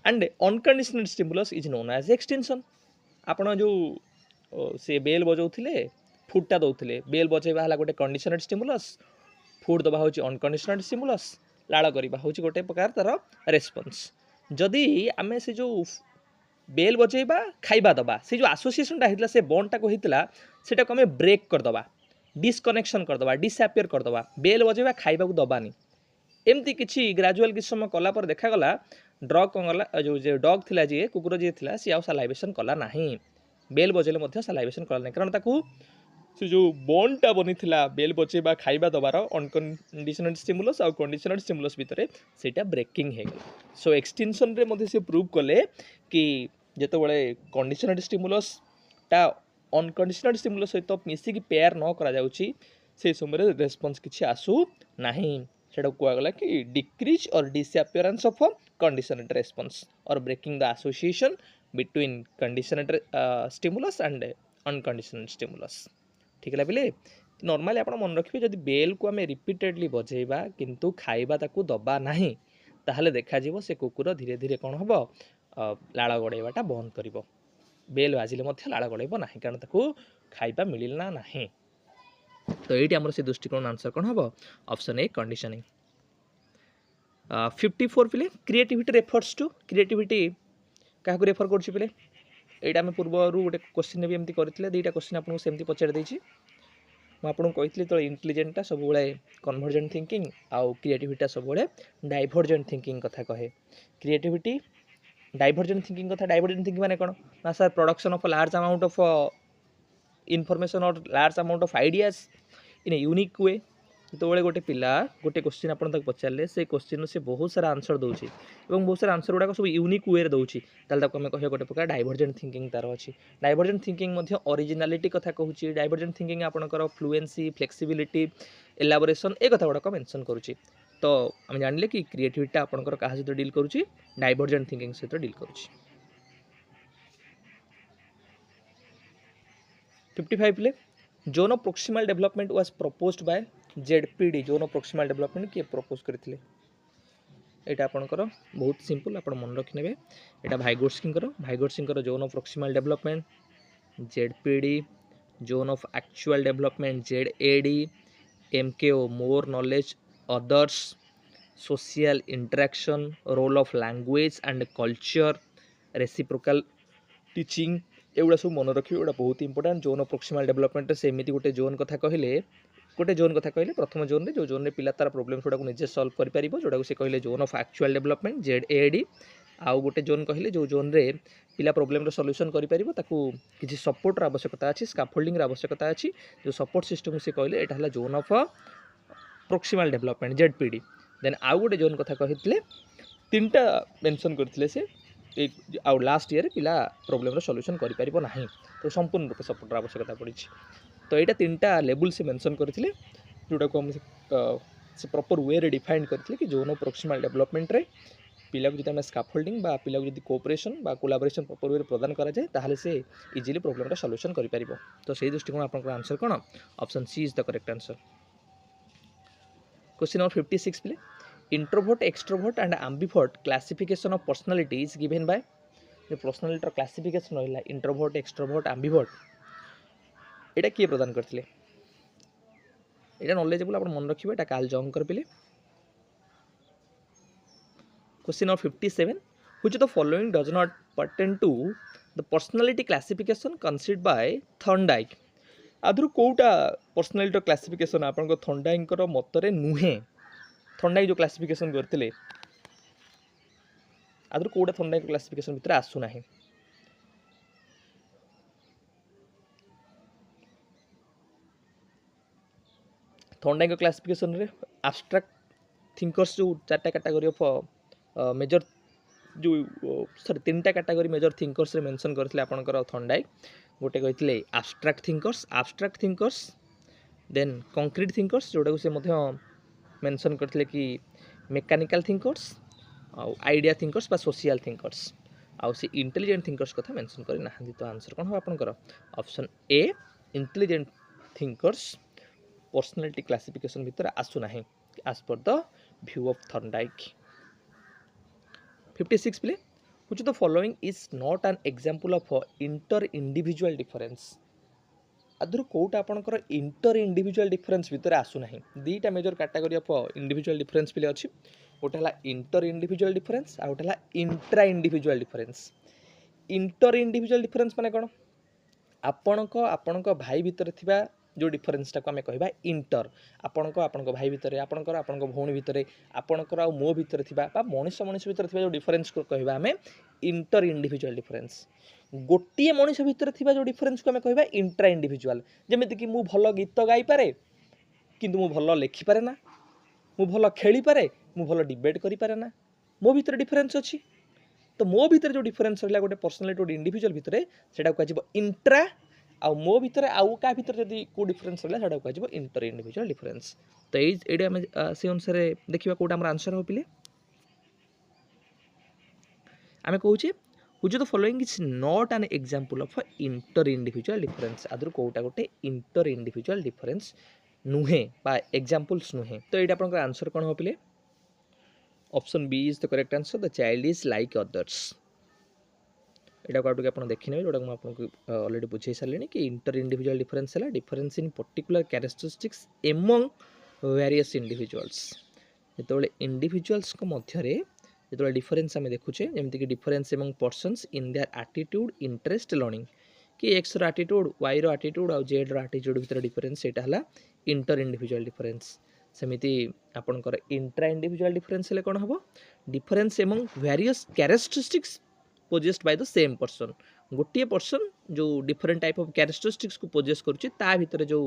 and unconditioned stimulus is known as extension आपण जो से बेल बजाउथिले फुटटा दउथिले बेल बजाइबा हला गोटे कंडीशनड स्टिमुलस फुट दबा होची अनकंडीशनड स्टिमुलस लाळ करिबा होची गोटे प्रकार तार रेस्पॉन्स जदि आमे से जो बेल बजाइबा खाइबा दबा से जो एसोसिएशन टा हितला से बॉन्ड टा को हितला सेटा को हमें ब्रेक कर दबा डिस्कनेक्शन कर दबा डिसअपियर कर दबा बेल बजाइबा खाइबा को दबानी एमती किछि ग्रेजुअल किछ समय कला पर देखा गला ड्रग कोला जो डॉग थिला जे कुकुर जे थिला से आ सलाइवेशन कला नाही बेल बजेले मध्ये सलाइवेशन कला नाही कारण ताकू से जो बॉन्ड टा बनी थिला बेल बजेबा खाइबा दबार अनकंडीशनड स्टिमुलस और कंडीशनड स्टिमुलस भितरे सेटा ब्रेकिंग हे गेल सो एक्सटेंशन रे मध्ये से प्रूव कले कि जेतो बळे कंडीशनड स्टिमुलस टा अनकंडीशनड स्टिमुलस सहित मिसी की पेयर न करा जाउची से समय रेस्पॉन्स किछि आसु नाही सेटा कुआ गला कि डिक्रीज और डिसअपियरेंस ऑफ कंडीशनड रेस्पॉन्स और breaking the association between conditioned stimulus and unconditioned stimulus ठीक है पिले नॉर्मली आप मन रखिए जदि बेल को आम रिपीटेडली बजेबा किंतु खाइबा ताकू दबा नाही ताहले देखा जीवो से कुकुर धीरे धीरे कौन हम लाड़ गड़ेबाटा बंद कर बेल बाजिले लाड़ गड़ेब ना कारण ताकू खाइबा मिलना नाही तो ये आम से दृष्टिकोण आंसर कौन हम ऑप्शन ए कंडीशनिंग 54 पिले क्रिएटिविटी रेफर्स टू क्रिएटिविटी क्या रेफर कर पिले यहाँ आम पूर्व गोटे क्वेश्चन भी एमती करते दुईटा क्वेश्चन आपको सेमती पचार देती मुझे कही तो इंटेलिजेंटा सब कन्वर्जेंट थिंकिंग आउ क्रिएटिविटी सब डाइवर्जेंट थिंकिंग कथा कहे क्रिएटिविटी डाइवर्जेंट थिंकिंग कथा डाइवर्जेंट थिंकिंग माने कौन ना sir production of large amount of information और large amount of ideas in a unique way ଯେତେବେଳେ ଗୋଟେ ପିଲା ଗୋଟେ क्वेश्चन ଆପଣ ତାକୁ पचारे से क्वेश्चन से बहुत सारा आंसर दूसरी और बहुत सारा आंसर गुड़ाक सब यूनिक वे दूसरी ताल आम कह गोटे प्रकार डाइवर्जेंट थिंकिंग तार अच्छी डाइवर्जेंट थिंकिंग ओरिजिनालिटी कथा कहूँ डाइवर्जेंट थिंकिंग आपंकर फ्लुएंसी फ्लेक्सिबिलिटी एलाबोरेशन ए कथा गुड़ाक मेंशन करुच्ची तो आम जानिले कि क्रिएटिविटी आपंकर क्या सहित डील करुच्ची डाइवर्जेंट थिंकिंग सहित डील करुच्ची 55 ले zone of proximal development was proposed by ZPD zone of proximal development किए प्रपोज करथिले एटा आपनकर बहुत सिंपल आपण मन रखि नेबे एटा भाइगोट्स्कींकर zone of proximal development ZPD zone of actual development ZAD MKO more knowledge others social interaction role of language and culture reciprocal teaching एगुड़ा सब मन रखिए एटा बहुत important zone of proximal development से एमती गोटे जोन कथा कहले गोटे जोन कथा कहले प्रथम जोन रे जो जोन रे पिला तार प्रॉब्लम गुड़ा निजे सॉल्व कर पारिबो जोटा से कहले जोन ऑफ एक्चुअल डेवलपमेंट जेडएडी आउ गोटे जोन कहले जो जोन रे पिला प्रॉब्लम रो सॉल्यूशन कर पारिबो ताकू किछि सपोर्ट रो आवश्यकता अछि स्कैफोल्डिंग रो आवश्यकता अछि जो सपोर्ट सिस्टम से कहले एटा हला zone of proximal development ZPD then आउ गोटे जोन कथा कहितले तीनटा मेंशन करथिले से एक आउ लास्ट ईयर पिला प्रॉब्लम सॉल्यूशन कर पारिबो नाही तो संपूर्ण रूप सपोर्ट आवश्यकता पड़ी तो यहाँ तीन टा लेवल से मेंशन करथिले जोटा को हम से प्रॉपर वे रे डिफाइन करथिले कि जोन ऑफ प्रोक्सिमल डेवलपमेंट रे पिला को जदि हम स्कैफोल्डिंग बा पिला को जदि कोऑपरेशन बा कोलैबोरेशन प्रॉपर वे रे प्रदान करा जाए ताहले से इजीली प्रॉब्लम रा सॉल्यूशन कर पारिबो तो सही दृष्टिकोण आपन आंसर कोन option C is the correct answer question number 56 प्ले introvert extrovert and ambivert classification of personality is given by जो पर्सनालिटी क्लासिफिकेशन रहिला इंट्रोवर्ट एक्सट्रोवर्ट एम्बिवर्ट एटा किए प्रदान करथिले एटा नॉलेजेबल आपण मन रखिबे एटा कार्ल जंग कर पिले question number 57 which of the following does not pertain to the personality classification considered by Thorndike आधुर कोटा पर्सनालिटी क्लासिफिकेशन आपण को थॉर्नडाइक रो मतरे नुहे थॉर्नडाइक जो क्लासिफिकेशन करथिले आधुर कोटा थॉर्नडाइक क्लासिफिकेशन भितर आसु नाही थॉर्नडाइक क्लासिफिकेशन रे एब्स्ट्रैक्ट थिंकर्स जो चारटा कैटेगरी ऑफ मेजर जो सॉरी तीनटा कैटेगरी मेजर थिंकर्स रे मेंशन करथिले आपनकर थॉर्नडाइक गोटे कहिथिले abstract thinkers then concrete thinkers जोटा को से मध्य मेंशन करथिले कि मैकेनिकल थिंकर्स आ आइडिया थिंकर्स बा सोशल थिंकर्स आ से इंटेलिजेंट थिंकर्स कथा मेंशन करि ना तो आंसर कोन हो आपनकर option A intelligent thinkers personality classification भितर आसु नाही as per the view of Thorndike 56 प्ले which the following is not an example of inter individual difference आधुर कोटा आपनकर इंटर इंडिविजुअल डिफरेंस भितर आसु नाही दीटा major category of individual difference पिले अछि गोटे हला इंटर इंडिविजुअल डिफरेंस आ गोटे हला intra individual difference inter individual difference माने कोन आपणक भाई भितर थिबा जो डिफरेंसटा को आम कहवा इंटर आपणक भाई भितर आपणक भौणी भितर आपणकर आ मो भितर थिबा बा मनुष्य मनुष्य भितर थिबा जो डिफरेंस को कहवा आम इंटर इंडिविजुअल डिफरेंस गोटे मनुष्य भितर थिबा जो डिफरेंस को आम कहवा इंट्रा इंडिविजुअल जेमिति कि मु भल गीत गाई पारे किंतु मु भल लेखि पारे ना मु भल खेली पारे मु भल डिबेट करि पारे ना मो भितर डिफरेंस अछि तो मो भितर जो डिफरेंस रहला गोटे पर्सनालिटी गोटे इंडिविजुअल भितर सेटा कहजिबो इंट्रा आ मो भितर आउ का भितर जदि को डिफरेंस रहला सेटा कहजिबो इंटर इंडिविजुअल डिफरेंस तो एडी हम से अनुसार देखिबा कोटा हमर आंसर हो पिले आमे कहूचे which the following is not an example of inter individual difference आदर कोटा गोटे इंटर इंडिविजुअल डिफरेंस नुहे बा एग्जांपल्स नुहे तो एडी आपनकर आंसर कोन हो पिले option B is the correct answer the child is like others एटा को आप देखने जोटा को आपको ऑलरेडी बुझे सारे कि इंटर इंडिविजुअल डिफरेंस है difference in particular characteristics among various individuals जो इंडिविजुअल्स मध्य जो डिफरेंस आम देखुचे जमीक कि difference among persons in their attitude interest learning कि एक्स रटीट्यूड वाई रटीट्यूड आ जेड रटीट्यूड भर डिफरेंस सेटा है इंटर इंडिविजुअल डिफरेंस सेमिति आपनकर इंट्रा इंडिविजुअल डिफरेंस कौन हम difference among various characteristics possessed by the same person गोटे पर्सन जो डिफरेंट टाइप ऑफ कैरेक्टरिस्टिक्स को पोजेस करुच्ची ता भितर जो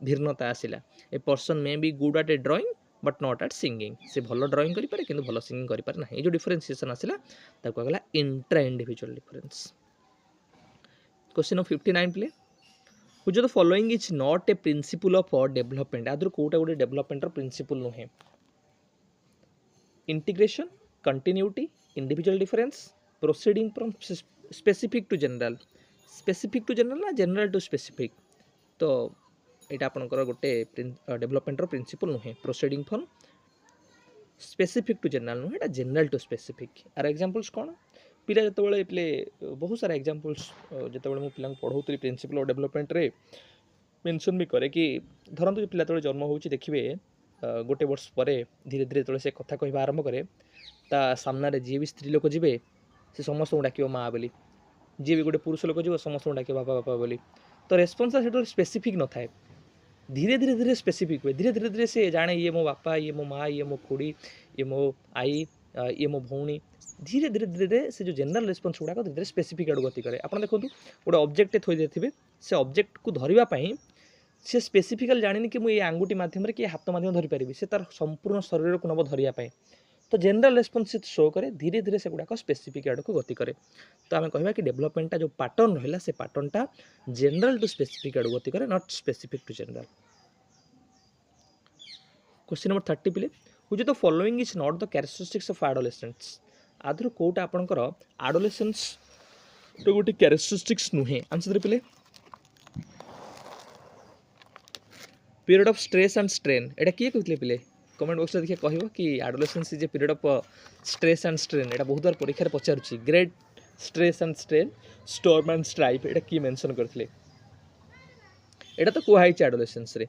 भिन्नता आसिला a person may be good at a drawing but not at singing से भल ड्राइंग करि पारे किंतु भल सिंगिंग करि पारे नाही जो डिफरेंशिएशन आसिला ताको कहला intra individual difference. Question number 59 प्ले which of the following is not a principle of development आदर कोटा गोटे डेवलपमेंट रो प्रिंसिपल नुहे integration continuity individual difference proceeding from specific to general ना जनरल टू स्पेसिफिक तो यहाँ आपंकर गोटे डेवलपमेंट प्रिंसिपल नुहे proceeding from specific to general नुहे जनरल टू स्पेसिफिक आर एग्जांपल्स कौन पिला जो पे बहुत सारा एग्जांपल्स जो मुझे पिला पढ़ाऊली प्रिंसिपल ऑफ डेवलपमेंट रे मेंशन भी करे कि धरतु पिला जो जन्म हो देखिए गोटे वर्ष पर धीरे धीरे जो से कथा कह आरंभ करे ता सामने जी भी स्त्री लोक जी से समस्त डाक माँ बोली जी भी गोटे पुरुष लोक जी समस्त डाक बापा बापा बोली तो रेस्पन्स से स्पेसिफिक न थाए धीरे धीरे धीरे स्पेसिफिक हुए धीरे धीरे धीरे से जाने ये मो बापा ये मो माँ ये मो खुड़ी ये मो आई ये मो भौणी धीरे धीरे धीरे से जो जनरल रेस्पन्स गुड़ाक धीरे धीरे स्पेसिफिक आड़ गति करे आप देखो गोटे ऑब्जेक्ट थोई देथिबे से ऑब्जेक्ट को धरिबा पई से स्पेसिफिकल जानिनी कि मुझे आंगुठी माध्यम कि हाथ माध्यम धरी पारि से तार संपूर्ण शरीर को नब धरिया पाई तो जनरल रेस्पन्स शो करे धीरे धीरे से गुड़ाक स्पेसिफिक आड़ को गति करे तो आम कहवा कि डेवलपमेंटा जो पैटर्न रहा से पैटर्नटा जनरल टू स्पेसिफिक आड़ गति करे not specific to general. Question number 30 पिले which the following is not the characteristics of adolescents आधर कोटा आपनकर एडोलेसेंस तो गोटे कैरेक्टरिस्टिक्स नुहे आंसर पिले period of stress and strain एटा किए कहते पिले कमेंट बॉक्स देखिए कहब कि adolescence is a period of stress and strain एटा बहुत बार परीक्षा पचारुची great stress and strain storm and strife एटा किए मेंशन करथिले एटा तो कुहाई एडोलेसेंस रे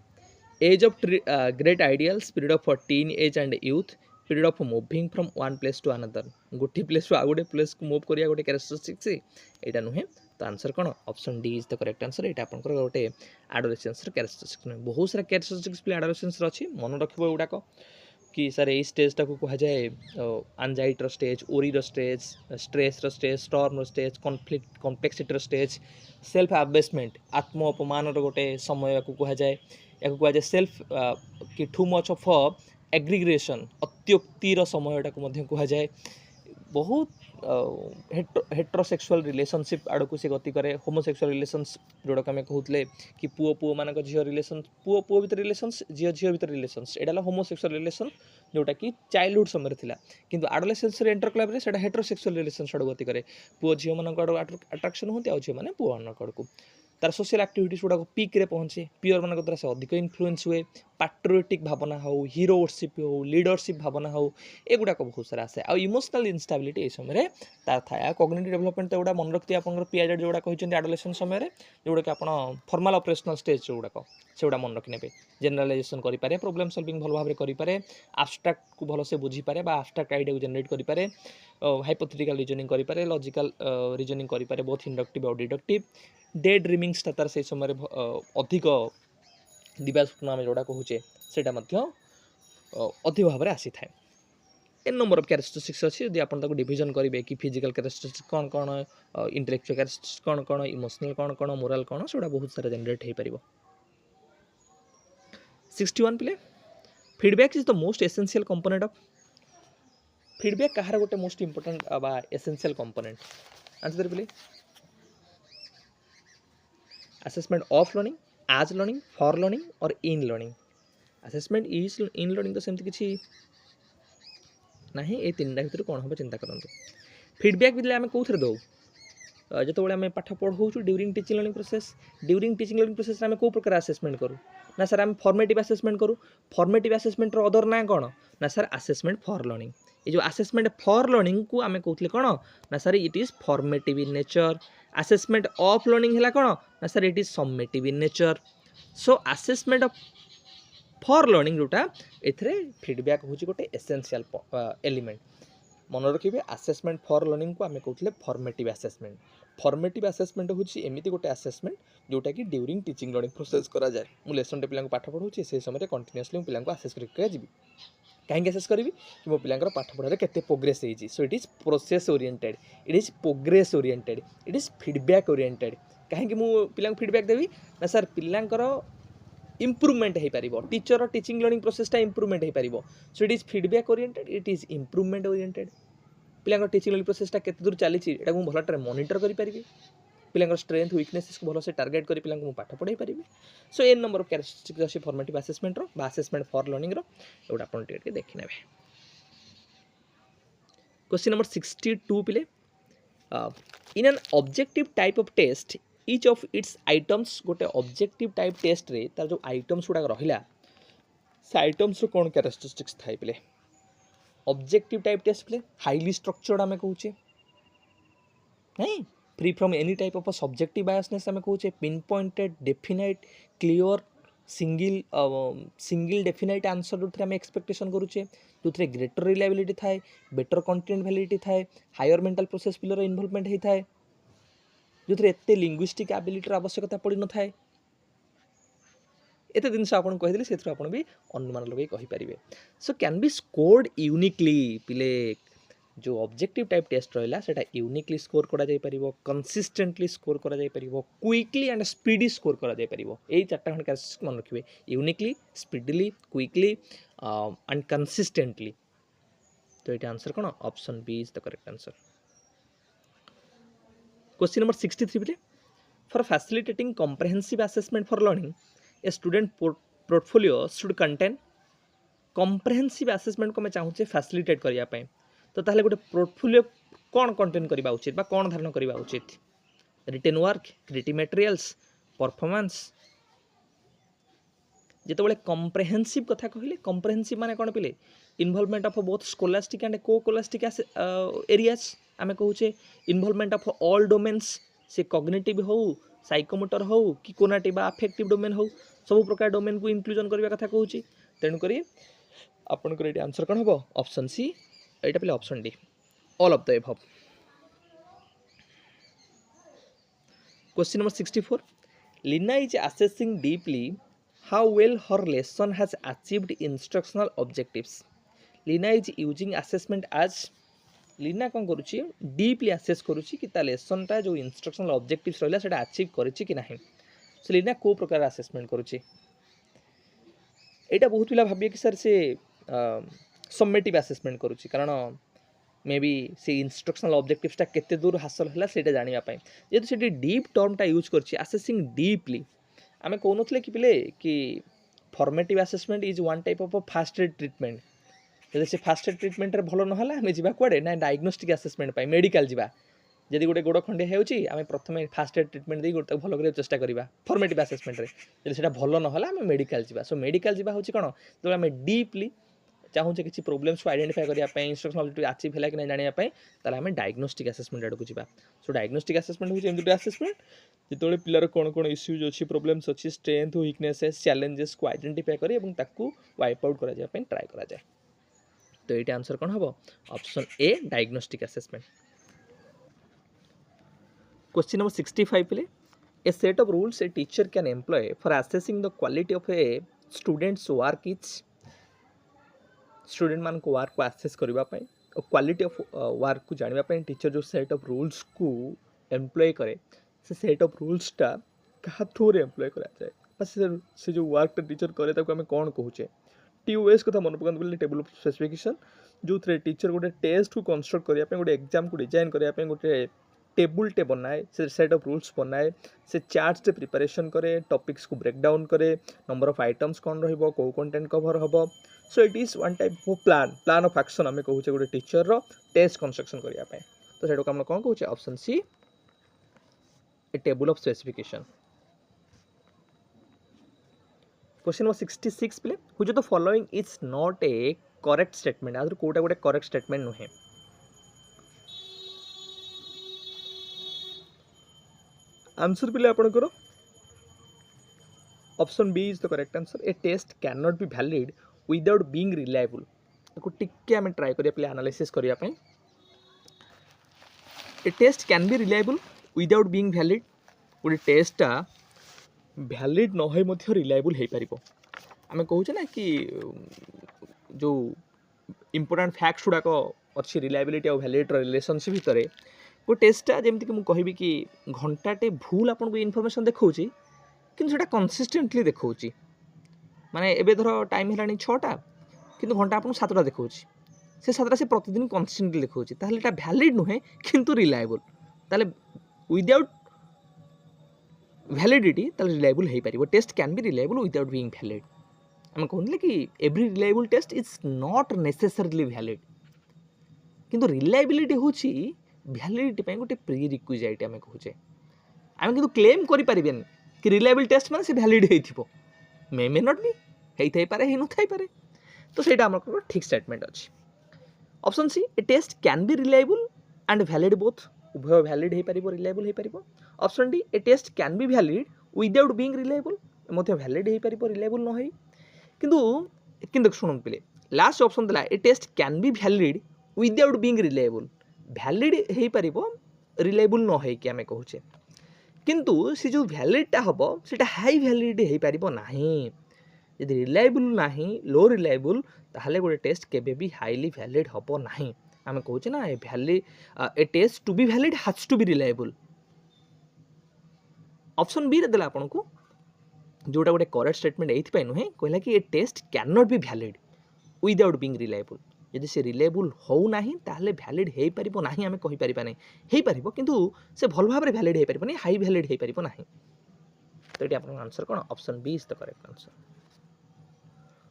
age of great ideals period of teen age and youth period of moving from one place to another गोटे प्लेस टू आ गोटे प्लेस को मूव करिया गोटे कैरेक्टरिस्टिक्स एटा नुहे तो आंसर कौन option D is the correct answer एटा आपनकर गोटे एडोलेसेंस रो कैरेक्टरिस्टिक्स नुहे बहुत सारा कैरेक्टरिस्टिक्स पे एडोलेसेंस रो अछि मन रखिबो गुडाक कि सर ए स्टेज टाको कहा जाए एंजाइटी रो स्टेज ओरी रो स्टेज स्ट्रेस रो स्टेज स्टॉर्म रो स्टेज कॉन्फ्लिक्ट कॉम्प्लेक्सिटी रो स्टेज सेल्फ अबेसमेंट आत्म अपमान रो गोटे समय को कहा जाए या कहा जाए सेल्फ कि टू मच ऑफ एग्रीग्रेशन अत्युक्तिर समयटा को कहा जाए बहुत हेट्रोसेक्सुअल रिलेशनशिप आड़ को से गति करे होमोसेक्सुअल रिलेशंस जोड़ा आम कहते कि पुओ पुओ मान झील रिलेसन पुओ पुओ भर रिलेशंस झील झील भर रिलेशंस एटा होमोसेक्सुअल रिलेशन जोटा कि चाइल्डहुड समय थिला किंतु एडोलेसेंस रे एंटर क्लब रे सेटा हेट्रोसेक्सुअल रिलेशंस आड़ गति करे पुओ झील मान अट्राक्शन होती आ झील मैंने पुओ मान को तार सोशल एक्टिविटीज गुड़ाक पीक रे पहुँचे पियर मान द्वारा से अधिक इन्फ्लुएंस हुए पैट्रियोटिक भावना हो हीरोशिप हो लीडरशिप भावना हो एगुड़ाक बहुत सारा आसे आ इमोशनल इनस्टेबिलिटी समय तार थाए कॉग्निटिव डेवलपमेंट तो गुड़ा मन रखते आप पीआईजेड जोड़ा कहते एडोलेसेंस समय जोड़ा कि आप फॉर्मल ऑपरेशनल स्टेज जोड़ाक से मन रखी ने जेनरालाइजेशन करें प्रोब्लेम सॉल्विंग भल भाव करें आब्स्ट्राक्ट को भल से बुझीपारे आब्स्ट्राक्ट आइडिया को जनरेट करें हाइपोथेटिकल रीजनिंग करें लॉजिकल रीजनिंग करें बोथ इंडक्टिव और डिडक्टिव डे ड्रीमिंगटा तार से समय अधिक दिवा स्वप्न आम जोड़ा कहूचे से अधिक भाव में आसी थाए एन नंबर ऑफ कैरेक्टरिस्टिक्स अच्छी यदि आप डिविजन करेंगे कि फिजिकल कैरेक्टरिस्टिक्स कौन कौन इंटेलेक्चुअल कैरेक्टरिस्टिक्स कौन कौन इमोशनल कौन कौन मोराल कौन से बहुत सारा जनरेट हो पार 61 पिले feedback is the most essential component of feedback कहार गोटे मोस्ट इंपोर्टेंट बा एसेंशियल कंपोनेंट आंसर पिले assessment of learning as learning for learning और in learning assessment is in learning तो सेमती किसी ना ये तीन टा भर कौन हम चिंता करूँ फीडबैक भी आम कौन दौ जो आम पाठ पढ़ाऊँ during teaching learning process during teaching learning process आम कौ प्रकार असेसमेंट करूँ ना सर आम फॉर्मेटिव असेसमेंट करूँ फॉर्मेटिव असेसमेंट अदर ना कौन ना सर असेसमेंट फॉर लर्निंग ये जो असेसमेंट फॉर लर्निंग को आम कहते कौन ना sir it is formative in nature assessment of learning है कौन ना sir it is summative in nature so assessment of for learning जोटा एथरे फीडबैक हूँ गोटे एसेंशियल एलिमेंट मन रखिए असेसमेंट फॉर लर्निंग को आम कहते फॉर्मेटिव असेसमेंट हूँ एमती गोटे असेसमेंट जोटा कि ड्यूरिंग टीचिंग लर्निंग प्रोसेस करा जाए मु लेसन टे पिला पाठ पढ़ाऊँ से समय कंटिन्यूअसली पिला आसेस करके जी कहीं एसेस करी कि मो पिलांकर पाठ पढ़ारे केते प्रोग्रेस होईची so it is process oriented it is progress oriented it is feedback oriented कहीं मु पिलांक फीडबैक देवी ना सर पिलांकर इम्प्रूवमेंट हो पार टीचर टीचिंग लर्निंग प्रोसेसटा इम्प्रूवमेंट हो पार so it is feedback oriented it is improvement oriented पिलांकर टीचिंग लर्निंग प्रोसेसटा केते दूर चली एटा मु भलटे मॉनिटर करि परिबी पिलांकर स्ट्रेंथ वीकनेसेस को भल से टार्गेट करी पिलांको मु पाठ पढ़ाई पारिबी सो एन नंबर ऑफ कैरेक्टरिस्टिक्स अछि फॉर्मेटिव असेसमेंट रो बा असेसमेंट फॉर लर्निंग रो एटा अपन टिके देखि नेबे क्वेश्चन नंबर 62 पिले in an objective type of test each of its items गोटे ऑब्जेक्टिव टाइप टेस्ट रे तार जो आइटम्स गुडा रहिला से आइटम्स रो कोन कैरेक्टरिस्टिक्स थाई पिले ऑब्जेक्टिव टाइप टेस्ट पिले हाईली स्ट्रक्चर्ड आमे कहूचे नहीं free from any type of subjective biasness आमे कहूचे pin pointed definite clear single definite answer जो आम एक्सपेक्टेशन करूचे जो ग्रेटर रिलायबिलिटी थाए बेटर कंटेंट वैलिडिटी थाए higher mental process pillar involvement होता है जो एते लिंग्विस्टिक एबिलिटीर आवश्यकता पड़ न थाए एते जिनस आपन कहिदली सेथरो आपन भी अनुमान लगे कहि परिबे so can be scored uniquely पिले जो ऑब्जेक्टिव टाइप टेस्ट रहा सेटा यूनिकली स्कोर करा जाय परिबो कंसिस्टेंटली स्कोर करा जाय परिबो क्विकली एंड स्पीडी स्कोर करा जाय परिबो एई चारटा खंड कैरेक्टरिस्टिक्स मन रखिबे uniquely speedily quickly and consistently तो एटा आंसर कोन option B is the correct answer question number 63 बिले for facilitating comprehensive assessment for learning a student portfolio should contain comprehensive assessment को मैं चाहूचे फैसिलिटेट करिया पय तो ताहले गोटे पोर्टफोलियो कौन कंटेन करबा उचित बा कौन धारण करबा उचित written work creative materials performance जेते बळे कॉम्प्रिहेंसिव कथा कहिले कॉम्प्रिहेंसिव माने कोन पिले involvement of both scholastic and co scholastic areas आमे कहूचे इन्वॉल्वमेंट ऑफ ऑल डोमेन्स से कॉग्निटिव हो साइकोमोटर हो कि कोनाटिव अफेक्टिव डोमेन हो सब प्रकार डोमेन को इंक्लूजन करबा कथा कहूची तेनु करी आपन को रेडी आंसर कोन होबो ऑप्शन सी एटा पिले option D all of the above question number 64 Leena is assessing deeply how well her lesson has achieved instructional objectives Leena is using assessment as Leena कौन करुच्ची डीपली असेस करुच्ची कि ता लेसनटा जो इंस्ट्रक्शनल ऑब्जेक्टिव्स रहिला सेटा अचीव करिछि कि नाही सो लीना को प्रकार असेसमेंट करुच्ची एटा बहुत पिला भाबिए कि सर से समेटिव असेसमेंट करुच्ची कारण मे बी से इंस्ट्रक्शनल ऑब्जेक्टिव्सटा केते दूर हासिल होला सेटा जानिया पय जेतु सेटी डीप टर्मटा यूज करछि असेसिंग डीपली आमे कोनथले कि पिले कि formative assessment is one type of fast aid treatment जदि से फास्ट एड ट्रीटमेंट रे भलो न होला हमें जिबा कुआडे ना डायग्नोस्टिक असेसमेंट पाई मेडिकल जिबा जदि गोटे गोड़ खंडे हेउची आमे प्रथमे फास्ट एड ट्रीटमेंट दे गोटे भलो करे चेष्टा करिबा फॉर्मेटिव असेसमेंट रे जदि सेटा भलो न होला हमें मेडिकल जिबा सो मेडिकल जिबा होची कोन जो हमें डीपली चाहूचे किसी प्रोब्लेम्स को आइडेंटिफाई करिया इंस्ट्रक्शन ऑब्जेक्टिव अचीव है कि नहीं जानिया ताले हमें डायग्नोस्टिक असेसमेंट आड़ को जा सो डायग्नोस्टिक असेसमेंट होची एमती असेसमेंट जिते पिलार कौन कौन इश्यूज अच्छी प्रोब्लेम्स अच्छी स्ट्रेंथ वीकनेसेस चैलेंजेस को आइडेंटिफाई करी एवं ताकू वाइप आउट करा जाय ट्राई करा जाए तो ये आंसर कौन हम option A diagnostic assessment question number 65 पे a set of rules a teacher can employ for assessing the quality of a students work is student मान को वर्क को आसेस करबा पई और क्वालिटी ऑफ वर्क को जानबा पई टीचर जो सेट ऑफ रूल्स को एम्प्लॉय करे से सेट ऑफ रूल्स टा कहा थ्रू रे एम्प्लॉय करा जाए बस से जो वर्क टा टीचर करे ताको हमें कोन कहूचे टीओएस कथा मन पकन बोले टेबल ऑफ स्पेसिफिकेशन जो थ्रे टीचर गोटे टेस्ट को कंस्ट्रक्ट करिया पई गोटे एग्जाम को डिजाइन करिया पई गोटे टेबुल टे बनाए से सेट ऑफ रूल्स बनाए से चार्ट्स टे प्रिपरेशन करे टॉपिक्स को ब्रेक डाउन करे नंबर ऑफ आइटम्स कौन रहिबो को कंटेंट कवर हबो सो it is one type of plan of action आम कहूचे गोटे टीचर रो टेस्ट कंस्ट्रक्शन करिया पई तो सेटा को हम कोन कहूचे option C a table of specification question number 66 प्ले which of the following is not a correct statement आदर कोटा गोटे करेक्ट स्टेटमेंट नुहे आंसर पिले आपण करो option B is the correct answer a test can not be valid without being reliable को टिके हमें ट्राई करिया पले एनालिसिस करिया पई a test can be reliable without being valid गोटे टेस्टा वैलिड न होय मध्य रिलायबल हे परिबो हमें कहूचे ना कि जो इंपोर्टेंट फैक्ट्स गुड़ाक अच्छी रिलायबिलिटी और वैलिडिटी रिलेशनशिप भितर वो टेस्टा जमी कि मुझे कि घंटाटे भूल आपको इनफर्मेशन देखा कि कंसिस्टेंटली देखा माने एबे धर टाइम है 6टा किंतु घंटा आपको 7टा देखा से 7टा से प्रतिदिन कंसिस्टेंटली देखा ताहले भैलिड नुहे किंतु रिलायबल ताहले विदाउट वैलिडिटी ताहले रिलायबल हो पार test can be reliable without being valid आम कहते कि every reliable test is not necessarily valid किंतु रिलायबिलिटी हूँ वैलिडिटी गोटे प्री रिक्विजिट आम कहूचे आम कि क्लेम करें कि रिलायबल टेस्ट मैंने वैलिड हो मे नॉट बी होता पारे हो न पारे तो सहीटा आम ठीक स्टेटमेंट अच्छी option C a test can be reliable and valid both उभय वैलिड हो पार रिलायबल हो पार option D a test can be valid without being reliable valid हो पार रिलायबल न हो किंतु शुणु पिले लास्ट ऑप्शन देला a test can be valid without being reliable valid हो पार रिलायबल न हो कि आम कहूचे किंतु से जो वैलिडटा हम से हाई वैलिडिटी हो पार ना यदि रिलायबल ना लो रिलायबल ताहले गोटे टेस्ट केबे भी हाईली वैलिड हम ना आम कहूचे ना a test to be valid has to be reliable option B रे देला आपन को जोटा गोटे करेक्ट स्टेटमेंट ये नुहे कहला कि a test can not be valid without being reliable यदि से रिलायबल हो ना ताहले वैलिड हो पार ना आम कहीपर ना हो पार किंतु से भल भाव में वैलिड हो पार हाई वैलिड हो पार ना तो ये आपन आंसर कौन option B is the correct answer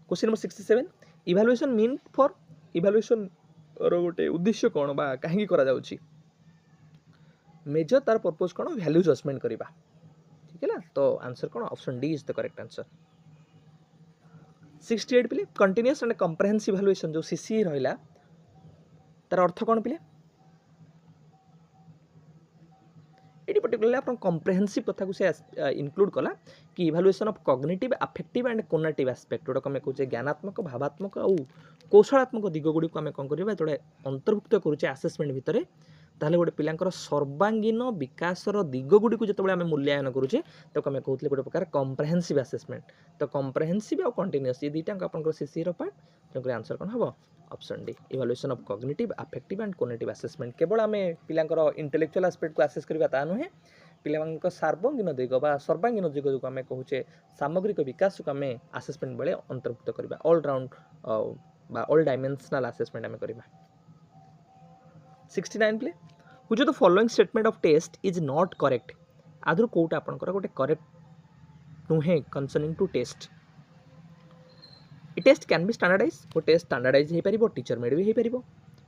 question number 67 evaluation mean for evaluation रो गोटे उद्देश्य कौन बा कहीं करा जाउची मेजर तार पर्पस कौन वैल्यू जजमेंट करबा ठीक है ना तो आंसर कौन option D is the correct answer 68 पिले कंटीन्यूअस एंड कम्प्रेहेंसिव इवैल्यूएशन जो सीसी रहिला तार अर्थ कौन पिले ये पर्टिकुलरली आप कम्प्रेहेंसिव कथा को से इनक्लूड कला कि evaluation of cognitive affective and cognitive aspect जोटा आम कहूँ ज्ञानात्मक भावात्मक और कौशलात्मक दिग गुड़ी को आम कौन करवा जो अंतर्भुक्त करुचे आसेसमेंट भितर ताहले गोटे पिलांकर सर्वांगीन विकासर दिग गुड़ी को जो आम मूल्यांकन करुचे तो आम कहते गोटे प्रकार कम्प्रेहेंसिव आसेसमेंट तो कम्प्रेहेंसिव और कंटीन्यूअस ये दुईटा आप सीसी पार्ट तेणुक आंसर कौन हम option D evaluation of cognitive affective and cognitive assessment केवल आम पिलांकर इंटेलेक्चुअल आस्पेक्ट को आसेस करवा ता नुहे पिलांकर सार्वंगीन दिग बा सर्वांगीन दिग जो आम कहूचे सामग्रिक विकास को आम आसेसमेंट बेले अंतर्भुक्त करवा ऑल राउंड बा ऑल डायमेंशनल आसेसमेंट आम करवा 69 प्ले which of the following statement of test is not correct आधुर कोटा आपनकर गोटे करेक्ट नुहे concerning to test a test can be standardize वो टेस्ट स्टैंडर्डाइज हो पार टीचर मेड भी हो पार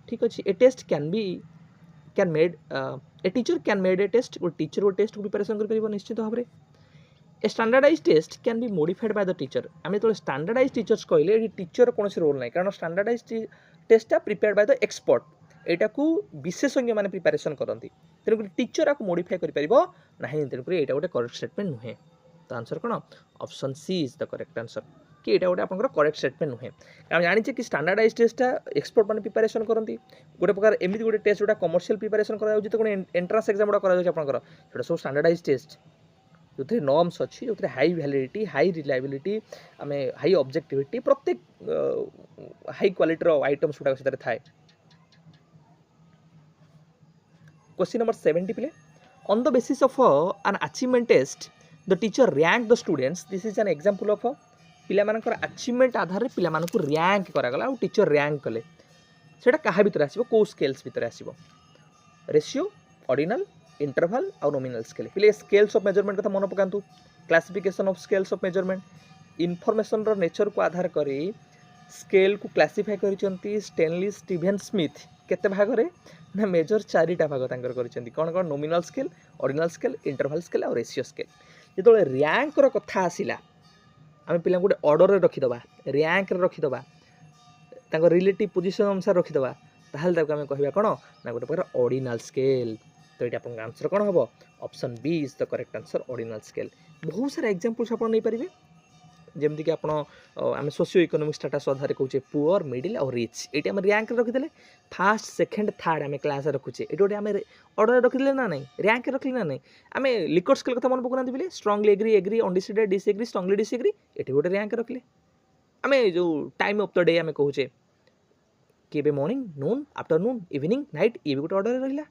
ठीक अच्छे a test can made a teacher can made a test वो टीचर वो टेस्ट को प्रिपरेशन कर पार निश्चित भाव में a standardize test can be modified by the teacher आम जो स्टैंडर्डाइज टीचर्स कहले ये टीचर कौन रोल ना कारण स्टैंडर्डाइज टेस्टा प्रिपेयर बाय द एक्सपर्ट एटा को विशेषज्ञ माने प्रिपरेशन करती तेणुक टीचर आपको मॉडिफाई कर ना तेणुक ये गोटे करेक्ट स्टेटमेंट नुहे तो आंसर कौन option C is the correct answer कि यहाँ गोटे आप करेक्ट स्टेटमेंट नुहे आम जाने कि स्टैंडर्डाइज टेस्टा एक्सपर्ट मैंने प्रिपरेशन करती गोटे प्रकार एमती गोटे टेस्ट जो कमर्शियल प्रिपरेशन कर एंट्रांस एग्जाम गुड़ा कर सब स्टैंडर्डाइज टेस्ट जो नॉर्म्स अच्छी जो हाई वैलिडिटी हाई रिलायबिलिटी आम हाई ऑब्जेक्टिविटी प्रत्येक हाई क्वालिटी आइटम्स गुड़ा से थाए क्वेश्चन नंबर 70 प्ले on the basis of an achievement test the teacher rank the students this is an example of पिला मानकर अचीवमेंट आधार पिला मानकु रैंक करागला और टीचर रैंक कले सेटा कहा भितर आसीबो को स्केल्स भितर आसीबो रेशियो ऑर्डिनल इंटरवल और नॉमिनल स्केल पिले स्केल्स ऑफ मेजरमेंट कथा मन पकांतु classification of scales of measurement information रो नेचर को आधार करी स्केल को क्लासिफाई करिसंती स्टेनली स्टीभेन स्मिथ केते भाग रे ना मेजर चारिटा भाग तांकर करिसंती कोन कोन nominal scale ordinal scale interval scale और रेशियो स्केल जेतो रैंक रो कथा आसिला आम पिला गोटे ऑर्डर रखीदबा रैंक रखीदबा तांको रिलेटिव पोजिशन अनुसार रखीदबा ताहले आम कहवा कौन ना गोटे प्रकार ऑर्डिनल स्केल तो ये आप आंसर कौन हम option B is the correct answer ordinal scale बहुत सारा एग्जांपल्स आप नहीं पारे जमीक आप आम सोशियो इकोनॉमिक स्टेटस आधार कहूचे पुअर मिडिल और रिच ये आम रैंक रखीदे फास्ट सेकेंड थर्ड आम क्लास रखुचे ये गोटे आम ऑर्डर रखीदे ना नहीं रैंक रखली ना नहीं आम लिक्विड स्केल कथा मन पकाना बोले strongly agree agree undecided disagree strongly disagree ये गोटे रैंक रखले आम जो टाइम ऑफ द डे आम कहूचे केबे मॉर्निंग नून आफ्टरनून इवनिंग नाइट ये भी गोटे ऑर्डर रहिला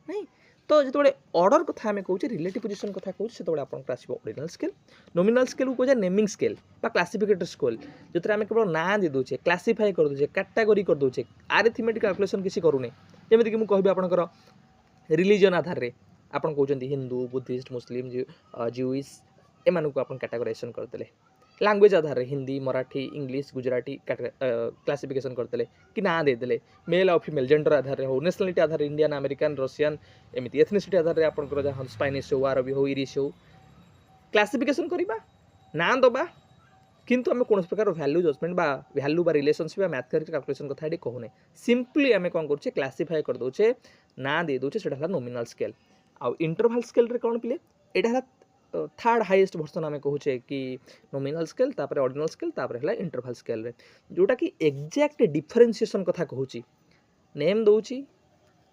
नहीं तो जो ऑर्डर कथा आम कहे रिलेटिव पोजिशन कथा कहे से आपको आसो ऑर्डिनल स्केल नॉमिनल स्केल को कहे नेमिंग स्केल क्लासिफिकेटर स्केल जो आम केवल ना दे दूचे क्लासीफाई कर दूचे कैटेगोरी कर दूचे आरिथमेटिक कैलकुलेशन किसी करूने जमीक मुझे कहबी आपंकर रिलीजन आधार में आप कहते हिंदू बुद्धिस्ट मुस्लिम ज्यूइश एमानक आप कैटेगोराइजेशन करते लैंग्वेज आधार में हिंदी मराठी इंग्लिश गुजराती क्लासिफिकेशन करते कि ना देदेले मेल और फीमेल जेंडर आधार में हो नेशनालिटी आधार इंडियन अमेरिकन रशियन एमती एथनिसिटी आधार में आपंकर जहाँ स्पानिश हो आरबी हो इरिश हो क्लासिफिकेशन करवा ना दबा किंतु आम कौन प्रकार value judgement value relationship mathematics calculation कथा ये कहूने सिंपली आम कौन कर क्लासीफाई कर दौचे ना दे दूचे से नॉमिनल स्केल आउ इंटरवल स्केल रे कौन पिले यहाँ थर्ड हाईएस्ट वर्सन आम कहूचे कि नॉमिनल स्केल तापर ऑर्डिनल स्केल तापर है इंटरवल स्केल रे जोटा कि एग्जैक्ट डिफरेंशिएशन कथा कहूची नेम दौची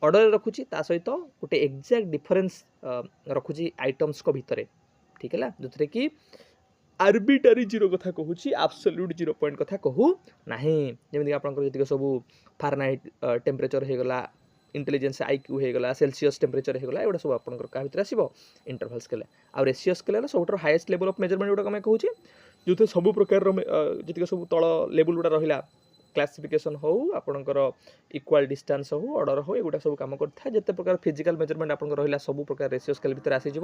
ऑर्डर रखुची ता सहित गोटे एग्जैक्ट डिफरेंस रखुची आइटम्स को भितर ठीक है जो कि आर्बिटारी जीरो कथा कहूची एब्सोल्यूट जीरो पॉइंट कथा कहू नाही जमीन आपंकर जी सब फारेनहाइट टेम्परेचर हो गला इंटेलिजेंस आईक्यू हो गला सेल्सियस टेम्परेचर हो गला एगुड़ा सब आपंकर क्या भितर आसो इंटरवल स्केल आ रेशियो स्केल सब हाईएस्ट लेवल ऑफ मेजरमेंट गुड़ा आम कहूँ जो सब प्रकार जी सब तल लेवल गुड़ा रहा क्लासिफिकेशन हो आपंकर इक्वाल डिस्टेंस हो ऑर्डर हो एगुड़ा सब कम करता जिते प्रकार फिजिकल मेजरमेंट आप रहा सब प्रकार रेशियो स्केल भितर आसीज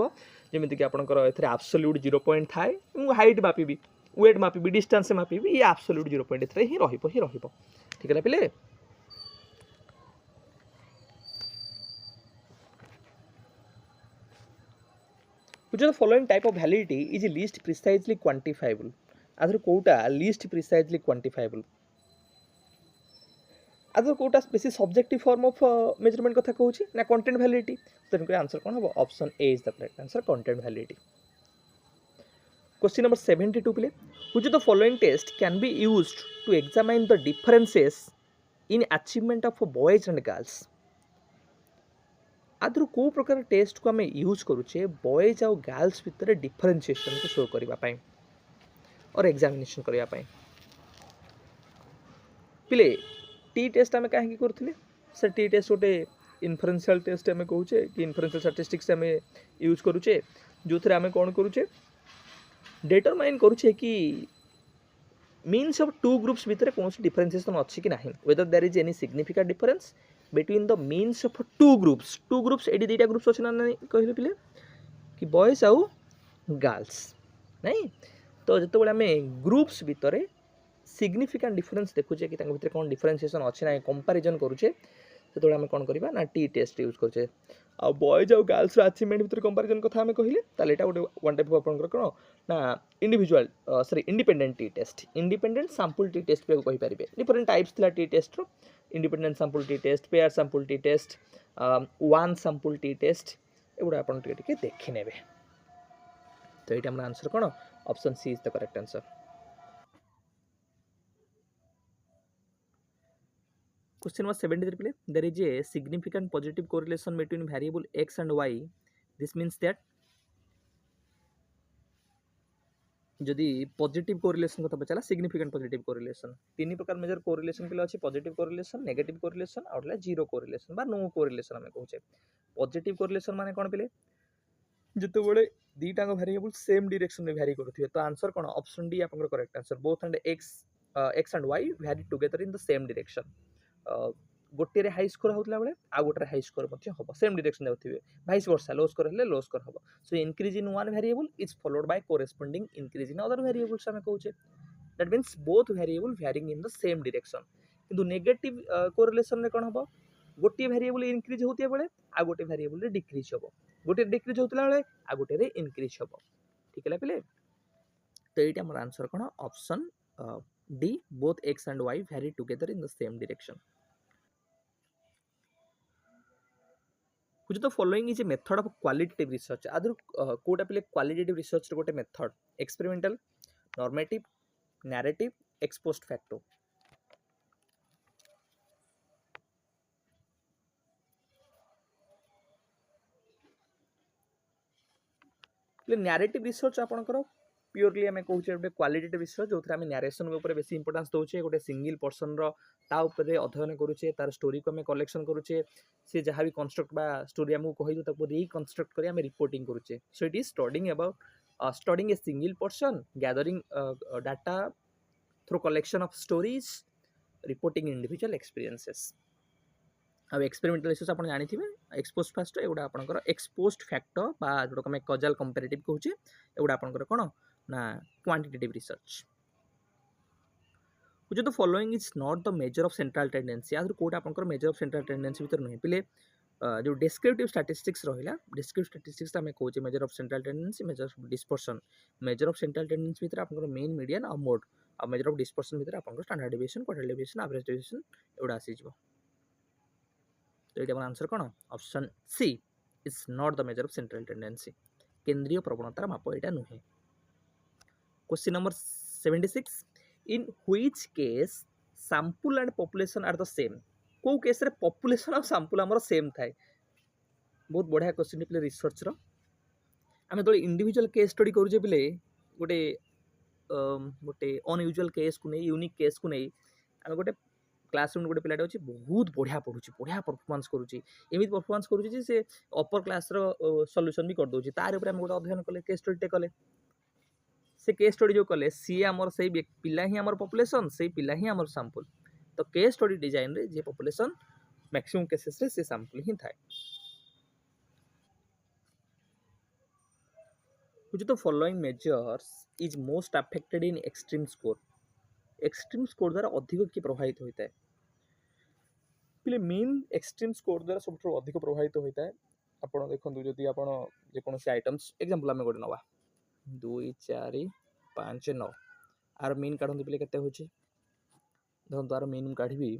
जमीक आपंकर एब्सोल्यूट जीरो पॉइंट थाए हाइट मापिबी वेट मापिबी डिस्टेंस मापिबी ये एब्सोल्यूट जीरो पॉइंट एथरे ही रहिबो ठीक है पिले which of the following type of validity is least precisely quantifiable Aadhaar Kota least precisely quantifiable आधर कोटा बेसी सब्जेक्टिव फॉर्म ऑफ मेजरमेंट कथा कहूँ ना कंटेंट वैलिडिटी तेणुक आंसर कौन हम option A is the correct answer content validity question number 72 पिले which of the following test can be used to examine the differences in achievement of boys and girls आदर को प्रकार test को आम use करुचे boys आउ girls भितर differentiation को शो करने और एग्जामिनेशन करने पिले टी टेस्ट आम कहीं करुले से टी टेस्ट गोटे इनफरेन्शियल टेस्ट आम कहे कि इनफरेन्शियल स्टैटिस्टिक्स आम यूज करुचे जो थे आम कौन करुचे डिटरमाइन करुचे कि मीन्स ऑफ टू ग्रुप्स भितर कौन डिफरेंशिएशन अच्छी कि नहीं whether there is any significant difference between the means of two groups एडी दुईटा ग्रुप्स अच्छे ना नहीं कहले पिले कि बॉयज आउ गर्ल्स नहीं तो जो आम ग्रुप्स भितर सिग्निफिकेंट डिफरेंस देखुचे कि भितर कौन डिफरेंशिएशन अच्छे ना कंपैरिजन करुचे जो आम कौन करवा ना टी टेस्ट यूज करुचे आ बॉयज आउ गर्ल्स अचीवमेंट भितर कंपैरिजन कथा आम कहले ताले एटा गोटे वन टाइप ऑफ आपनकर कोन ना individual sorry independent T test independent sample T test पे कहि पारिबे डिफरेंट टाइप्स थिला टी टेस्ट रो independent sample T test pair sample T test one sample T test एगुड़ा आपन टिके देखि नेबे तो एटा हमर आंसर कोन option C is the correct answer Question was 73 play. There is a significant positive correlation between variable x and y. This means that जदि पॉजिटिव कोरिलेशन कथा पचाला सिग्निफिकेंट पॉजिटिव कोरिलेशन तीन प्रकार मेजर कोरिलेशन के अच्छे positive correlation negative correlation और zero correlation बा no correlation आम कहूचे पॉजिटिव कोरिलेशन माने कौन पिले जिते बड़े दीटा वेरिएबल सेम डायरेक्शन में वैरी करुथिबे तो आंसर कौन ऑप्शन डी आपन correct answer both and X and Y vary together in the same direction गोटे हाई स्कोर होता बेले आ गोटे हाई स्कोर हम सेम डायरेक्शन जाऊे भाइस वर्षा लो स्कोर हेल्ले लो स्कोर हम सो increase in one variable is followed by corresponding increase in other variables आम कहूचे that means both variable varying in the same direction किंतु नेगेटिव कोरिलेशन में कौन हम गोटे वेरिएबल इनक्रीज होता बेले आ गोटे वेरिएबल डिक्रीज हम गोटे डिक्रीज होता बेले आ गोटे इनक्रीज हम ठीक है पिले तो ये आम आंसर कौन option D both X and Y vary together in the same direction which of the following is a method of qualitative research आदर कोटा पिले qualitative research रे गोटे method experimental normative narrative ex post facto पिले narrative research आपनकर purely आम कहे गोटे qualitative research जो आम नारेसन उपर बेसी इंपोर्टेंस दौचे गोटे सिंगल पर्सन ता उपरे अध्ययन करुचे तार स्टोरी को आम कलेक्शन करुचे सी जहाँ भी कन्स्ट्रक्ट बा स्टोरी आमको कही रिकन्स्ट्रक्ट कर आम रिपोर्टिंग करुचे so it is studying about studying a single person gathering data through collection of stories reporting individual experiences आ एक्सपेरिमेंटल रिसर्च आप जानी एक्सपोज फास्ट एगुड़ा आपंकर एक्सपोज फैक्टर बा जो आम कजाल कंपेरेटिव कहूँ एगुड़ा आपंकर कौन ना क्वांटिटेटिव रिसर्च जो the following is not the measure of central tendency या कोटा आपंकर मेजर ऑफ सेंट्रल टेंडेंसी भीतर नुहे पिले जो डिस्क्रिप्टिव स्टैटिस्टिक्स रहा डिस्क्रिप्टिव स्टैटिस्टिक्स आम कहे measure of central tendency measure of dispersion measure of central tendency भीतर आपंकर मेन मीडियन और मोड और मेजर ऑफ डिस्पर्सन भीतर आपंकर standard deviation quartile deviation average deviation एगुड़ा आसीज तो ये आंसर कौन option C is not the measure of central tendency केंद्रीय प्रवणतार माप यहाँ नुहे question number 76 in which case sample and population are the same को केस रे पॉपुलेशन और सैंपल हमर सेम थाए बहुत बढ़िया क्वेश्चन पे रिसर्च रो आम जो इंडिविजुअल केस स्टडी करूचे पिले गोटे गोटे अनयूजुअल केस को नहीं यूनिक केस को नहीं आम गोटे क्लासरूम गोटे पिलाटे अच्छे बहुत बढ़िया पढ़ुची बढ़िया परफॉर्मेंस करुच्ची एमती परफॉर्मेंस करुच्ची से अपर क्लास सॉल्यूशन भी कर दउची तार ऊपर हम गोटे अध्ययन कले केस स्टडी कले से केस स्टडी जो कले सी आमर से पिला ही आमर पॉपुलेशन से पिला ही आमर सैंपल तो केस स्टडी डिजाइन रे जे पॉपुलेशन मैक्सिमम केसेस रे से सैंपल ही थाए which of the following measures is most affected in extreme score द्वारा अधिक किए प्रभावित होता है पिले मेन एक्सट्रीम स्कोर द्वारा सब अधिक प्रभावित होता है आपड़ देखो जदि आप जेकोसी आइटम्स एग्जांपल आम गोटे नवा 2 4 5 9 आर मीन काढ़ पिले के देखो तार मीन काढ़ी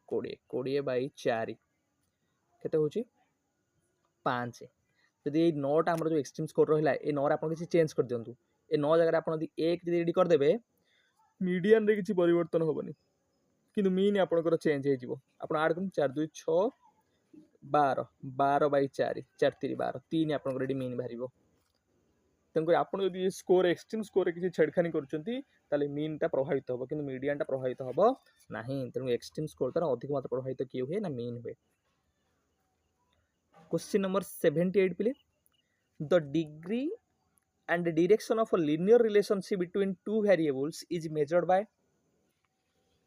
20 बाई 4 के 5 जदि ये 9टा आम जो एक्सट्रीम स्कोर रहा है ये 9 आप किसी चेंज कर दिंतु ए 9 जगह आप एक रेडी करदे मीडियन रे किसी परिवर्तन हेनी कि मीन आपंकर चेंज हो आड कर 4 2 6 12 12 बाई 4 4 3 12 3 आपंकर मीन बाहर तेणुक आप स्कोर एक्सट्रीम स्कोर किसी छेड़खानी कर मीनटा प्रभावित हम कि मीडियनटा प्रभावित हम ना तेणु एक्सट्रीम स्कोर द्वारा अधिक मात्रा प्रभावित किए हुए ना मीन हुए क्वेश्चन नंबर 78 पिले the degree and the direction of a linear relationship between two variables is measured by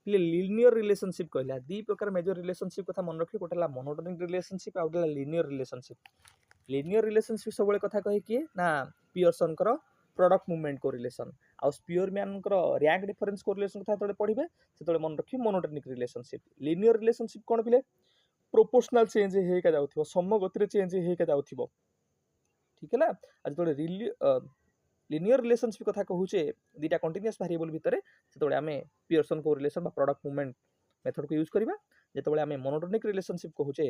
linear relationship कहला दी प्रकार मेजर रिलेशनशिप कथा मन रखिए गोटे मोनोटोनिक रिलेशनशिप आउ गोटे लिनियर रिलेशनशिप सब कथा कहे किए ना पियर्सन कर प्रोडक्ट मूवमेंट कोरिलेशन आउ स्पियरमैन रैंक डिफरेंस कोरिलेशन कथा जो पढ़े से मन रखिए मोनोटोनिक रिलेशनशिप लिनियर रिलेशनशिप कौन पिले प्रोपोर्शनल चेंज होगा जाऊ समगति चेंज होगा जाऊ ठीक है आज जो लिनियर रिलेशनशिप कथा कहूचे दुटा कंटिन्यूअस वेरिएबल भितर से आम पियर्सन कोरिलेशन बा प्रोडक्ट मूवमेंट मेथड को यूज करवा जो आम मोनोटोनिक रिलेशनशिप कहूचे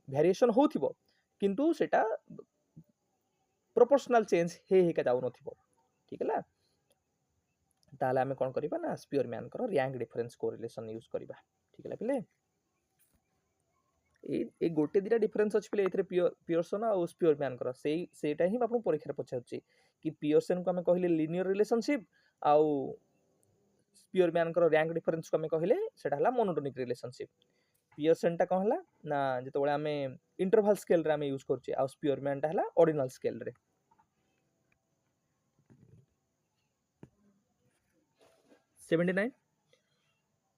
वेरिएशन होथिबो किंतु सेटा प्रोपोर्शनल चेंज होगा जाऊ नथिबो ठीक है ताले आम कौन करबा ना स्पियरमैन कर रैंक डिफरेंस कोरिलेशन यूज करबा ठीक है पिले ए गोटे दिटा डिफरेंस अच्छे पे पियर्सन और स्पियरमैन सेटा ही आपको परीक्षा पचार कि पियर्सन को आम कहले लिनियर रिलेशनशिप आउ स्पियरमैन रैंक डिफरेंस को आम कहले सेटा मोनोटोनिक रिलेशनशिप पियर्सन टा कौन है ना जो आम इंटरवल स्केल रे आम यूज करछे आउ स्पियरमैन टा है ऑर्डिनल स्केल रे 79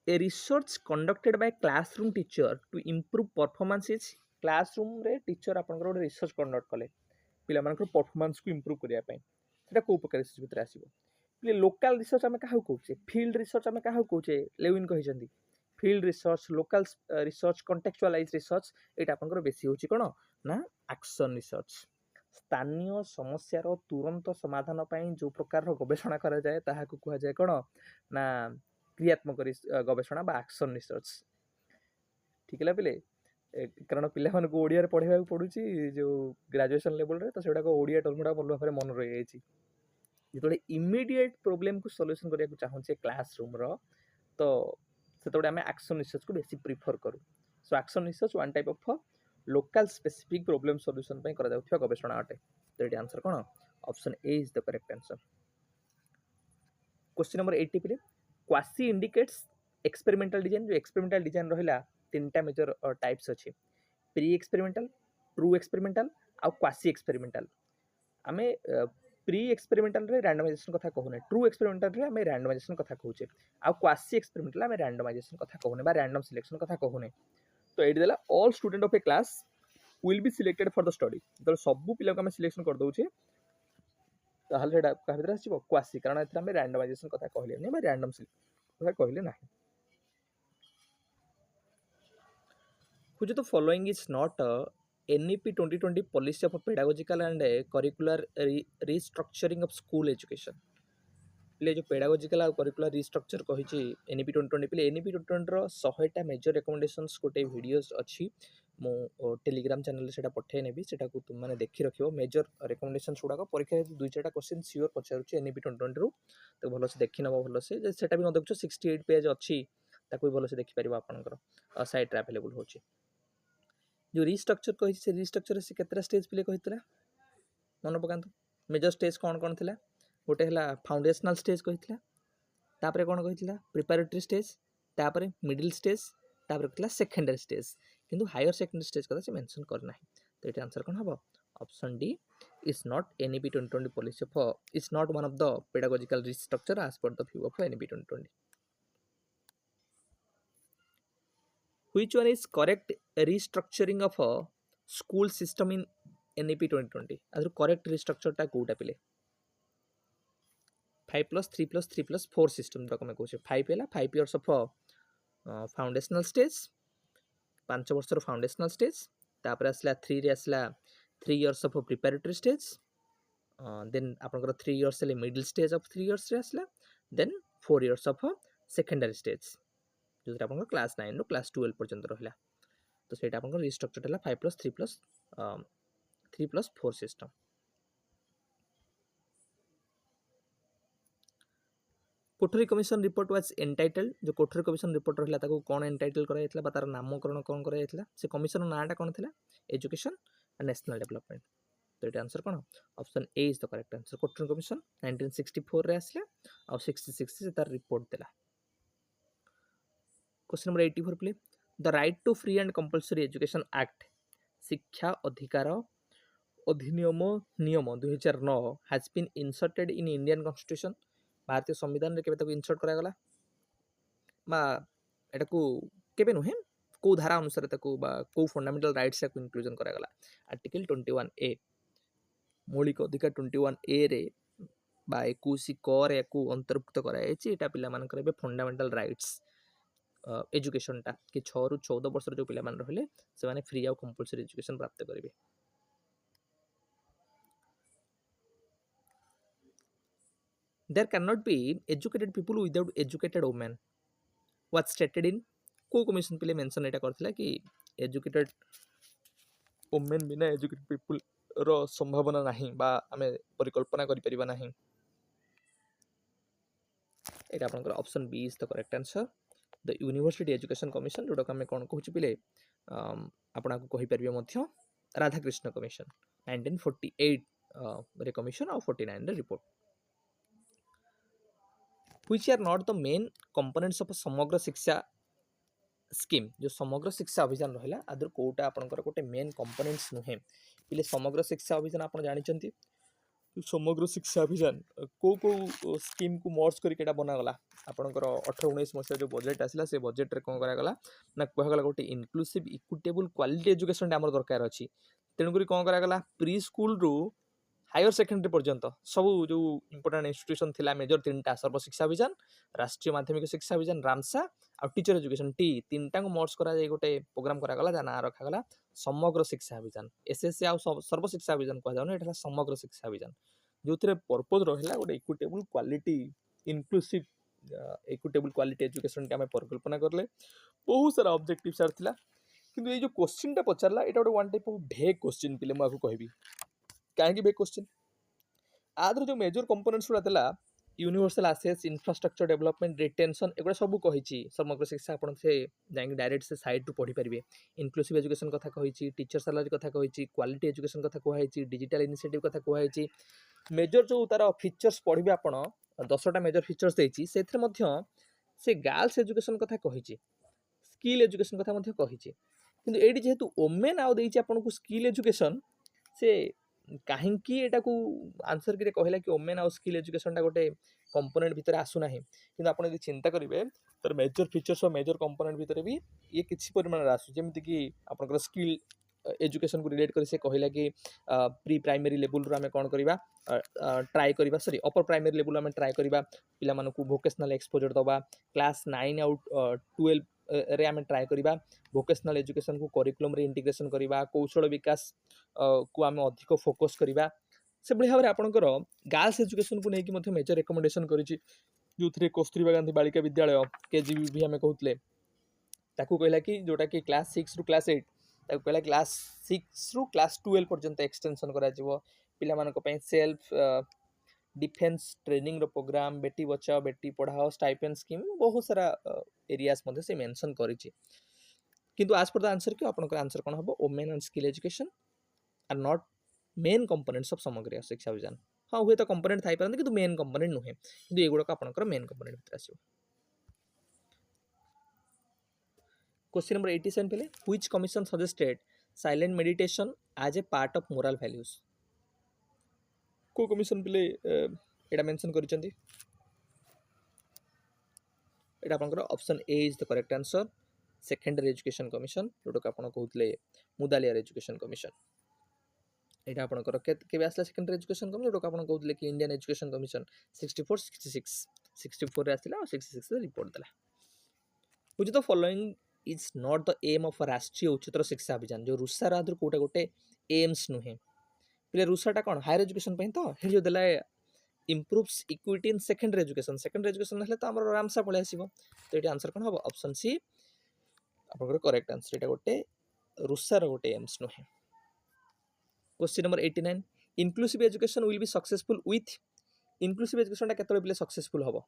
A research conducted by classroom teacher to improve performance is classroom रे टीचर आपन गोटे रिसर्च कंडक्ट कले पिला मानकर परफॉर्मेंस को इंप्रूव करिया पई सेटा को प्रकार रिसर्च भीतर आसीबो पिले लोकल रिसर्च आमे काहू कहूचे फील्ड रिसर्च आमे काहू कहूचे लेविन कहिसंदी field research local research contextualize research एटा आपन बेसी होची कोन ना एक्शन रिसर्च स्थानीय समस्यार तुरंत समाधान पई जो प्रकार गवेषणा करा जाए ताहा को कहा जाए कोन ना क्रियात्मक गवेषणा बा एक्शन रिसर्च ठीक है पिले कारण पिला मन को ओडिया रे पढ़ाइबा पड़ू जो ग्रेजुएशन लेवल रे तो सेटा को ओडिया टर्म गुडा भल भाबरे मन रही जाइछि जेतोले इमीडिएट प्रॉब्लम को सॉल्यूशन करिया को चाहूचे क्लासरूम रो तो सेतोडे हमें एक्शन रिसर्च को बेसी प्रिफर करू so action research one type of local specific problem solution पई करा जाउथिया गवेषणा अटे तो ये आंसर कौन option A is the correct answer. Question number 80 पे क्वासी इंडिकेट्स एक्सपेरिमेंटल डिजाइन। जो एक्सपेरिमेंटल डिजाइन रहिला तीनटा मेजर टाइप्स अछि प्री एक्सपेरिमेंटल ट्रू एक्सपेरिमेंटल आ क्वासी एक्सपेरिमेंटल। आमे प्री एक्सपेरिमेंटल रे रैंडमाइजेशन कथा कहूने ट्रू एक्सपेरिमेंटल रे आमे रैंडमाइजेशन कथा कहूचे आ क्वासी एक्सपेरिमेंटल आमे रैंडमाइजेशन कथा कहूने बा रैंडम सिलेक्शन कथा कहूने। तो एडी देला all student of A class will be selected for the study. तो सब पिला को आमे सिलेक्शन कर दोचे ताहले सेटा का भितर आसीबो क्वासी कारण एथरा आमे रैंडमाइजेशन कथा कहले नै बा रैंडम सिलेक्शन कथा कहले नाही। Which of the following is not NEP 2020 policy of a pedagogical and curricular restructuring of school education? पिले जो पेडागोजिकल और करिकुलर रिस्ट्रक्चर कहिछि एनईपी 2020 पिले एनईपी 2020 रो 100टा मेजर रिकमेंडेशंस गोटे वीडियोस अछि मो टेलीग्राम चैनल सेटा पठे नेबी सेटा को तुम माने देखि रखियो मेजर रिकमेंडेशंस गुडा को परीक्षा दुई चारटा क्वेश्चन सियोर पचारुछि एनईपी 2020 रो तो भलो से देखि नबो भलो से जे सेटा भी न देखछो 68 पेज अछि ताको भलो से देखि परिबा आपनकर साइट रे अवेलेबल होछि। जो रिस्ट्रक्चर कहिछि से रिस्ट्रक्चर से केतरा स्टेज पिले कहितला मन पकांतु मेजर स्टेज कोन कोन थिला गोटे हला फाउंडेशनल स्टेज कहितला तापरे कोन कहितला प्रिपरेटरी स्टेज तापरे मिडिल स्टेज तापरे कहितला सेकेंडरी स्टेज किंतु हायर सेकेंडरी स्टेज कथा से मेंशन करना है। तो एटा आंसर कोन हबो option D is not NEP 2020 policy of is not one of the pedagogical restructure as per the view of NEP 2020। Which one is correct restructuring of a school system in NEP 2020? आदर correct restructure टा कोटा पिले 5+3+3+4 system तक मैं कहूँ 5 है 5 years of foundational stage 5 वर्षर foundational stage तापर आसला 3 रे आसला 3 years of preparatory stage then आपनकर 3 years ले middle stage of 3 years रे आसला then 4 years of secondary stage जो आपन क्लास 9 रो क्लास 12 पर्यंत रहला। तो सेटा आपन रिस्ट्रक्चर हला 5+3+4 सिस्टम। कोठरी कमिशन रिपोर्ट वाज एंटाइटल्ड। जो कोठरी कमिशन रिपोर्ट रहला ताको कोन एंटाइटल करा जायतला बा तार नामकरण कोन करा जायतला से कमिशन नाटा कोन थिला एजुकेशन एंड नेशनल डेवलपमेंट। तो एटा आंसर कोन option A is the correct answer. Kothari commission 1964 रे आसला और 66 से तार रिपोर्ट देला। Question number 84 play the right to free and compulsory education act शिक्षा अधिकार अधिनियम नियम 2009 has been inserted in Indian constitution. भारतीय संविधान रे केबे तक इंसर्ट करा गला बा एटा को केबे नुहे को धारा अनुसार ताको बा को फंडामेंटल राइट्स को इंक्लूजन करा गला आर्टिकल 21 ए मौलिक अधिकार 21 ए रे बा 21 क रे को अंतर्भुक्त करा जायछि। एटा पिला मान करबे फंडामेंटल राइट्स एजुकेशन टा कि 6 रु 14 वर्ष जो पिला मान रहले से माने फ्री आ कंपलसरी एजुकेशन प्राप्त करिवे। There cannot be educated people without educated women what stated in को कमिशन पिले मेंशन एटा करथिला कि एजुकेटेड वुमेन बिना एजुकेटेड पीपल रो संभावना नाही बा हमें परिकल्पना करि परिबा नाही। एटा आपनकर option B is the correct answer. The university education commission जोटा आम कौन कहूँ पिले आपन को कहि परिबे मध्य राधाकृष्ण कमिशन 1948 रे कमिशन और 49 रे report. Which are not the main components of Samagra Shiksha scheme. जो समग्र शिक्षा अभियान रहला आदर कोटा आपनकर गोटे मेन कंपोनेंट्स नुहे पिले समग्र शिक्षा अभियान आपन जानिचंती समग्र शिक्षा अभियान को स्कीम को मर्ज करके बना गला आपनकर 18-19 मसीहा जो बजेट आसला से बजेट रे कोन करा गला ना कह गला गोटे इनक्लूसिव इक्विटेबल क्वालिटी एजुकेशन हमर दरकार अछि तेनु करी कोन करा गला प्री स्कूल रु हायर सेकेंडरी पर्यंत सब जो इंपोर्टेंट इंस्टीट्यूशन थिला मेजर तीनटा सर्व शिक्षा अभियान राष्ट्रीय माध्यमिक शिक्षा अभियान रामसा और टीचर एजुकेशन टी तीनटा को मर्ज करा जाय गोटे प्रोग्राम करा गला जा ना रखा गला समग्र शिक्षा अभियान एसएससी आ सर्व शिक्षा अभियान कह जाउन एटा समग्र शिक्षा अभियान जो पर्पज रहा गोटे equitable quality inclusive equitable quality education आम परिकल्पना करले बहुत सारा ऑब्जेक्टिव सार थिला किंतु ये जो क्वेश्चन टा पचारला एटा गोटे one type of vague question पिले मु कहबी कहीं भेग क्वेश्चन आदर जो मेजर कंपोनेंट्स गुड़ा थिला universal access infrastructure development retention एगुड़ा सब कही समग्र शिक्षा आप डायरेक्ट से साइड रू पढ़ी पारे इनक्लूसिव एजुकेशन कथा कही टीचर सैलरी कथा कही क्वालिटी एजुकेशन कथा कहुई डिजिटल इनिशिएटिव कथा कहुई मेजर जो तार फीचर्स पढ़े आप 10टा मेजर फीचर्स देती से गर्ल्स एजुकेशन कथा कही स्किल एजुकेशन कथा कही किंतु ये जेहेतु ओमेन आउ देती आपन को स्किल एजुकेशन से कहीं एटा को आंसर कि कहला कि ओमेन आउ स्किल एजुकेशन टा गोटे कंपोनेंट भितर आसुना कि आप चिंता करेंगे तर मेजर फीचर्स और मेजर कंपोनेंट भितर भी ये किसी परिमाण आसू जमी कि आप स्किल एजुकेशन को रिलेट कर से कहला कि प्री प्राइमरी लेवल रू आम कौन करवा ट्राए करवा सॉरी अपर प्राइमरी लेवल आम ट्राए करवा पिला भोकेशनल एक्सपोजर दवा क्लास 9 आउ 12 रे आम ट्राए करवा भोकेशनल एजुकेशन को करिकुलम रे इंटीग्रेशन करवा कौशल विकास को आम अधिक फोकस करवा से भाव में आपंकर गर्ल्स एजुकेशन को लेकिन मेजर रेकमेंडेशन करी जो थे कस्तूरबा गांधी बालिका विद्यालय केजीबी भी आम कहते कहला कि जोटा कि क्लास 6 रु क्लास 8 कहला क्लास 6 रु क्लास 12 पर्यंत एक्सटेंशन करा पिला सेल्फ डिफेन्स ट्रेनिंग रो programme Beti Bachao Beti Padhao stipend scheme बहुत सारा एरियाज से मेंशन करिछि किंतु आज पर द आंसर कि आपनकर आंसर कोन हबो women and skill education are not main components of Samagra Shiksha अभियान हाँ हुए तो कंपोनेंट थाई पारंती किंतु मेन कंपोनेंट नुहे किंतु एगुडा आपनकर मेन कंपोनेंट भितर आसीबो क्वेश्चन नंबर 87 पहले which commission suggested silent meditation as a part of moral values को कमिशन पहले एटा मेंशन करिसेंती एटा आपनकर option A is the correct answer secondary education commission जोटा आपन कहउतले मुदालियर एजुकेशन कमिशन एटा आपनकर केबे आसला सेकेंडरी एजुकेशन कमिशन जोटा आपन कहउतले कि इंडियन एजुकेशन कमिशन 64 66 64 रे आसला और 66 रे रिपोर्ट देला which the following is not the aim of Rashtriya Uchchatar शिक्षा अभियान जो रुसा राधुर कोटा गोटे एम्स नुहे पहले रुसाटा कौन हायर एजुकेशन पे तो हे जो देला improves equity in secondary education हेले तो हमर रामसा पळे आसीबो तो एटी आंसर कोन हबो ऑप्शन सी आपनकर करेक्ट आंसर एटा गोटे रुसा रो गोटे एम्स नुहे question number 89 inclusive education will be successful with inclusive education टा केतले पिले सक्सेसफुल हबो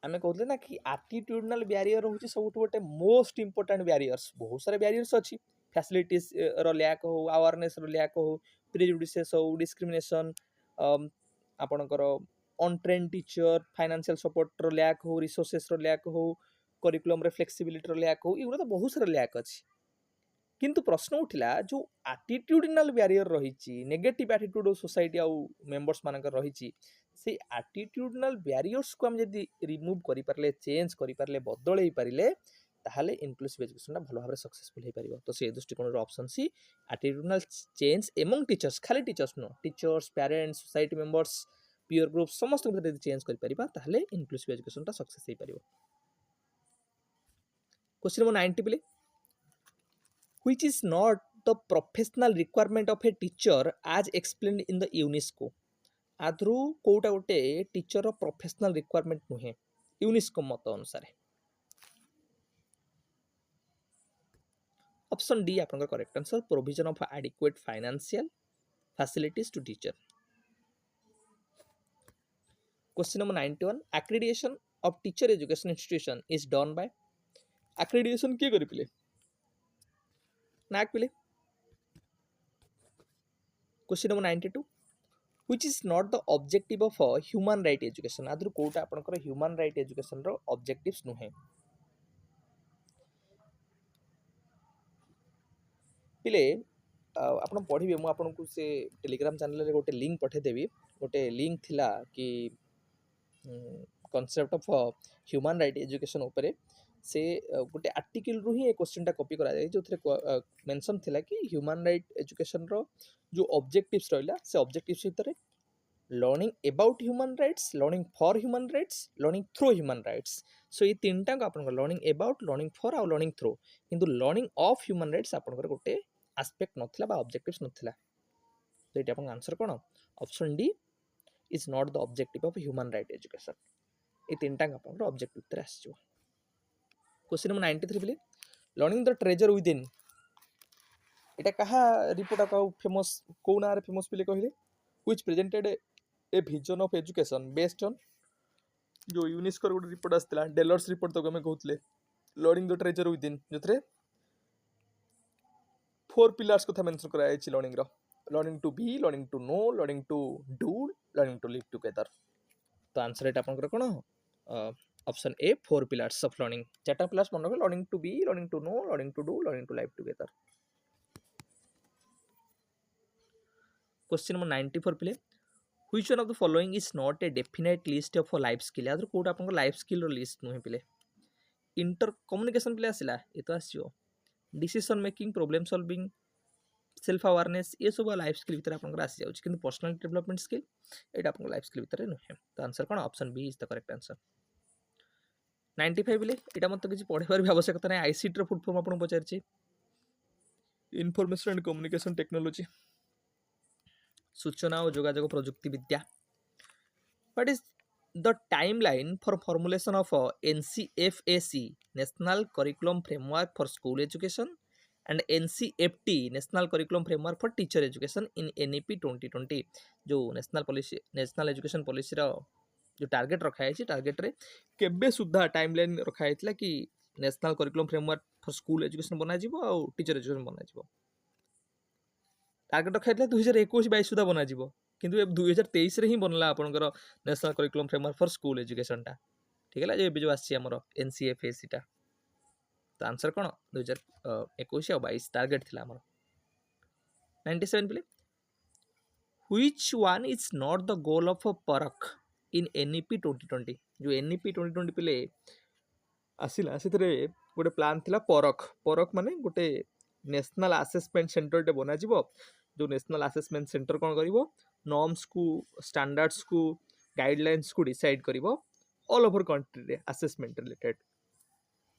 आमे कहले ना कि एटीट्यूडनल बैरियर होची सब गोटे मोस्ट इंपोर्टेंट बैरियर्स बहुत सारे बैरियर्स अछि फैसिलिटीज रो लैक हो अवेयरनेस रो लैक हो प्रेजुडिसेस हो डिस्क्रिमिनेशन आपनकर अनट्रेन्ड टीचर फाइनेंशियल सपोर्ट रो लैक हो रिसोर्सेस रो लैक हो करिकुलम रे फ्लेक्सिबिलिटी रो लैक हो इगुरा तो बहुत सारा लैक अछि किंतु प्रश्न उठिला जो एटीट्यूडनल बैरियर रही नेगेटिव एटीट्यूड सोसाइटी आउ मेंबर्स मानकर रही से एटीट्यूडनल बैरियर्स को हम जदि रिमूव करि परले चेंज करि परले बदलै पारिले ताहले इनक्लूसिव एजुकेशन भलो भाबरे सक्सेसफुल हे परिबो तो से दृष्टिकोण रो option C attitudinal change among teachers खाली teachers no teachers parents society members peer group समस्त भीतर यदि चेंज करि परिबा ताहले इनक्लूसिव एजुकेशन ता सक्सेस हे परिबो क्वेश्चन नंबर 90 प्ले which is not the professional requirement of a teacher as explained in the UNESCO आद्रु कोटा गोटे टीचर रो प्रोफेशनल रिक्वायरमेंट नुहे यूनेस्को मत अनुसार ऑप्शन डी आपन correct answer provision of adequate financial facilities to teacher question number 91 accreditation of teacher education institution is done by accreditation के करि पिले नाक पिले question number 92 which is not the objective of a human right education आद्रु कोटा आपनकर human right education रो objectives नुहे पिले आपण पढ़िबे मु आपन को से टेलीग्राम चैनल रे गोटे लिंक पठे देबी गोटे लिंक थिला कि concept of human right education ऊपर से गोटे आर्टिकल रु ही क्वेश्चन टा कॉपी करा जाय जो थरे मेंशन थिला कि ह्यूमन राइट एजुकेशन रो जो ऑब्जेक्टिव्स रहला से ऑब्जेक्टिव्स भितर learning about human rights learning for human rights learning through human rights so ये तीनटा को आपन लर्निंग अबाउट लर्निंग फॉर और लर्निंग थ्रू किंतु लर्निंग ऑफ ह्यूमन राइट्स आपन गोटे एस्पेक्ट नथिला बा ऑब्जेक्टिव्स नथिला तो एटा आपन आंसर कोन option D is not the objective of human right education ये तीनटा आपन ऑब्जेक्टिव भितर आछियो क्वेश्चन नंबर 93 बिले लर्निंग द ट्रेजर विदिन एटा कहा रिपोर्ट का फेमस को ना रे फेमस बिले कहिले which presented a vision of education based on जो यूनेस्को गोटे रिपोर्ट आसला डेलर्स रिपोर्ट तक आम कहते learning the treasure within जो 4 पिलर्स कथा मेंशन कराई लर्निंग रो learning to be learning to know learning to do learning to live together तो आंसर एटा आपनकर कोन option A 4 pillars of learning चारटा पिलर्स मन रखो learning to be learning to know learning to do learning to live together question number 94 प्ले which one of the following is not a definite list of life skill यार कोड आपन life skill रो list नुहे प्ले inter communication प्ले आसिला ए तो आसियो decision making problem solving self awareness ये सब लाइफ स्किल भीतर आपन आसी जाउछ किंतु पर्सनल डेवलपमेंट स्किल एटा आपन लाइफ स्किल भीतर नुहे तो आंसर कोन option B is the correct answer 95 ले एटा मत किछि पढेबार भी आवश्यकता नै आईसीटी रो फुल फॉर्म आपन पचारछि इनफॉरमेशन एंड कम्युनिकेशन टेक्नोलॉजी सूचना और जोगाजोग प्रजुक्ति विद्या what is the timeline for formulation of NCFSE national curriculum framework for school education and NCFTE national curriculum framework for teacher education in NEP 2020 जो national education policy रो जो target रखा है target रे केबे सुधा टाइमलाइन रखा है कि national curriculum framework for school education बना जिवो और टीचर एजुकेशन बना जिवो टारगेट रखा है 2021-22 सुधा बना जिवो किंतु 2023 रे ही बनला आपनकर national curriculum framework for school education टा ठीक है जे जो आसी हमर एनसीएफएसी टा तो आंसर कोन 2021 और 22 टारगेट थिला हमर 97 play which one is not the goal of परख इन एनईपी 2020 जो एनईपी 2020 प्ले आसिला सेतरे गोटे प्लान थिला परख परख माने गोटे नेशनल असेसमेंट सेंटर टे बना जिवो जो नेशनल असेसमेंट सेंटर कौन करिवो नॉर्म्स को स्टैंडर्ड्स को गाइडलाइंस को डिसाइड करिवो ऑल ओवर कंट्री रे असेसमेंट रिलेटेड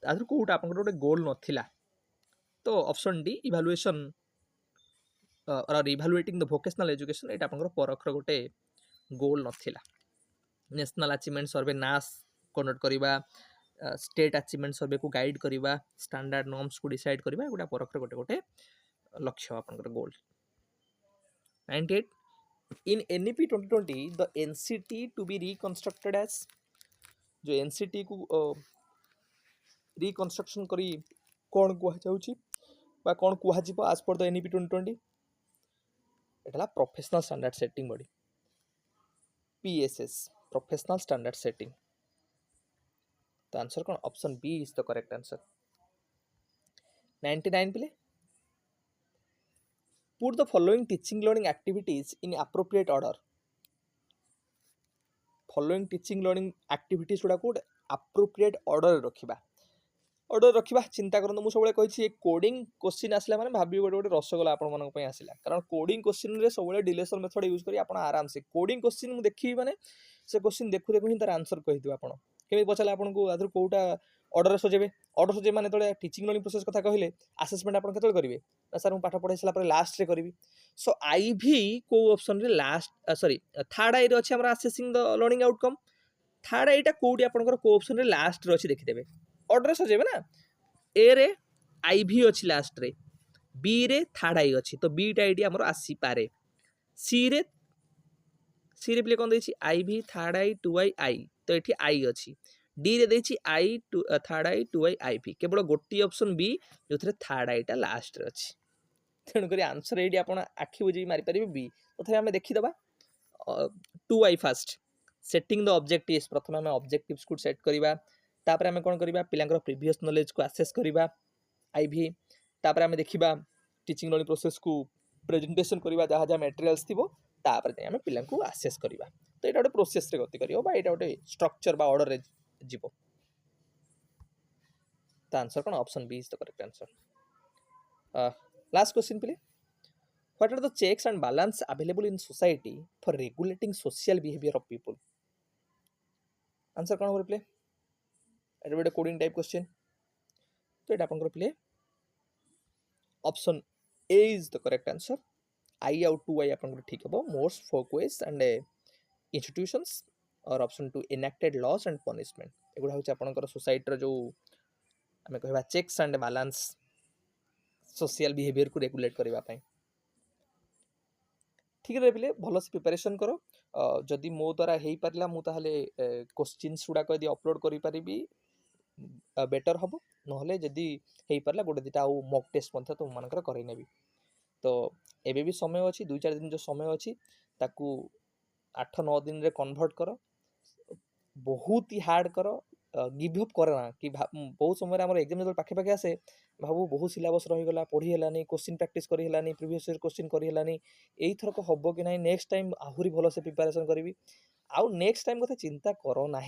आदर कोटा आपन गोटे गोल नथिला तो ऑप्शन डी इवैल्यूएशन और इवैल्यूएटिंग द वोकेशनल एजुकेशन एटा आपन परख रो गोटे गोल नथिला नेशनल अचीवमेंट सर्वे नास कंडक्ट करिवा स्टेट अचीवमेंट सर्वे को गाइड करिवा स्टैंडर्ड नॉर्म्स को डिसाइड करिवा गोटा परख रो गोटे गोटे लक्ष्य आपन गोल 98 in NEP 2020 the NCT to be reconstructed as जो NCT को रिकंस्ट्रक्शन करी कौन कुहा जाउची बा कौन कुहा जिवो as per the NEP 2020 एटला professional standard setting body PSS professional standard setting तो आंसर कौन option B is the correct answer 99 प्ले put the following teaching learning activities in appropriate order following teaching learning activities गुड़ा को appropriate order रखिबा चिंता करन मु सबले कहिछि coding question आसला माने भाबी गोटे गोटे रसगोला आपण मन पय आसिला कारण कोडिंग क्वेश्चन रे सबले डिलेशन मेथड यूज करी आपण आराम से कोडिंग क्वेश्चन मु देखि माने से क्वेश्चन देखु देखु ही तार आंसर कहि दिबा आपण केमि पछला आपण को आदर कोउटा ऑर्डर सजेबे माने तळे टीचिंग लर्निंग प्रोसेस कथा कहिले असेसमेंट आपण केतळ करिवे सर मु पाठ पढाइसला पर लास्ट रे करिवि सो आईवी को ऑप्शन रे लास्ट सॉरी थर्ड आई रे अछि हमरा assessing the learning outcome third आईटा कोडी आपनकर को ऑप्शन रे लास्ट रे अछि देखि देबे ऑर्डर सजेबे ना ए रे आईवी अछि लास्ट रे बी रे थर्ड आई अछि तो बी टा आईडी हमर आसी पारे सी रे प्ले कोन दैछि IV third I two I तो एठी आई अछि डी रे दैछि I two third I two IV केवल गोटी ऑप्शन बी जो थरे थर्ड आईटा लास्ट रे अछि तेणु करी आंसर एडी आपण आखि बुझी मारि परिबे बी तथापि हमें देखि दबा 2i first setting the objectives प्रथम हमें ऑब्जेक्टिव्स को सेट करिबा तापर हमें कोन करिबा पिलांकर प्रीवियस नॉलेज को असेस करिबा आईवी तापर हमें देखिबा टीचिंग लर्निंग प्रोसेस को प्रेजेंटेशन करिबा जहा जहा मटेरियल्स थिबो तापर हमें पिलां को असेस करिबा तो एटा गोटे प्रोसेस रे गति करियो बा एटा गोटे स्ट्रक्चर बा ऑर्डर रे जीवो तो आंसर कोन option B is the correct answer last question please What are the checks and balance available in society for regulating social behavior of people? Answer कौन हो प्ले एटा बडे कोडिंग टाइप क्वेश्चन तो एटा अपन प्ले option A is the correct answer I out two I अपन ठीक हेबो मोस्ट फोकस एंड इंस्टीट्यूशंस और option 2 enacted laws and punishment एगुडा होछ अपन सोसाइटी रो जो हमें कहबा checks and balance social behaviour को रेगुलेट करबा पई ठीक रे पिले भलो से प्रिपरेशन करो जदि मो द्वारा हो पारा मुझे क्वेश्चंस गुड़ाक यदि अपलोड करी बेटर हम ना जदि हो पारा गोटे दुटा आउ मॉक टेस्ट तुम मानकर करनेबी। तो एबे भी समय अच्छी 2-4 दिन जो समय अच्छी ताकू 8-9 दिन रे कन्वर्ट कर बहुत ही हार्ड कर गिव अप कर ना कि बहुत समय आम एग्जाम जो पाखे पाखे आसे भावु बहुत सिलेबस रहीगला पढ़ी है क्वेश्चन प्रैक्टिस करी प्रीवियस क्वेश्चन करी यही थरक हम कि ना नेक्स्ट टाइम आहरी भल से प्रिपरेशन करी आउ नेक्स्ट टाइम कथा चिंता कर ना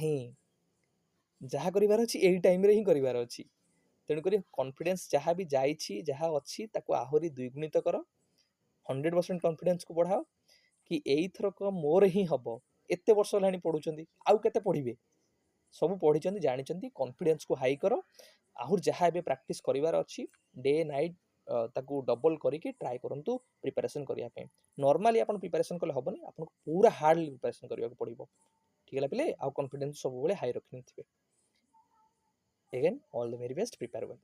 जहाँ करार अच्छी यही टाइम रे ही करार अच्छी तेणुक कॉन्फिडेंस जहाँ भी जाइए जहाँ अच्छी ताको आहरी द्विगुणित कर 100% कॉन्फिडेंस को बढ़ाओ कि यही थरक मोर ही हम एत वर्ष है पढ़ुं आउ के पढ़े सब पढ़ी जानी कॉन्फिडेंस को हाई कर आहर जहाँ ए प्रैक्टिस करार अच्छी डे नाइट ताकू डबल करके ट्राए करूँ प्रिपरेशन करने नॉर्मली आप प्रिपरेशन कले हेनी आपको पूरा हार्डली प्रिपरेशन करने पड़ो ठीक है पे आउ कॉन्फिडेंस सब हाई रखी थे। Again all the very best prepare well.